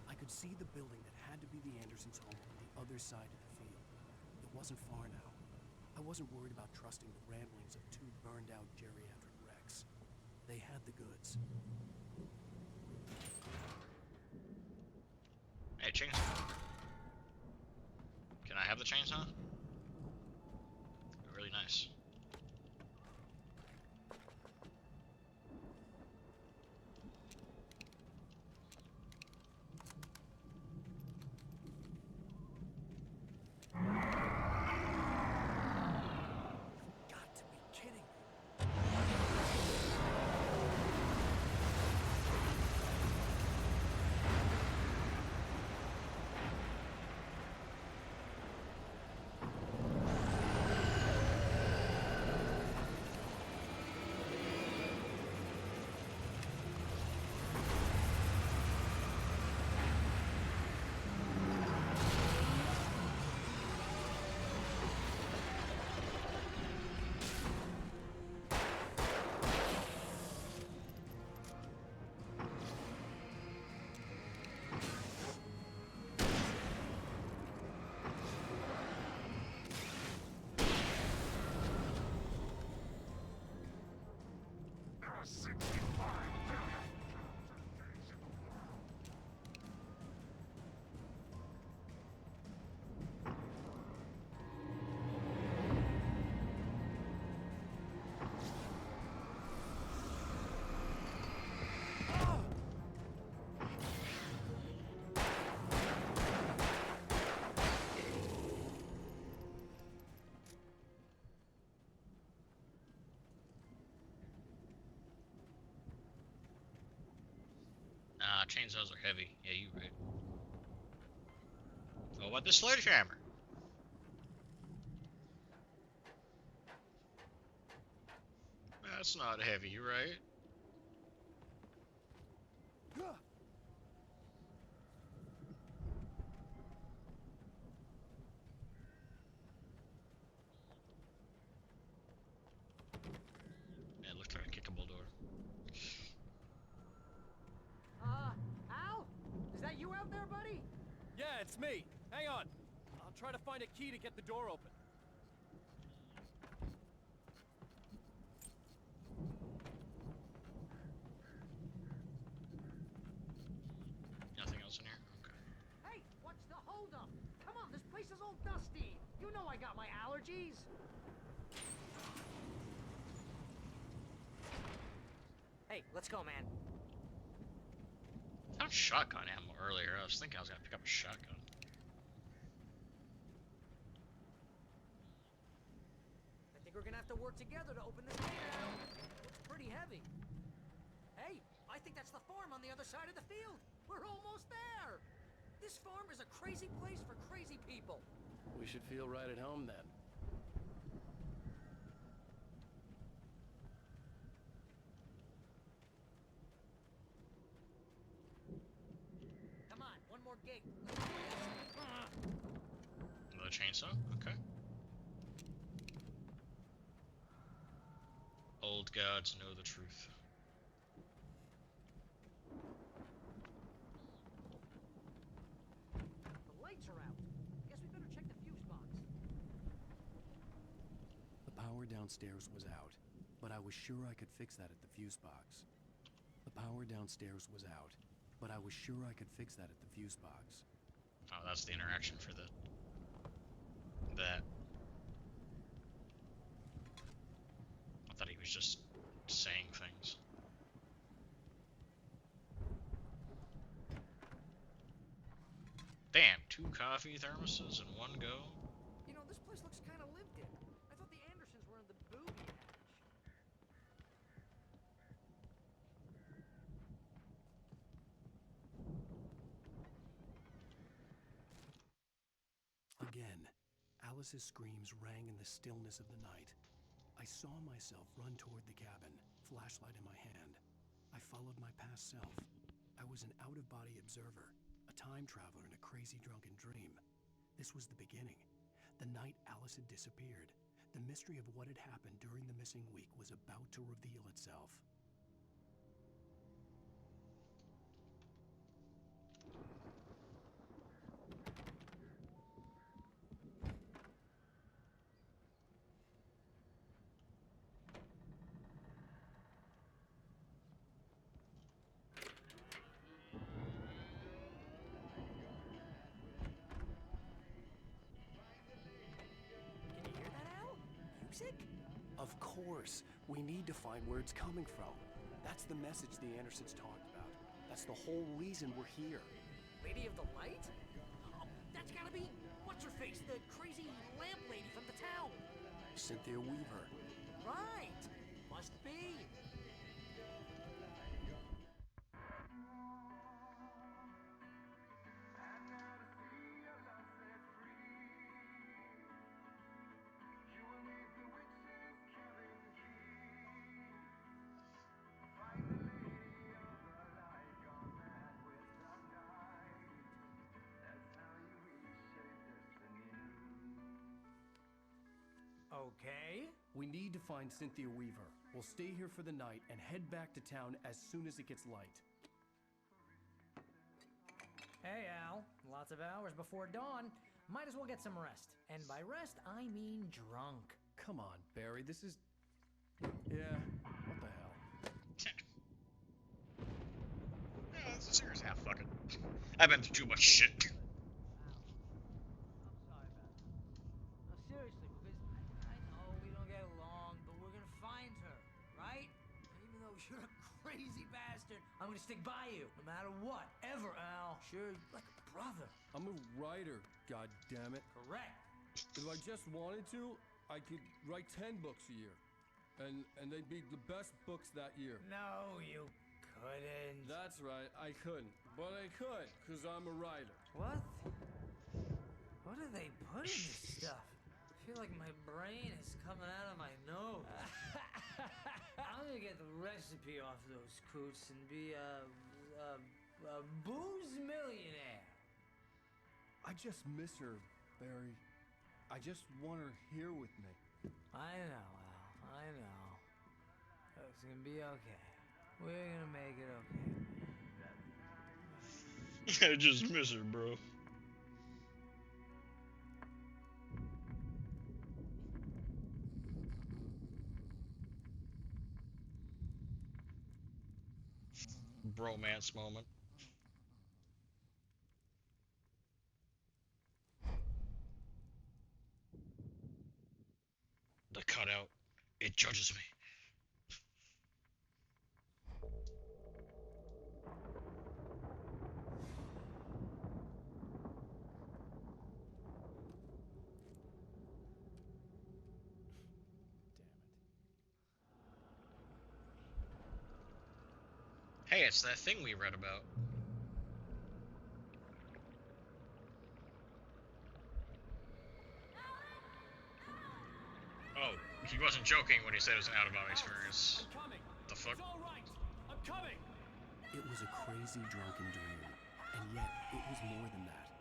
I could see the building that had to be the Andersons' home on the other side of the field. It wasn't far now. I wasn't worried about trusting the ramblings of two burned-out geriatric wrecks. They had the goods. Hey, chainsaw. Can I have the chainsaw? Really nice. Nah, chainsaws are heavy. Yeah, you right. Oh, what the sledgehammer? That's not heavy, right? Yeah, it looked like a kickable door. Al? Is that you out there, buddy? Yeah, it's me. Hang on. I'll try to find a key to get the door open. Nothing else in here? Okay. Hey, what's the holdup? Come on, this place is all dusty. You know I got my allergies. Hey, let's go, man. I found shotgun ammo earlier. I was thinking I was gonna pick up a shotgun. I think we're gonna have to work together to open this gate, Al. It's pretty heavy. Hey, I think that's the farm on the other side of the field. We're almost there. This farm is a crazy place for crazy people. We should feel right at home then. Come on, one more gate. Another chainsaw? Okay. Old gods know the truth. The lights are out. Guess we better check the fuse box. The power downstairs was out, but I was sure I could fix that at the fuse box. The power downstairs was out, but I was sure I could fix that at the fuse box. Oh, that's the interaction for that. I thought he was just saying things. Damn, 2 coffee thermoses in one go? You know, this place looks kind of lived in. I thought the Andersons were in the booby hatch. Again, Alice's screams rang in the stillness of the night. I saw myself run toward the cabin, flashlight in my hand. I followed my past self. I was an out-of-body observer, a time traveler in a crazy drunken dream. This was the beginning. The night Alice had disappeared. The mystery of what had happened during the missing week was about to reveal itself. Can you hear that, Al? Music? Of course, we need to find where it's coming from. That's the message the Andersons talked about. That's the whole reason we're here. Lady of the Light? Oh, that's gotta be what's-her-face, the crazy lamp lady from the town. Cynthia Weaver. Right. Must be. Okay. We need to find Cynthia Weaver. We'll stay here for the night and head back to town as soon as it gets light. Hey, Al. Lots of hours before dawn. Might as well get some rest. And by rest, I mean drunk. Come on, Barry, this is... Yeah, what the hell? Yeah, that's a serious half fucking. I've been through too much shit. I'm sorry about that. No, seriously, because I know we don't get along, but we're gonna find her, right? And even though you're a crazy bastard, I'm gonna stick by you, no matter what, ever, Al. Sure, like a brother. I'm a writer, goddammit. Correct. If I just wanted to, I could write 10 books a year. And they'd be the best books that year. No, you couldn't. That's right, I couldn't. But I could, because I'm a writer. What? What do they put in this stuff? I feel like my brain is coming out of my nose. I'm gonna get the recipe off those coots and be a booze millionaire. I just miss her, Barry. I just want her here with me. I know, Al. I know. It's gonna be okay. We're gonna make it okay. I just miss her, bro. Bromance moment. The cutout. It judges me. Hey, it's that thing we read about. Oh, he wasn't joking when he said it was an out-of-body experience. I'm coming. The fuck? It's all right. I'm coming. It was a crazy drunken dream, and yet it was more than that.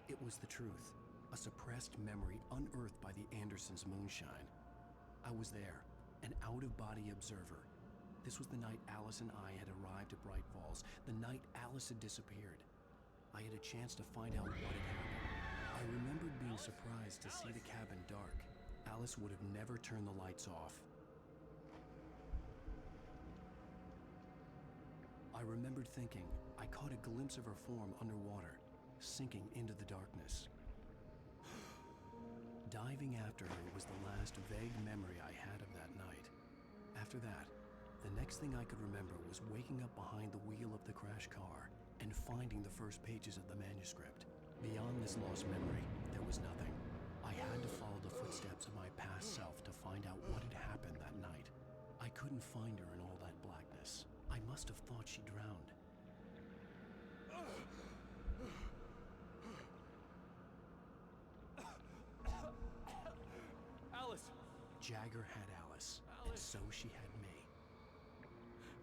It was the truth, a suppressed memory unearthed by the Andersons' moonshine. I was there, an out-of-body observer. This was the night Alice and I had arrived at Bright Falls, the night Alice had disappeared. I had a chance to find out what had happened. I remembered being surprised to see the cabin dark. Alice would have never turned the lights off. I remembered thinking I caught a glimpse of her form underwater, sinking into the darkness. Diving after her was the last vague memory I had of that night. After that, the next thing I could remember was waking up behind the wheel of the crash car and finding the first pages of the manuscript. Beyond this lost memory, there was nothing. I had to follow the footsteps of my past self to find out what had happened that night. I couldn't find her in all that blackness. I must have thought she drowned. Alice! Jagger had Alice, and so she had me.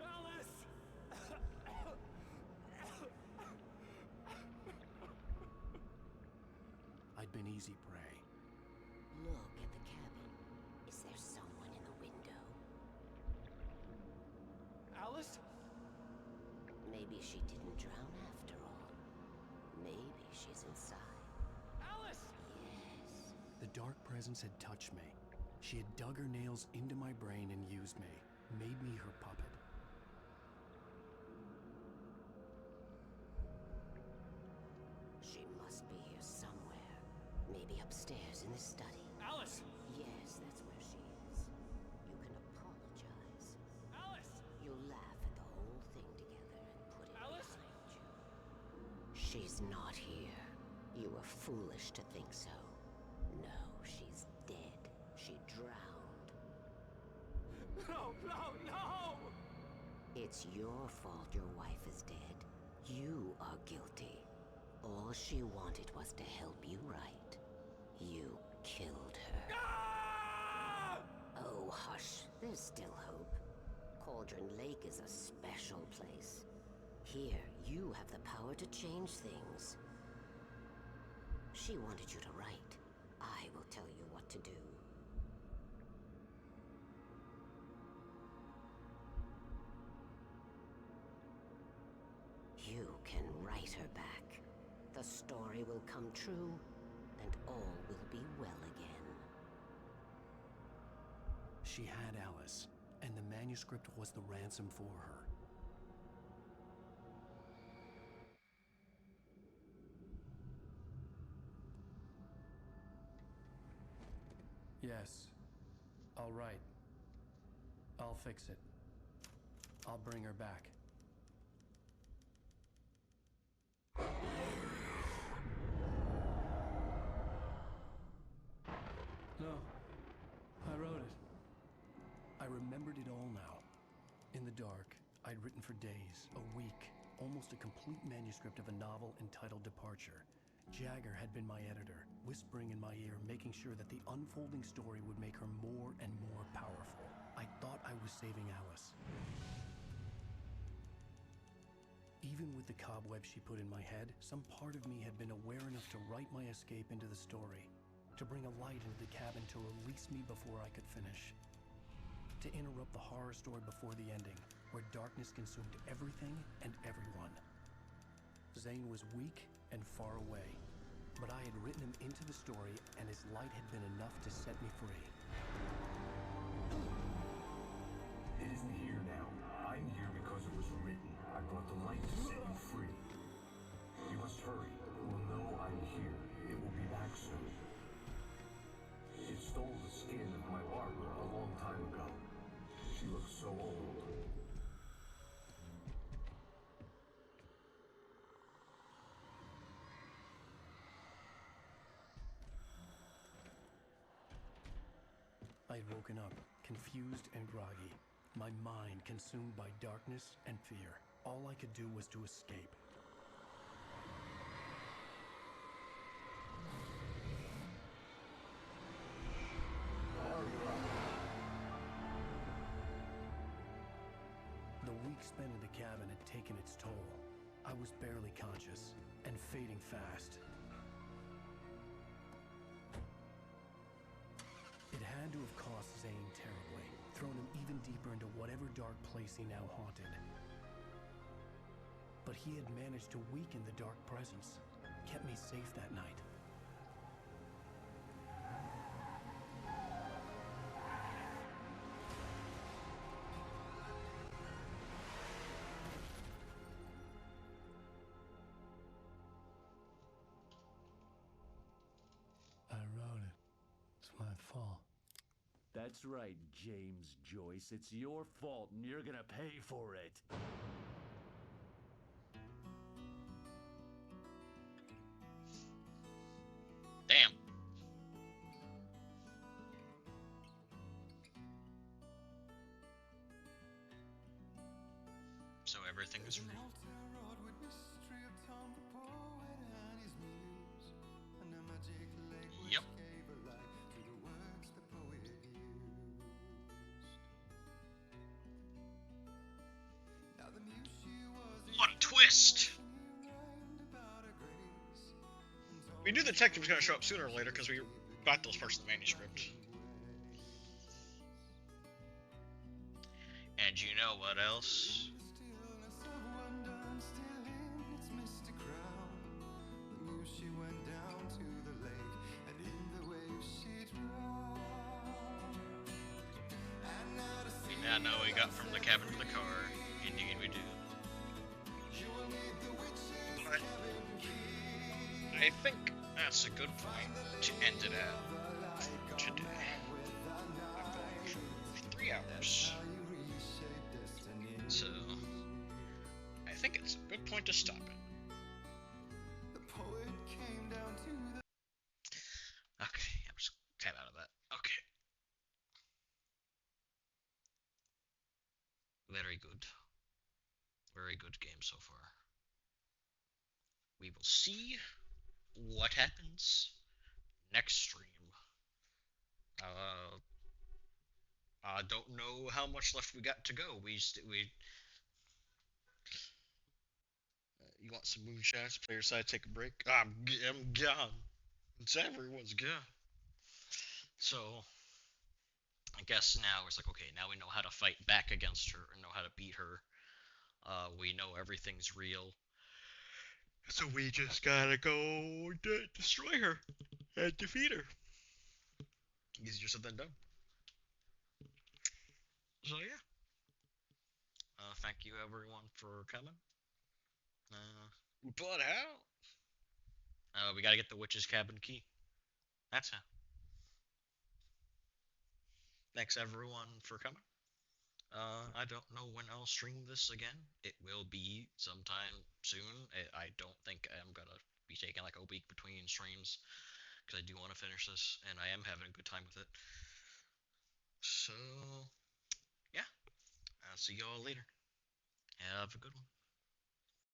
Alice! I'd been easy prey. Look at the cabin. Is there someone in the window? Alice? Maybe she didn't drown after all. Maybe she's inside. Alice! Yes. The dark presence had touched me. She had dug her nails into my brain and used me, made me her puppet. She must be here somewhere. Maybe upstairs in the study. Alice! Yes, that's where she is. You can apologize. Alice! You'll laugh at the whole thing together and put it Alice? behind you. She's not here. You were foolish to think so. No, she's dead. She drowned. No, no, no! It's your fault your wife is dead. You are guilty. All she wanted was to help you right. You killed her. Ah! Oh, hush. There's still hope. Cauldron Lake is a special place. Here, you have the power to change things. She wanted you to write. I will tell you what to do. You can write her back. The story will come true, and all will be well again. She had Alice, and the manuscript was the ransom for her. Yes. I'll write. I'll fix it. I'll bring her back. No. I wrote it. I remembered it all now. In the dark, I'd written for days, a week, almost a complete manuscript of a novel entitled Departure. Jagger had been my editor, whispering in my ear, making sure that the unfolding story would make her more and more powerful. I thought I was saving Alice. Even with the cobwebs she put in my head, some part of me had been aware enough to write my escape into the story, to bring a light into the cabin to release me before I could finish, to interrupt the horror story before the ending, where darkness consumed everything and everyone. Zane was weak and far away, but I had written him into the story, and his light had been enough to set me free. It isn't here now. I'm here because it was written. I brought the light to set you free. You must hurry. It will know I'm here. It will be back soon. It stole the skin of my barber a long time ago. She looks so old. I had woken up, confused and groggy, my mind consumed by darkness and fear. All I could do was to escape. The week spent in the cabin had taken its toll. I was barely conscious and fading fast. It had to have cost Zane terribly, thrown him even deeper into whatever dark place he now haunted. But he had managed to weaken the dark presence, kept me safe that night. I wrote it. It's my fault. That's right, James Joyce. It's your fault, and you're gonna pay for it. Damn. So everything is real. Yep. What a twist! We knew the detective was going to show up sooner or later because we got those parts of the manuscript. And you know what else? We now know we got from the cabin to the car. Indeed we do. But I think that's a good point to end it at for today. I'm going for 3 hours. So, I think it's a good point to stop it. Okay, I'm just tab out of that. Okay. Very good. Very good game so far. We will see what happens next stream. I don't know how much left we got to go. You want some moonshots? Play your side, take a break. I'm gone. It's everyone's gone. So I guess now it's like, okay, now we know how to fight back against her and know how to beat her. We know everything's real. So we just gotta go destroy her and defeat her. Easier said than done. So yeah. Thank you everyone for coming. But how? We gotta get the witch's cabin key. That's how. Thanks everyone for coming. I don't know when I'll stream this again. It will be sometime soon. I don't think I'm gonna be taking like a week between streams because I do want to finish this and I am having a good time with it. So, yeah. I'll see y'all later. Have a good one.